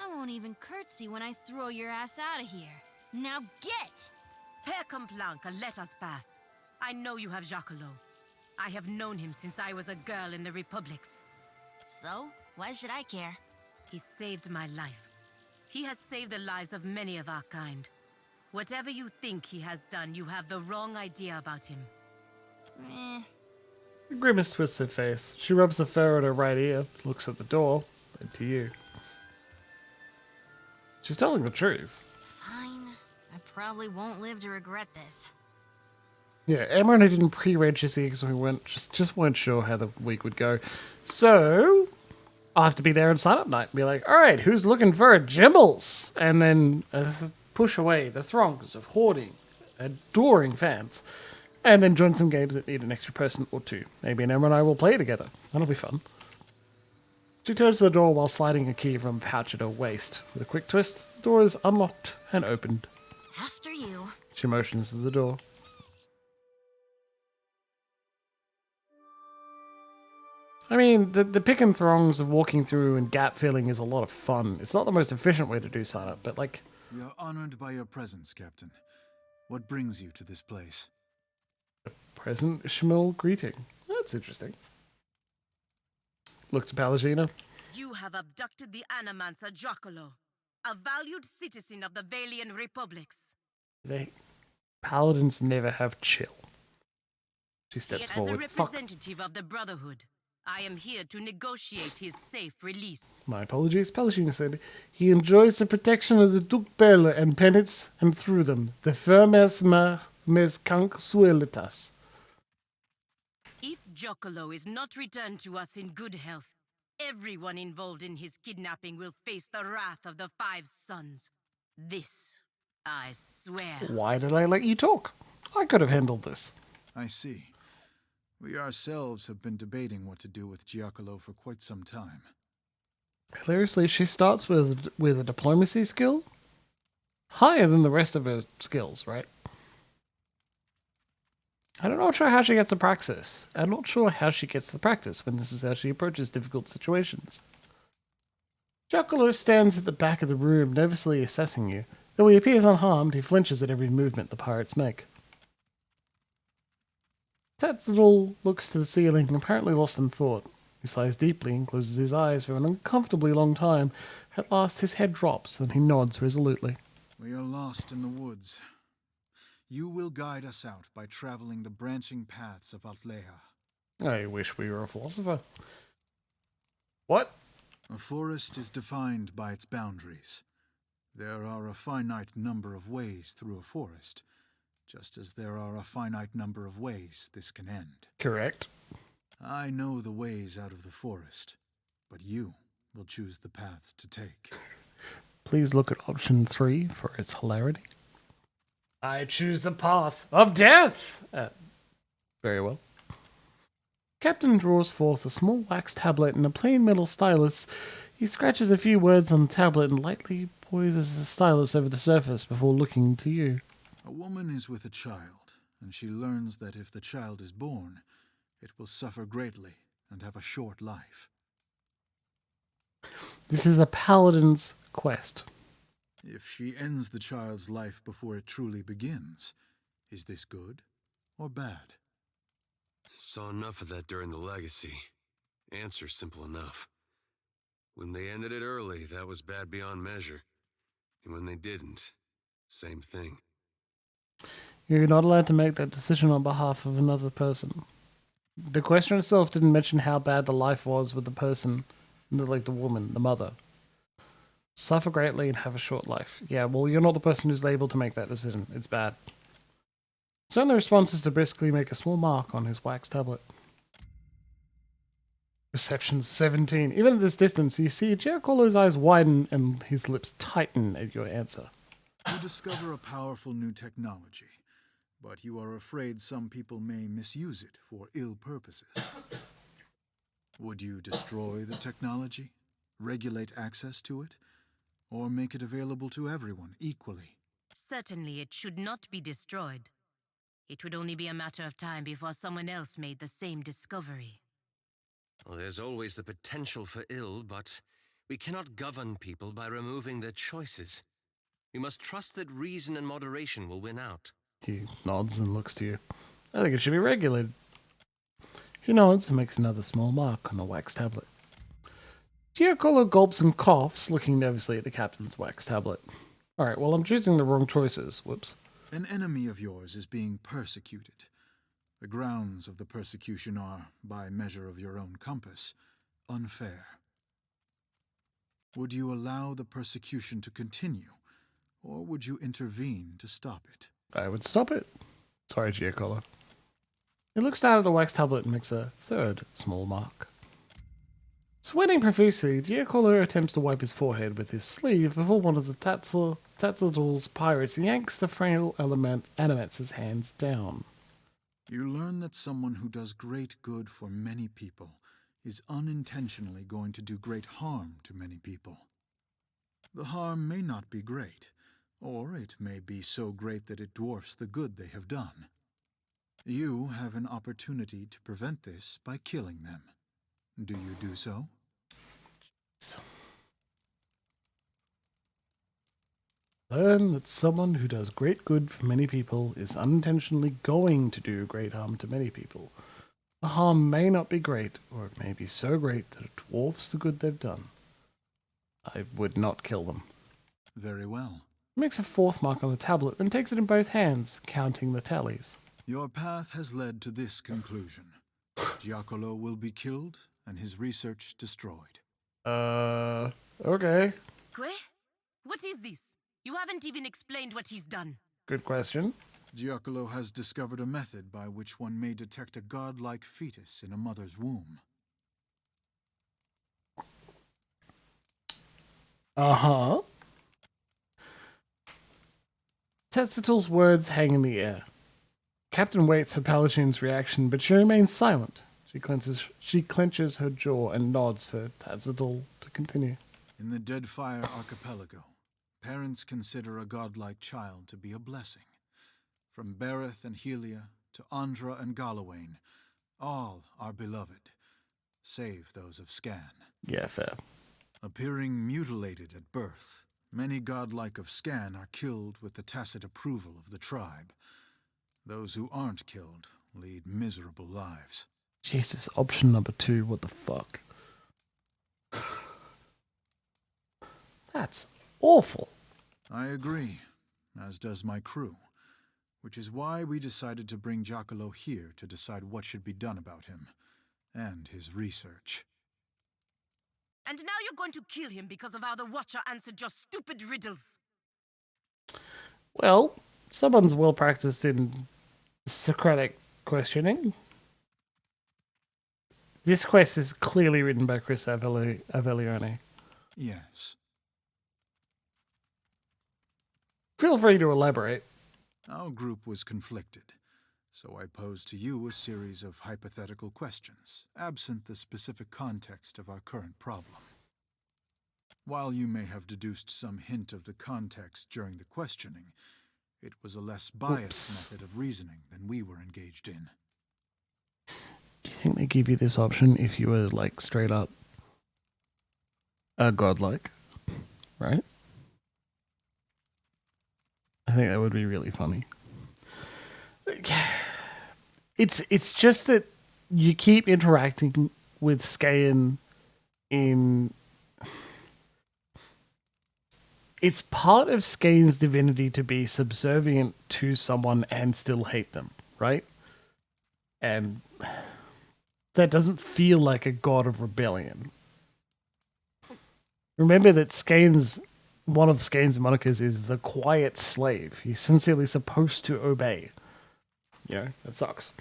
I won't even curtsy when I throw your ass out of here. Now get! Père Complanque, let us pass. I know you have Jacquelot. I have known him since I was a girl in the Republics. So, why should I care? He saved my life. He has saved the lives of many of our kind. Whatever you think he has done, you have the wrong idea about him. Grimace twists her face. She rubs the fur at her right ear, looks at the door, then to you. She's telling the truth. Fine. I probably won't live to regret this. Yeah, Emma and I didn't pre-reg this because we just weren't sure how the week would go. So, I'll have to be there on sign-up night and be like, alright, who's looking for a Jimbles? And then push away the throngs of hoarding, adoring fans. And then join some games that need an extra person or two. Maybe Emma and I will play together. That'll be fun. She turns to the door while sliding a key from a pouch at her waist. With a quick twist, the door is unlocked and opened. After you. She motions to the door. I mean, the pick and throngs of walking through and gap filling is a lot of fun. It's not the most efficient way to do sign-up, but like... We are honored by your presence, Captain. What brings you to this place? A present Shmuel greeting. That's interesting. Look to Palagina. You have abducted the Animancer Jacquelot, a valued citizen of the Valian Republics. Paladins never have chill. She steps forward. As a representative of the Brotherhood, I am here to negotiate his safe release. My apologies. Palagina said, he enjoys the protection of the Duc Belle and penance, and through them, the firmes mes canc suelitas. If Jacquelot is not returned to us in good health, everyone involved in his kidnapping will face the wrath of the Five Sons. This, I swear. Why did I let you talk? I could have handled this. I see. We ourselves have been debating what to do with Giacomo for quite some time. Hilariously, she starts with a diplomacy skill? Higher than the rest of her skills, right? I'm not sure how she gets the practice. I'm not sure how she gets the practice when this is how she approaches difficult situations. Giacomo stands at the back of the room, nervously assessing you. Though he appears unharmed, he flinches at every movement the pirates make. Tatzdal looks to the ceiling, apparently lost in thought. He sighs deeply and closes his eyes for an uncomfortably long time. At last his head drops and he nods resolutely. We are lost in the woods. You will guide us out by traveling the branching paths of Altleha. I wish we were a philosopher. What? A forest is defined by its boundaries. There are a finite number of ways through a forest, just as there are a finite number of ways this can end. Correct. I know the ways out of the forest, but you will choose the paths to take. Please look at option 3 for its hilarity. I choose the path of death! Very well. Captain draws forth a small wax tablet and a plain metal stylus. He scratches a few words on the tablet and lightly poises the stylus over the surface before looking to you. A woman is with a child, and she learns that if the child is born, it will suffer greatly and have a short life. This is a paladin's quest. If she ends the child's life before it truly begins, is this good or bad? Saw enough of that during the Legacy. Answer simple enough. When they ended it early, that was bad beyond measure. And when they didn't, same thing. You're not allowed to make that decision on behalf of another person. The question itself didn't mention how bad the life was with the person, like the woman, the mother. Suffer greatly and have a short life. Yeah, well, you're not the person who's able to make that decision. It's bad. His only response is to briskly make a small mark on his wax tablet. Perception 17. Even at this distance, you see Giancolo's eyes widen and his lips tighten at your answer. You discover a powerful new technology, but you are afraid some people may misuse it for ill purposes. Would you destroy the technology, regulate access to it, or make it available to everyone equally? Certainly it should not be destroyed. It would only be a matter of time before someone else made the same discovery. Well, there's always the potential for ill, but we cannot govern people by removing their choices. We must trust that reason and moderation will win out. He nods and looks to you. I think it should be regulated. He nods and makes another small mark on the wax tablet. Giancolo gulps and coughs, looking nervously at the captain's wax tablet. Alright, well, I'm choosing the wrong choices. Whoops. An enemy of yours is being persecuted. The grounds of the persecution are, by measure of your own compass, unfair. Would you allow the persecution to continue, or would you intervene to stop it? I would stop it. Sorry, Giancolo. He looks down at the wax tablet and makes a third small mark. Sweating profusely, Giancolo attempts to wipe his forehead with his sleeve before one of the Tattletall's pirates yanks the frail Animax's hands down. You learn that someone who does great good for many people is unintentionally going to do great harm to many people. The harm may not be great, or it may be so great that it dwarfs the good they have done. You have an opportunity to prevent this by killing them. Do you do so? Learn that someone who does great good for many people is unintentionally going to do great harm to many people. The harm may not be great, or it may be so great that it dwarfs the good they've done. I would not kill them. Very well. He makes a fourth mark on the tablet, then takes it in both hands, counting the tallies. Your path has led to this conclusion. Giancolo will be killed, and his research destroyed. Okay. Que? What is this? You haven't even explained what he's done. Good question. Giancolo has discovered a method by which one may detect a godlike fetus in a mother's womb. Uh-huh. Tetzitul's words hang in the air. Captain waits for Palatine reaction, but she remains silent. She clenches her jaw and nods for Tetzitul to continue. In the Deadfire Archipelago, parents consider a godlike child to be a blessing. From Bereth and Helia to Andra and Galawain, all are beloved, save those of Scan. Yeah, fair. Appearing mutilated at birth, many godlike of Scan are killed with the tacit approval of the tribe. Those who aren't killed lead miserable lives. Jesus, option number 2, what the fuck? That's awful. I agree, as does my crew, which is why we decided to bring Giancolo here to decide what should be done about him, and his research. And now you're going to kill him because of how the Watcher answered your stupid riddles. Well, someone's well practiced in Socratic questioning. This quest is clearly written by Chris Avellone. Yes. Feel free to elaborate. Our group was conflicted, so I posed to you a series of hypothetical questions, absent the specific context of our current problem. While you may have deduced some hint of the context during the questioning, It was a less biased Oops. method of reasoning than we were engaged in. Do you think they give you this option if you were like straight up a godlike, right? I think that would be really funny. It's just that you keep interacting with Skaen in... It's part of Skane's divinity to be subservient to someone and still hate them, right? And that doesn't feel like a god of rebellion. Remember that one of Skane's monikers is the quiet slave. He's sincerely supposed to obey. You know, that sucks.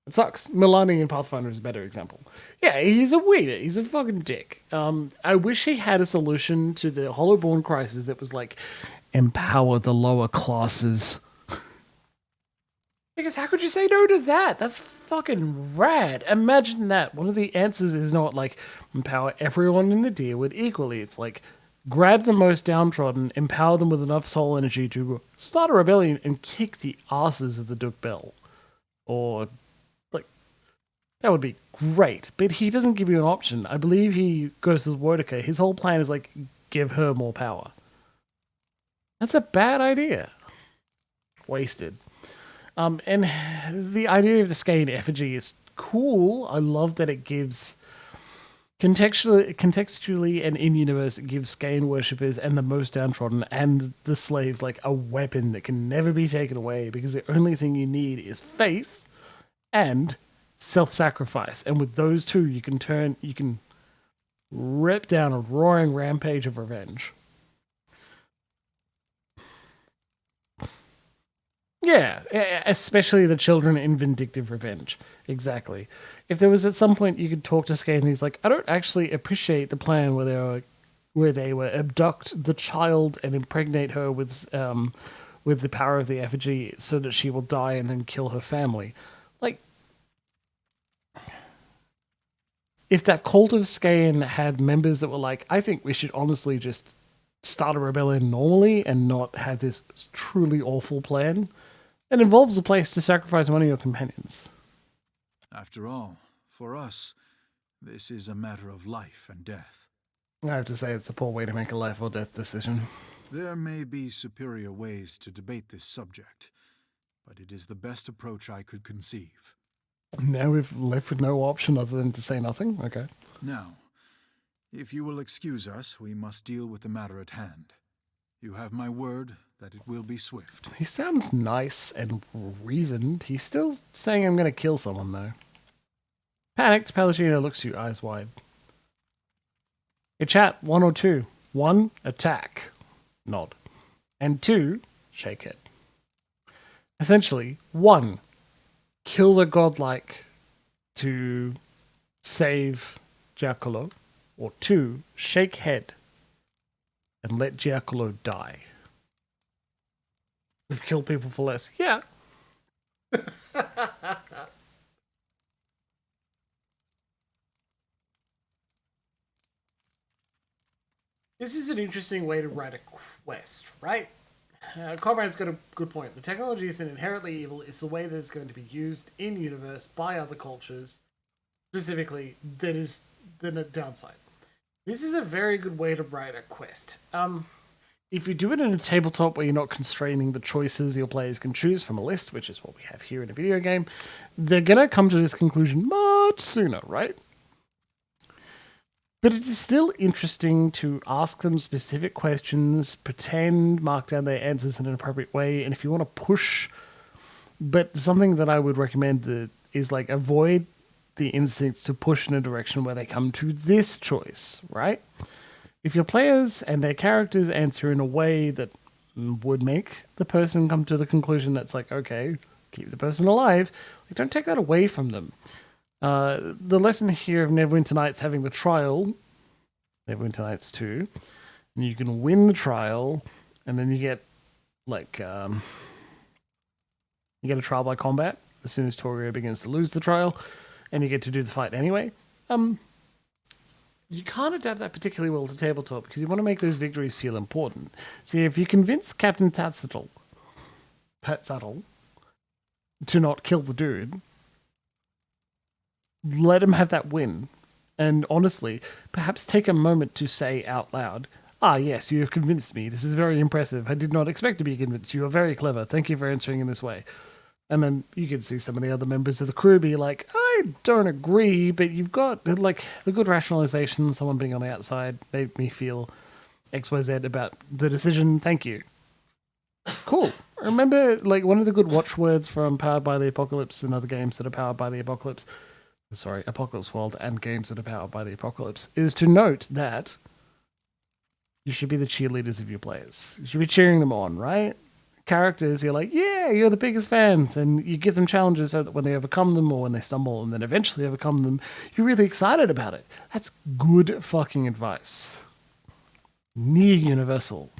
It sucks. Milani in Pathfinder is a better example. Yeah, he's a weeder. He's a fucking dick. I wish he had a solution to the Hollowborn crisis that was like, empower the lower classes. Because how could you say no to that? That's fucking rad. Imagine that. One of the answers is not like, empower everyone in the Deerwood equally. It's like, grab the most downtrodden, empower them with enough soul energy to start a rebellion and kick the asses of the Duke Bell. Or... that would be great, but he doesn't give you an option. I believe he goes to Wodica. His whole plan is like, give her more power. That's a bad idea. Wasted. And the idea of the Skaen effigy is cool. I love that it gives, contextually and in universe, it gives Skaen worshippers and the most downtrodden and the slaves like a weapon that can never be taken away, because the only thing you need is faith and self-sacrifice, and with those two you can rip down a roaring rampage of revenge. Yeah, especially the children in vindictive revenge. Exactly. If there was at some point you could talk to Skaen and he's like, I don't actually appreciate the plan where they were abduct the child and impregnate her with the power of the effigy so that she will die and then kill her family. Like, if that cult of Skaen had members that were like, I think we should honestly just start a rebellion normally and not have this truly awful plan, it involves a place to sacrifice one of your companions. After all, for us, this is a matter of life and death. I have to say it's a poor way to make a life or death decision. There may be superior ways to debate this subject, but it is the best approach I could conceive. Now we've left with no option other than to say nothing? Okay. Now, if you will excuse us, we must deal with the matter at hand. You have my word that it will be swift. He sounds nice and reasoned. He's still saying I'm going to kill someone, though. Panicked, Palagino looks at you, eyes wide. Hey, chat, 1 or 2. 1, attack. Nod. And 2, shake it. Essentially, 1, kill the godlike to save Giacomo, or 2, shake head and let Giacomo die. We've killed people for less. Yeah. This is an interesting way to write a quest, right? Conrad's got a good point. The technology isn't inherently evil. It's the way that it's going to be used in universe by other cultures, specifically, that is the downside. This is a very good way to write a quest. If you do it in a tabletop where you're not constraining the choices your players can choose from a list, which is what we have here in a video game, they're going to come to this conclusion much sooner, right? But it is still interesting to ask them specific questions, pretend, mark down their answers in an appropriate way, and if you want to push... But something that I would recommend is like avoid the instinct to push in a direction where they come to this choice, right? If your players and their characters answer in a way that would make the person come to the conclusion that's like, okay, keep the person alive, like, don't take that away from them. The lesson here of Neverwinter Nights having the trial, Neverwinter Nights 2, and you can win the trial, and then you get like you get a trial by combat as soon as Torio begins to lose the trial, and you get to do the fight anyway. You can't adapt that particularly well to tabletop because you want to make those victories feel important. See, if you convince Captain Tatzetl pet saddle to not kill the dude. Let him have that win. And honestly, perhaps take a moment to say out loud, "Ah, yes, you have convinced me. This is very impressive. I did not expect to be convinced. You are very clever. Thank you for answering in this way." And then you can see some of the other members of the crew be like, "I don't agree, but you've got, like, the good rationalization. Someone being on the outside made me feel XYZ about the decision. Thank you." Cool. Remember, like, one of the good watchwords from Powered by the Apocalypse and other games that are powered by the Apocalypse, sorry, Apocalypse World and games that are powered by the Apocalypse, is to note that you should be the cheerleaders of your players. You should be cheering them on, right? Characters, you're like, yeah, you're the biggest fans, and you give them challenges so that when they overcome them or when they stumble and then eventually overcome them, you're really excited about it. That's good fucking advice. Near universal.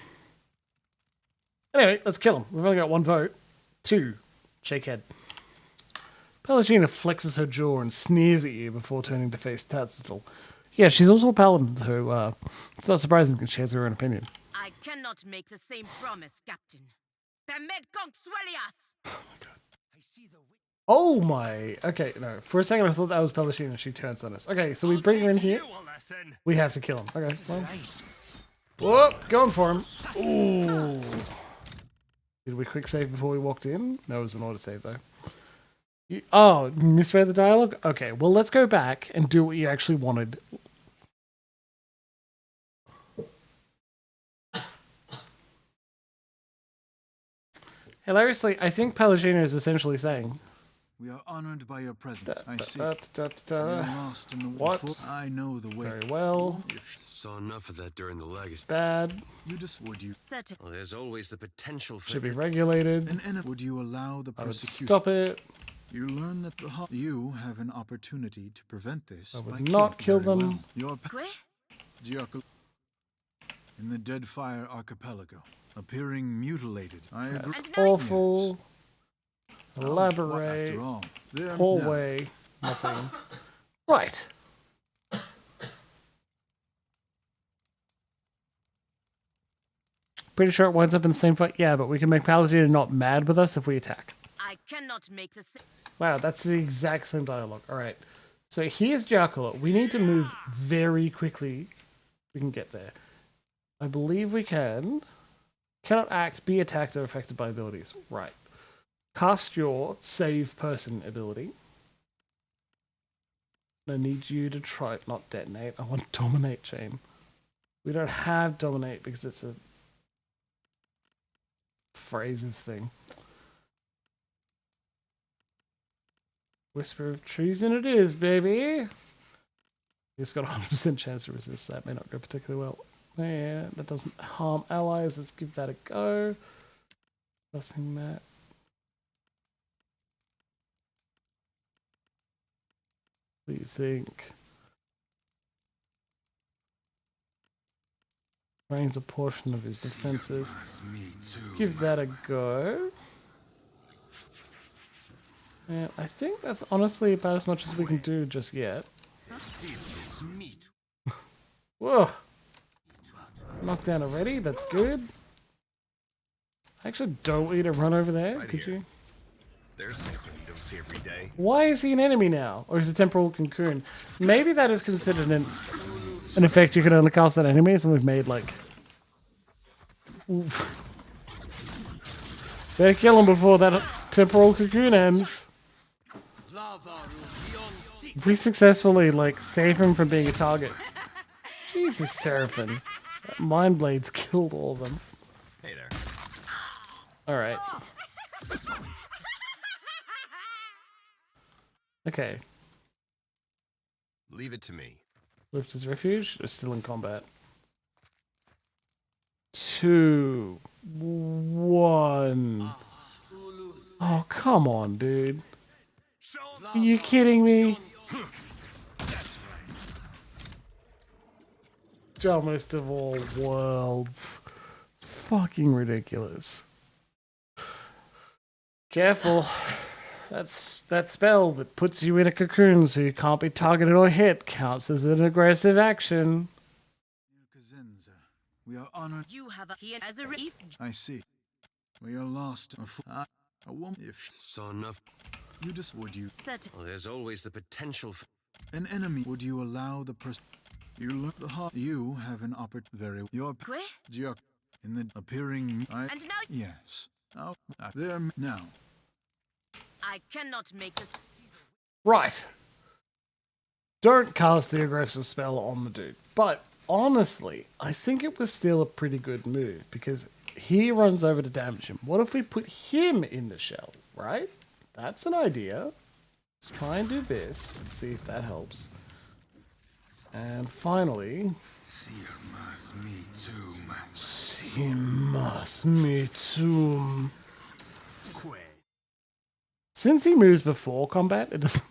Anyway, let's kill him. We've only got one vote. 2. Shake head. Pelagina flexes her jaw and sneers at you before turning to face Tatzel. Yeah, she's also a paladin, so it's not surprising that she has her own opinion. I cannot make the same promise, Captain. Permet consuelias! Oh my... Okay, no. For a second I thought that was Pelagina. She turns on us. Okay, so we bring her in here. We have to kill him. Okay, well. Whoop! Going for him. Ooh. Did we quick save before we walked in? No, it was an auto save though. Oh, misread the dialogue? Okay, well let's go back and do what you actually wanted. Hilariously, I think Pelagina is essentially saying, "We are honored by your presence. I see. You're lost in the what? I know the way. Very well. Saw enough of that during the legacy. Bad. You just would you? Well, there's always the potential for should be regulated. And would you allow the persecution? Stop it. You learn that you have an opportunity to prevent this. I would not kill them. Well. In the Deadfire Archipelago, appearing mutilated. I agree. That's awful. Yes. Elaborate. Well, hallway. No. Nothing. Right. Pretty sure it winds up in the same fight. Yeah, but we can make Paladina not mad with us if we attack. I cannot make the same. Wow, that's the exact same dialogue. All right. So here's Giacomo. We need to move very quickly. We can get there. I believe we can. Cannot act, be attacked, or affected by abilities. Right. Cast your save person ability. I need you to try, not detonate. I want dominate chain. We don't have dominate because it's a phrases thing. Whisper of treason it is, baby. It's got a 100% chance to resist. That may not go particularly well. Yeah, that doesn't harm allies. Let's give that a go. Nothing that. What do you think? Drains a portion of his defenses. Give that a go. Yeah, I think that's honestly about as much as we can do just yet. Whoa! Knockdown already? That's good. I actually don't want you to run over there. Could you? There's something you don't see every day. Why is he an enemy now? Or is it temporal cocoon? Maybe that is considered an effect you can only cast on enemies, and we've made like... Oof. Better kill him before that temporal cocoon ends. If we successfully like save him from being a target. Jesus, Seraphim. Mind Blades killed all of them. Hey there. Alright. Okay. Leave it to me. Lift his refuge. Or still in combat. 2, 1. Oh, come on, dude. Are you kidding me? Dumbest of all worlds. It's fucking ridiculous. Careful. That's that spell that puts you in a cocoon so you can't be targeted or hit counts as an aggressive action. We are honored. You have a here as a reef. I see. We are lost. A woman. If Saw enough. you just would you Well, there's always the potential for... an enemy? Would you allow the person? You look the heart. You have an very your in the appearing. And now Yes. Oh, there now. I cannot make this. Right. Don't cast the aggressive spell on the dude. But honestly, I think it was still a pretty good move because he runs over to damage him. What if we put him in the shell, right? That's an idea. Let's try and do this and see if that helps. And finally... Simas me tomb. Since he moves before combat, it doesn't...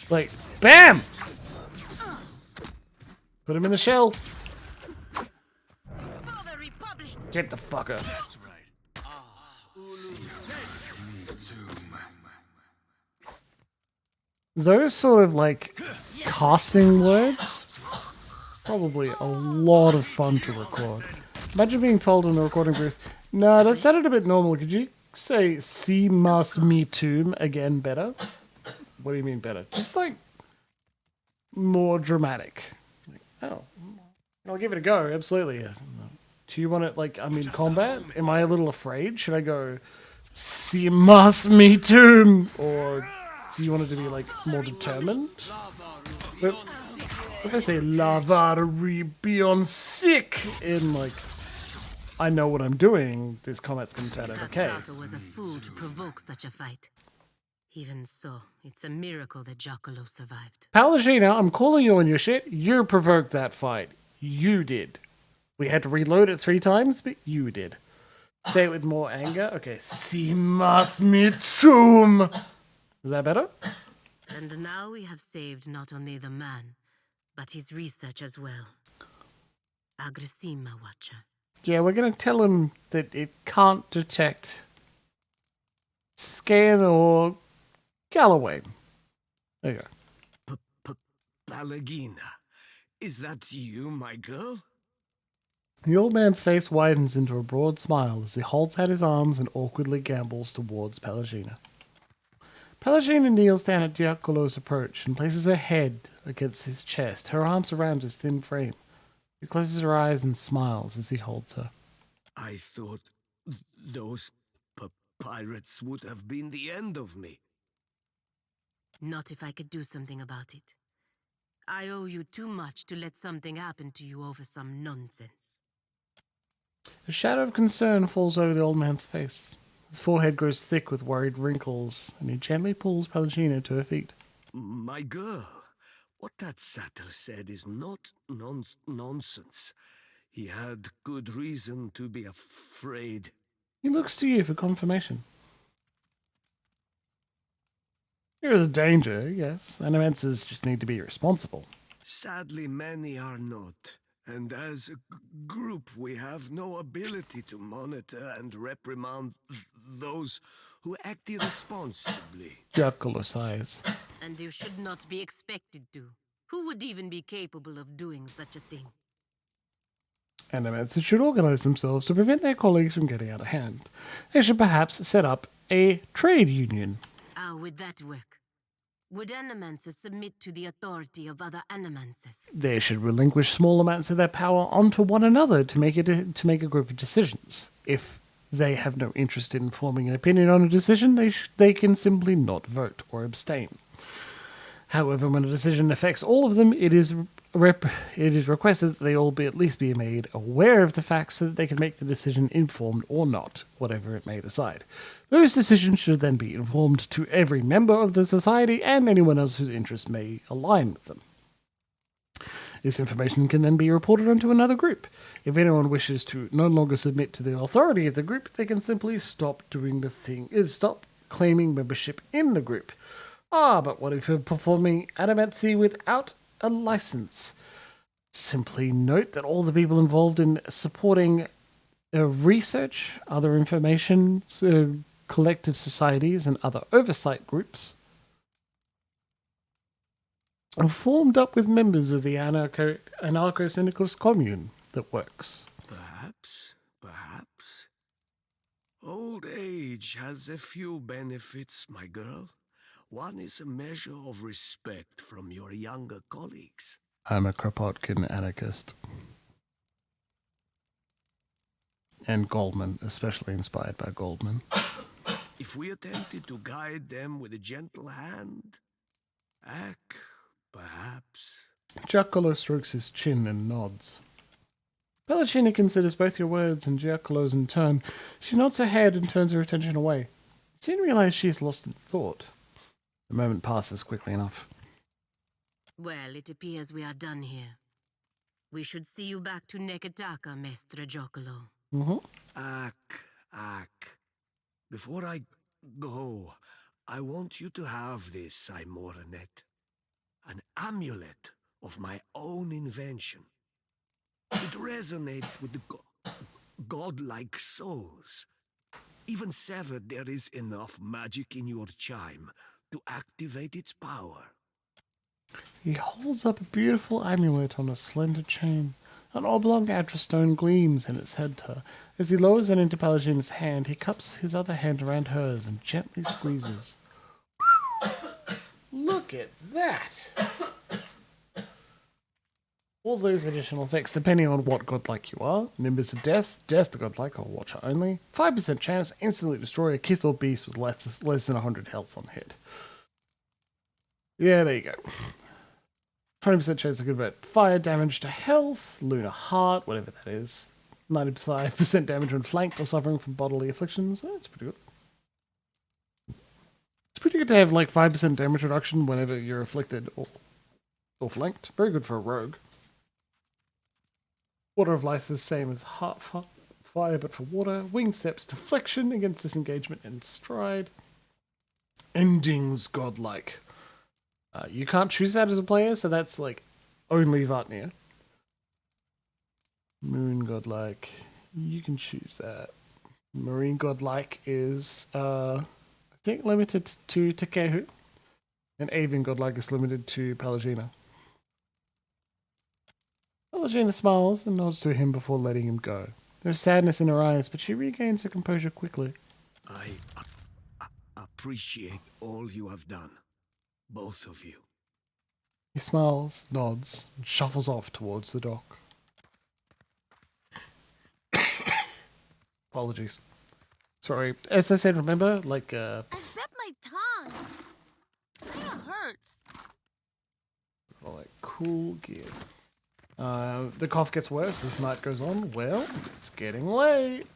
Like, BAM! Put him in the shell. Get the fucker. That's right. Those sort of like casting words, probably a lot of fun to record. Imagine being told in the recording booth, no, that sounded a bit normal. Could you say "see mas me tomb" again better? What do you mean better? Just like more dramatic. Like, oh, I'll give it a go. Absolutely. Do you want it like I'm in combat? Am I a little afraid? Should I go "see mas me tomb" or do you want it to be like more determined? But if I say "Lavari beyond sick" in like I know what I'm doing, this combat's gonna turn out okay. Sato was a fool to provoke such a fight. Even so, it's a miracle that Giacomo survived. Palagina, I'm calling you on your shit. You provoked that fight. You did. We had to reload it 3 times, but you did. Say it with more anger. Okay. Simas mitum. Is that better? And now we have saved not only the man, but his research as well. Agressima Watcher. Yeah, we're gonna tell him that it can't detect Scan or Galloway. There you go. Palagina, is that you, my girl? The old man's face widens into a broad smile as he holds out his arms and awkwardly gambols towards Palagina. Palagina kneels down at Giacolo's approach and places her head against his chest, her arms around his thin frame. She closes her eyes and smiles as he holds her. I thought those pirates would have been the end of me. Not if I could do something about it. I owe you too much to let something happen to you over some nonsense. A shadow of concern falls over the old man's face. His forehead grows thick with worried wrinkles, and he gently pulls Palagina to her feet. My girl, what that satyr said is not nonsense. He had good reason to be afraid. He looks to you for confirmation. There is a danger, yes. Animancers just need to be responsible. Sadly, many are not. And as a group, we have no ability to monitor and reprimand those who act irresponsibly. Giacomo sighs. And you should not be expected to. Who would even be capable of doing such a thing? Animancers should organize themselves to prevent their colleagues from getting out of hand. They should perhaps set up a trade union. How would that work? Would animancers submit to the authority of other animancers? They should relinquish small amounts of their power onto one another to make a group of decisions. If they have no interest in forming an opinion on a decision, they can simply not vote or abstain. However, when a decision affects all of them, it is requested that they all at least be made aware of the facts so that they can make the decision informed or not, whatever it may decide. Those decisions should then be informed to every member of the society and anyone else whose interests may align with them. This information can then be reported onto another group. If anyone wishes to no longer submit to the authority of the group, they can simply stop claiming membership in the group. But what if you're performing animancy without a license? Simply note that all the people involved in supporting research, other information, collective societies, and other oversight groups are formed up with members of the anarcho-syndicalist commune that works. Perhaps. Old age has a few benefits, my girl. One is a measure of respect from your younger colleagues. I'm a Kropotkin anarchist. And Goldman, especially inspired by Goldman. If we attempted to guide them with a gentle hand, perhaps. Giacomo strokes his chin and nods. Pellicini considers both your words and Giacolo's in turn. She nods her head and turns her attention away. You soon realize she is lost in thought. The moment passes quickly enough. Well, it appears we are done here. We should see you back to Nekataka, Mestre Giocolo. Before I go, I want you to have this, Aimoranet. An amulet of my own invention. It resonates with the godlike souls. Even severed, there is enough magic in your chime to activate its power. He holds up a beautiful amulet on a slender chain. An oblong adrastone gleams in its center. As he lowers it into Pelagina's hand, he cups his other hand around hers and gently squeezes. Look at that! All those additional effects, depending on what godlike you are. Nimbus of Death, Death the godlike, or Watcher only. 5% chance, instantly destroy a kith or beast with less than 100 health on hit. Yeah, there you go. 20% chance to convert fire damage to health, lunar heart, whatever that is. 95% damage when flanked or suffering from bodily afflictions. That's pretty good. It's pretty good to have like 5% damage reduction whenever you're afflicted or flanked. Very good for a rogue. Water of Life is the same as heart fire, but for water. Winged Steps, deflection against disengagement and stride. Endings godlike. You can't choose that as a player, so that's like only Vatnir. Moon godlike. You can choose that. Marine godlike is I think limited to Takehu. And Avian godlike is limited to Pelagina. Pelagina smiles and nods to him before letting him go. There's sadness in her eyes, but she regains her composure quickly. I appreciate all you have done. Both of you. He smiles, nods, and shuffles off towards the dock. Apologies. Sorry. As I said, remember, like, I bit my tongue. Kinda hurts. like cool gear. The cough gets worse as night goes on. Well, it's getting late.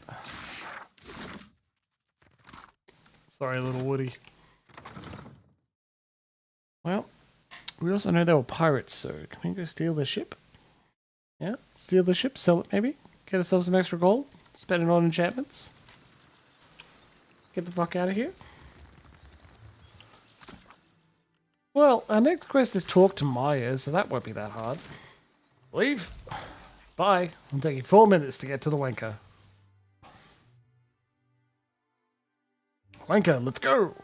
Sorry, little Woody. Well, we also know they were pirates, so can we go steal their ship? Yeah, steal the ship, sell it maybe, get ourselves some extra gold, spend it on enchantments. Get the fuck out of here. Well, our next quest is talk to Maya, so that won't be that hard. Leave. Bye. I'm taking 4 minutes to get to the Wanker. Wanker, let's go!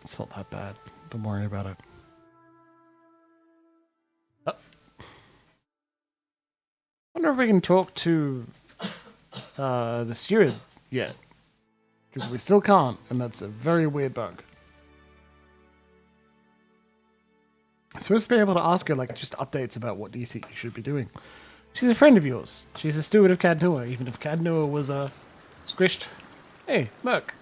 It's not that bad. Don't worry about it. Wonder if we can talk to the steward yet. Because we still can't, and that's a very weird bug. I'm supposed to be able to ask her, like, just updates about what do you think you should be doing. She's a friend of yours. She's a steward of Cadnua, even if Cadnua was, squished. Hey, Merc.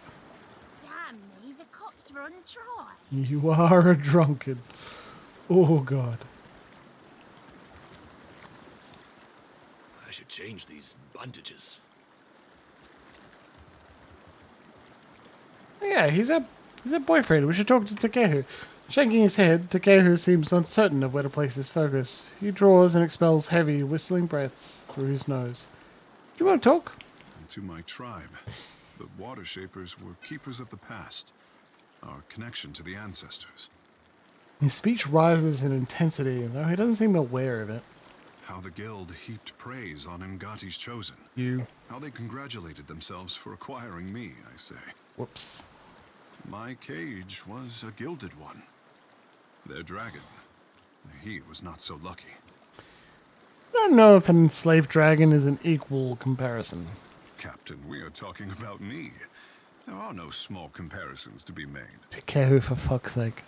Damn me, the cops run dry. You are a drunkard. Oh, God. I should change these bandages. Yeah, he's a boyfriend. We should talk to Takehu. Shaking his head, Takehu seems uncertain of where to place his focus. He draws and expels heavy, whistling breaths through his nose. Do you want to talk? And to my tribe, the Water Shapers were keepers of the past, our connection to the ancestors. His speech rises in intensity, though he doesn't seem aware of it. How the guild heaped praise on Ngati's chosen. You. How they congratulated themselves for acquiring me, I say. Whoops. My cage was a gilded one. Their dragon, he was not so lucky. don't know if an enslaved dragon is an equal comparison. Captain, we are talking about me. There are no small comparisons to be made. Takeru, for fuck's sake.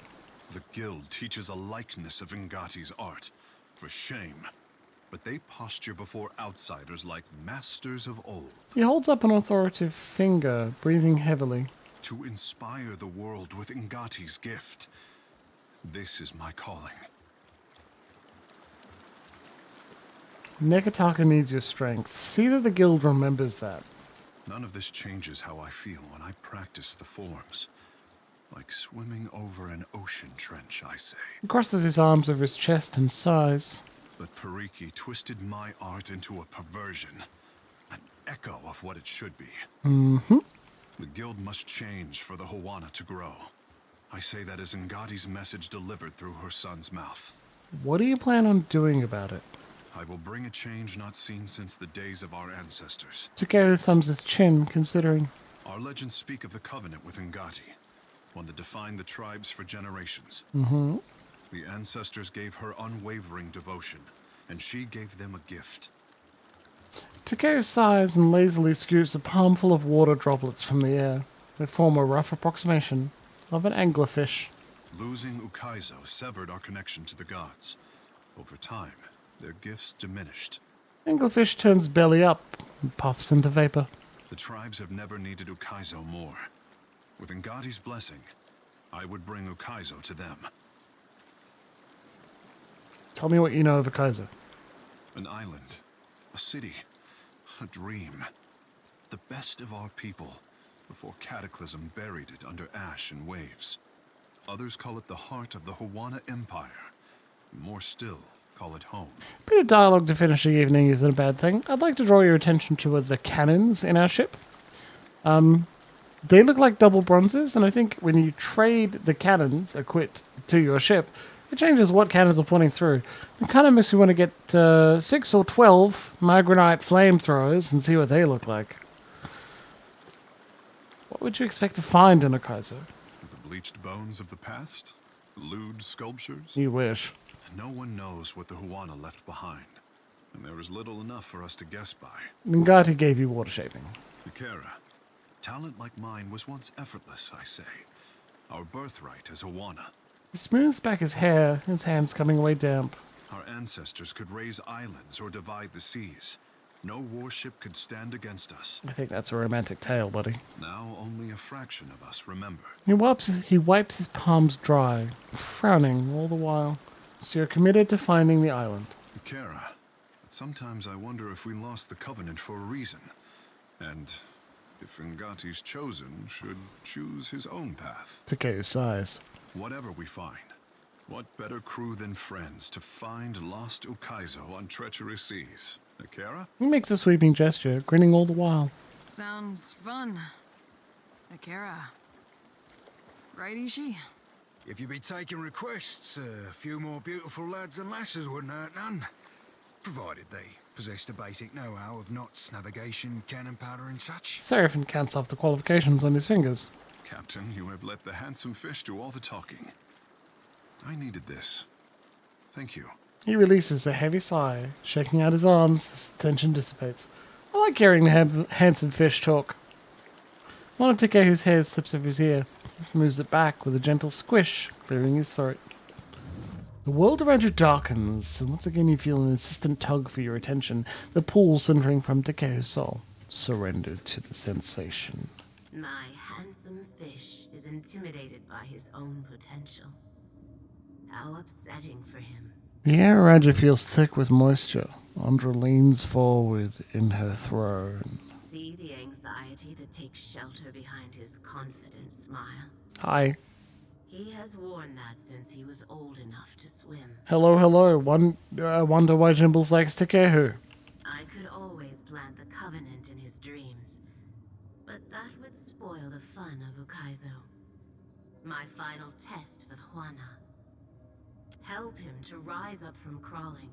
The guild teaches a likeness of Ngati's art. For shame. But they posture before outsiders like masters of old. He holds up an authoritative finger, breathing heavily. To inspire the world with Ngati's gift. This is my calling. Nekataka needs your strength. See that the guild remembers that. None of this changes how I feel when I practice the forms. Like swimming over an ocean trench, I say. He crosses his arms over his chest and sighs. But Pariki twisted my art into a perversion. An echo of what it should be. Mm-hmm. The guild must change for the Hawana to grow. I say that as Ngati's message delivered through her son's mouth. What do you plan on doing about it? I will bring a change not seen since the days of our ancestors. Takeru thumbs his chin, considering. Our legends speak of the covenant with Ngati, one that defined the tribes for generations. Mm-hmm. The ancestors gave her unwavering devotion, and she gave them a gift. Takeru sighs and lazily scoops a palmful of water droplets from the air. They form a rough approximation of an anglerfish. Losing Ukaizo severed our connection to the gods. Over time, their gifts diminished. Anglerfish turns belly up and puffs into vapor. The tribes have never needed Ukaizo more. With Ngati's blessing, I would bring Ukaizo to them. Tell me what you know of Ukaizo. An island, a city, a dream. The best of our people, before Cataclysm buried it under ash and waves. Others call it the heart of the Hawana Empire. More still, call it home. Bit of dialogue to finish the evening isn't a bad thing. I'd like to draw your attention to the cannons in our ship. They look like double bronzes, and I think when you trade the cannons equipped to your ship, it changes what cannons are pointing through. It kind of makes me want to get 6 or 12 Magranite flamethrowers and see what they look like. What would you expect to find in Ukaizo? The bleached bones of the past? Lewd sculptures? You wish. No one knows what the Hawana left behind, and there is little enough for us to guess by. Ngati gave you water shaping. Ikera, talent like mine was once effortless, I say. Our birthright as Hawana. He smooths back his hair, his hands coming away damp. Our ancestors could raise islands or divide the seas. No warship could stand against us. I think that's a romantic tale, buddy. Now only a fraction of us remember. He wipes his palms dry, frowning all the while. So you're committed to finding the island. Ikera, sometimes I wonder if we lost the Covenant for a reason. And if Ngati's chosen should choose his own path. Takeru sighs. Whatever we find, what better crew than friends to find lost Ukaizo on treacherous seas? Ikera? He makes a sweeping gesture, grinning all the while. Sounds fun. Akira. Right, Ishi? If you be taking requests, a few more beautiful lads and lasses wouldn't hurt none. Provided they possess the basic know-how of knots, navigation, cannon powder and such. Seraphin counts off the qualifications on his fingers. Captain, you have let the handsome fish do all the talking. I needed this. Thank you. He releases a heavy sigh, shaking out his arms as the tension dissipates. I like hearing the handsome fish talk. One of Takeru's hairs slips over his ear. He moves it back with a gentle squish, clearing his throat. The world around you darkens, and once again you feel an insistent tug for your attention, the pull centering from Takeru's soul. Surrender to the sensation. My handsome fish is intimidated by his own potential. How upsetting for him. The air around you feels thick with moisture. Andra leans forward in her throne. See the anxiety that takes shelter behind his confident smile? Hi. He has worn that since he was old enough to swim. Hello, hello. I wonder why Jimbles likes Takeru. I could always plant the Covenant in his dreams, but that would spoil the fun of Ukaizo. My final test for the Hawana. Help him to rise up from crawling.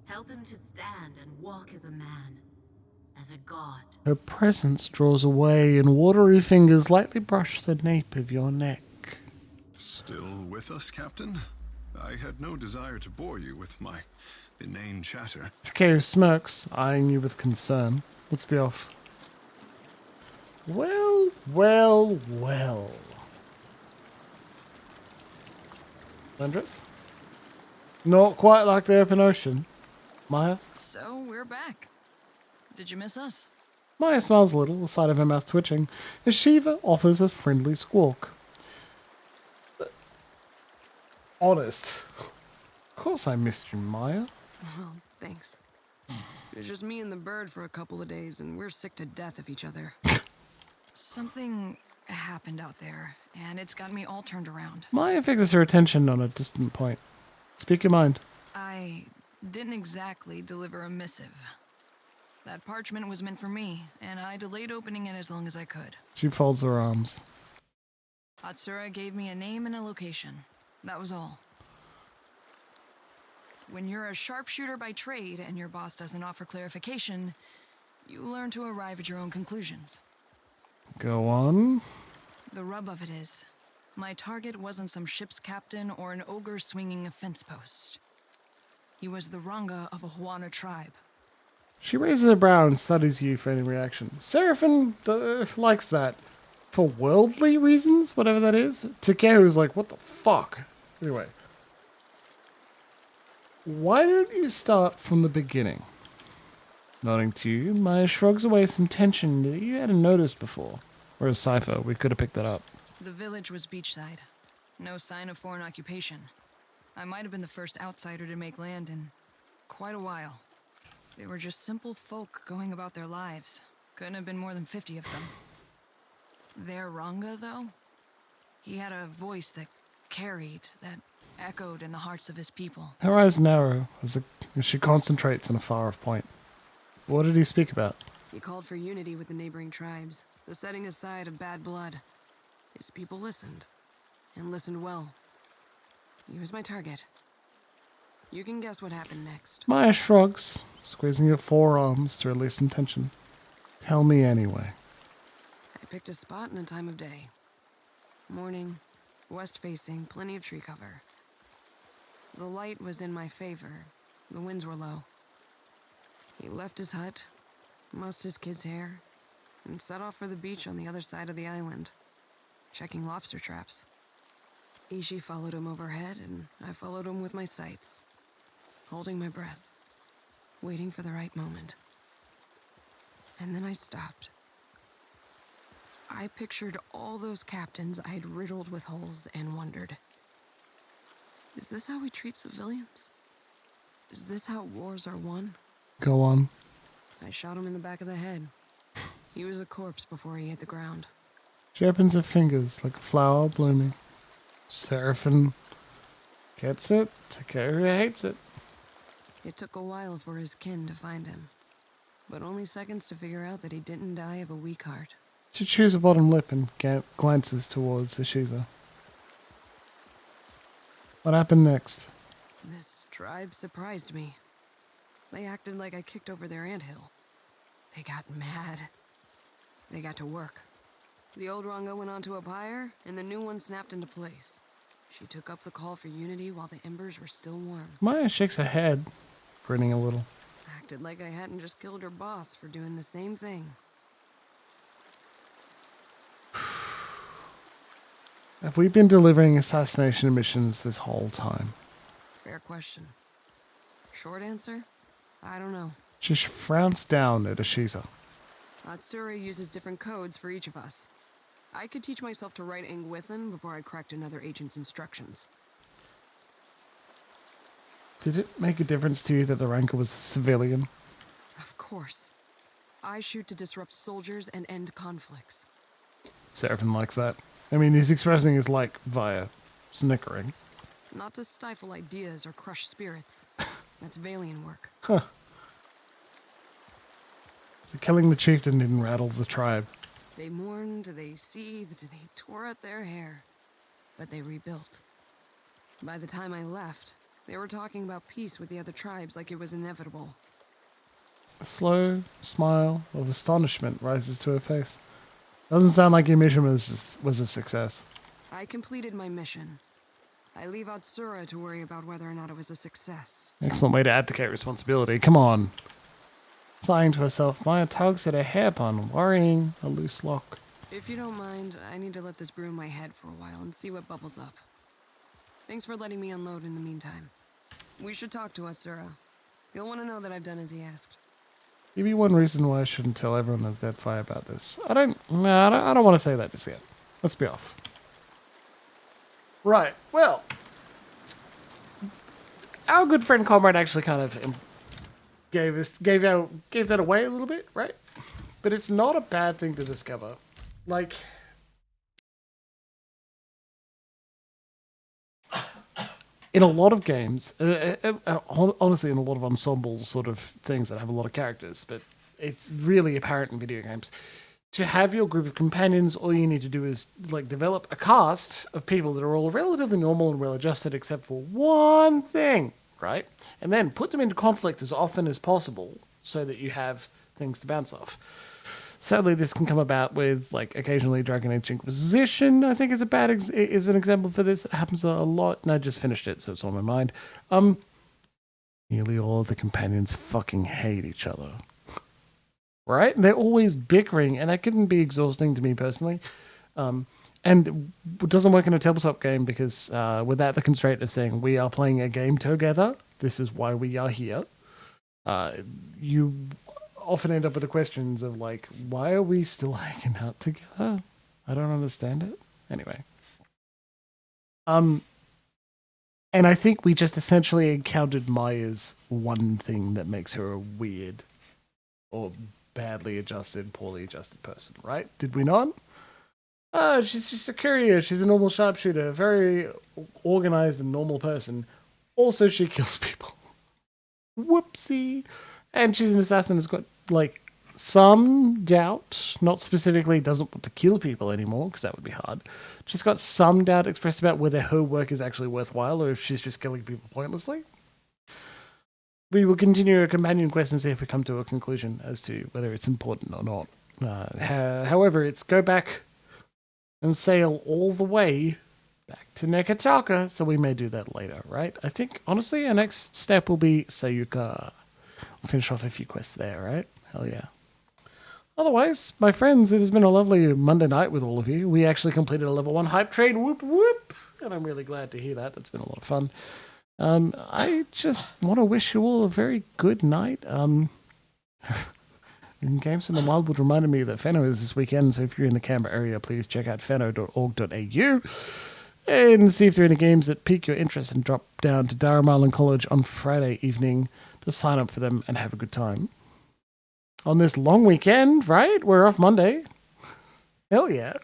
Help him to stand and walk as a man. As a god. Her presence draws away, and watery fingers lightly brush the nape of your neck. Still with us, Captain? I had no desire to bore you with my inane chatter. Takeo smirks, eyeing you with concern. Let's be off. Well, well, well. Andres? Not quite like the open ocean. Maya? So, we're back. Did you miss us? Maya smiles a little, the side of her mouth twitching, as Shiva offers a friendly squawk. Honest. Of course I missed you, Maya. Well, thanks. It was just me and the bird for a couple of days, and we're sick to death of each other. Something happened out there, and it's got me all turned around. Maya fixes her attention on a distant point. Speak your mind. I didn't exactly deliver a missive. That parchment was meant for me, and I delayed opening it as long as I could. She folds her arms. Atsura gave me a name and a location. That was all. When you're a sharpshooter by trade and your boss doesn't offer clarification, you learn to arrive at your own conclusions. Go on. The rub of it is, my target wasn't some ship's captain or an ogre swinging a fence post. He was the Ranga of a Huana tribe. She raises her brow and studies you for any reaction. Seraphim likes that. For worldly reasons, whatever that is. Takeo's like, what the fuck? Anyway. Why don't you start from the beginning? Nodding to you, Maya shrugs away some tension that you hadn't noticed before. Whereas Cypher, we could have picked that up. The village was beachside. No sign of foreign occupation. I might have been the first outsider to make land in quite a while. They were just simple folk going about their lives. Couldn't have been more than 50 of them. Their Ranga, though? He had a voice that carried, that echoed in the hearts of his people. Her eyes narrow as she concentrates on a far-off point. What did he speak about? He called for unity with the neighboring tribes, the setting aside of bad blood. His people listened, and listened well. He was my target. You can guess what happened next. Maya shrugs, squeezing her forearms to release some tension. Tell me anyway. I picked a spot and a time of day. Morning, west-facing, plenty of tree cover. The light was in my favor. The winds were low. He left his hut, mussed his kid's hair, and set off for the beach on the other side of the island, checking lobster traps. Ishi followed him overhead, and I followed him with my sights, holding my breath, waiting for the right moment. And then I stopped. I pictured all those captains I'd riddled with holes and wondered, is this how we treat civilians? Is this how wars are won? Go on. I shot him in the back of the head. He was a corpse before he hit the ground. She opens her fingers like a flower blooming. Seraphim gets it. Takeo hates it. It took a while for his kin to find him, but only seconds to figure out that he didn't die of a weak heart. She chews her bottom lip and glances towards Ishiza. What happened next? This tribe surprised me. They acted like I kicked over their anthill. They got mad. They got to work. The old Ranga went onto a pyre, and the new one snapped into place. She took up the call for unity while the embers were still warm. Maya shakes her head, grinning a little. Acted like I hadn't just killed her boss for doing the same thing. Have we been delivering assassination missions this whole time? Fair question. Short answer? I don't know. She frowns down at Ishiza. Atsura uses different codes for each of us. I could teach myself to write Ingwithan before I cracked another agent's instructions. Did it make a difference to you that the ranker was a civilian? Of course. I shoot to disrupt soldiers and end conflicts. Seraphim likes that. I mean, he's expressing his like via snickering. Not to stifle ideas or crush spirits. That's Valian work. Huh. So killing the chieftain didn't rattle the tribe. They mourned, they seethed, they tore at their hair. But they rebuilt. By the time I left, they were talking about peace with the other tribes like it was inevitable. A slow smile of astonishment rises to her face. Doesn't sound like your mission was a success. I completed my mission. I leave Atsura to worry about whether or not it was a success. Excellent way to abdicate responsibility. Come on. Sighing to herself, Maya tugs at her hairpin, worrying a loose lock. If you don't mind, I need to let this brew in my head for a while and see what bubbles up. Thanks for letting me unload in the meantime. We should talk to Atsura. He'll want to know that I've done as he asked. Give me one reason why I shouldn't tell everyone at Deadfire about this. I don't want to say that just yet. Let's be off. Right, well, our good friend Comrade actually kind of gave that away a little bit, right? But it's not a bad thing to discover. Like, in a lot of games, honestly, in a lot of ensemble sort of things that have a lot of characters, but it's really apparent in video games. To have your group of companions, all you need to do is like develop a cast of people that are all relatively normal and well-adjusted, except for one thing, right? And then put them into conflict as often as possible, so that you have things to bounce off. Sadly, this can come about with like occasionally Dragon Age Inquisition. I think is is an example for this. It happens a lot, and I just finished it, so it's on my mind. Nearly all of the companions fucking hate each other. Right? They're always bickering, and that can be exhausting to me personally. And it doesn't work in a tabletop game because without the constraint of saying we are playing a game together, this is why we are here, you often end up with the questions of like, why are we still hanging out together? I don't understand it. Anyway. And I think we just essentially encountered Maya's one thing that makes her a weird or badly adjusted, poorly adjusted person, right? Did we not? She's just a courier. She's a normal sharpshooter, a very organized and normal person. Also, she kills people. Whoopsie. And she's an assassin that's got, like, some doubt, not specifically doesn't want to kill people anymore, because that would be hard. She's got some doubt expressed about whether her work is actually worthwhile or if she's just killing people pointlessly. We will continue a companion quest and see if we come to a conclusion as to whether it's important or not. However, it's go back and sail all the way back to Nekataka, so we may do that later, right? I think, honestly, our next step will be Sayuka. We'll finish off a few quests there, right? Hell yeah. Otherwise, my friends, it has been a lovely Monday night with all of you. We actually completed a level 1 hype train, whoop whoop, and I'm really glad to hear that. That's been a lot of fun. I just want to wish you all a very good night. Games from the Wildwood reminded me that Fenno is this weekend, so if you're in the Canberra area, please check out fenno.org.au and see if there are any games that pique your interest and drop down to Durham Island College on Friday evening to sign up for them and have a good time. On this long weekend, right? We're off Monday. Hell yeah.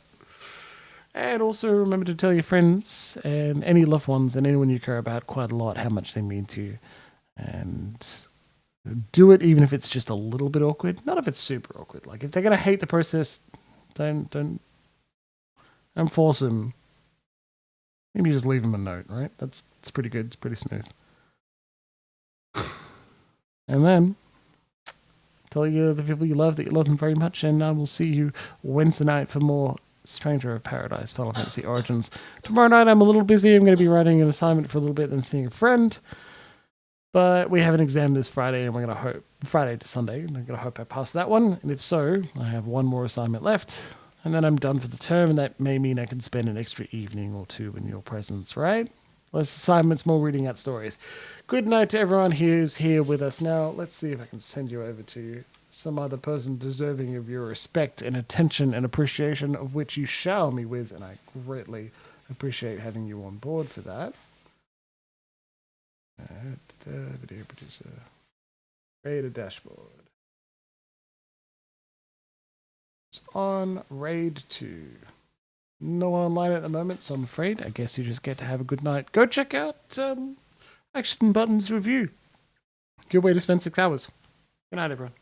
And also remember to tell your friends and any loved ones and anyone you care about quite a lot how much they mean to you. And do it even if it's just a little bit awkward. Not if it's super awkward. Like if they're going to hate the process, don't force them. Maybe just leave them a note, right? It's pretty good. It's pretty smooth. And then tell the people you love that you love them very much. And I will see you Wednesday night for more Stranger of Paradise, Final Fantasy Origins. Tomorrow night I'm a little busy. I'm going to be writing an assignment for a little bit and seeing a friend. But we have an exam this Friday, and we're going to hope Friday to Sunday, and I'm going to hope I pass that one. And if so, I have one more assignment left, and then I'm done for the term, and that may mean I can spend an extra evening or two in your presence, right? Less assignments, more reading out stories. Good night to everyone who's here with us now. Let's see if I can send you over to some other person deserving of your respect and attention and appreciation, of which you shower me with, and I greatly appreciate having you on board for that. Video producer. Create a dashboard. It's on Raid 2. No one online at the moment, so I'm afraid. I guess you just get to have a good night. Go check out Action Buttons Review. Good way to spend 6 hours. Good night, everyone.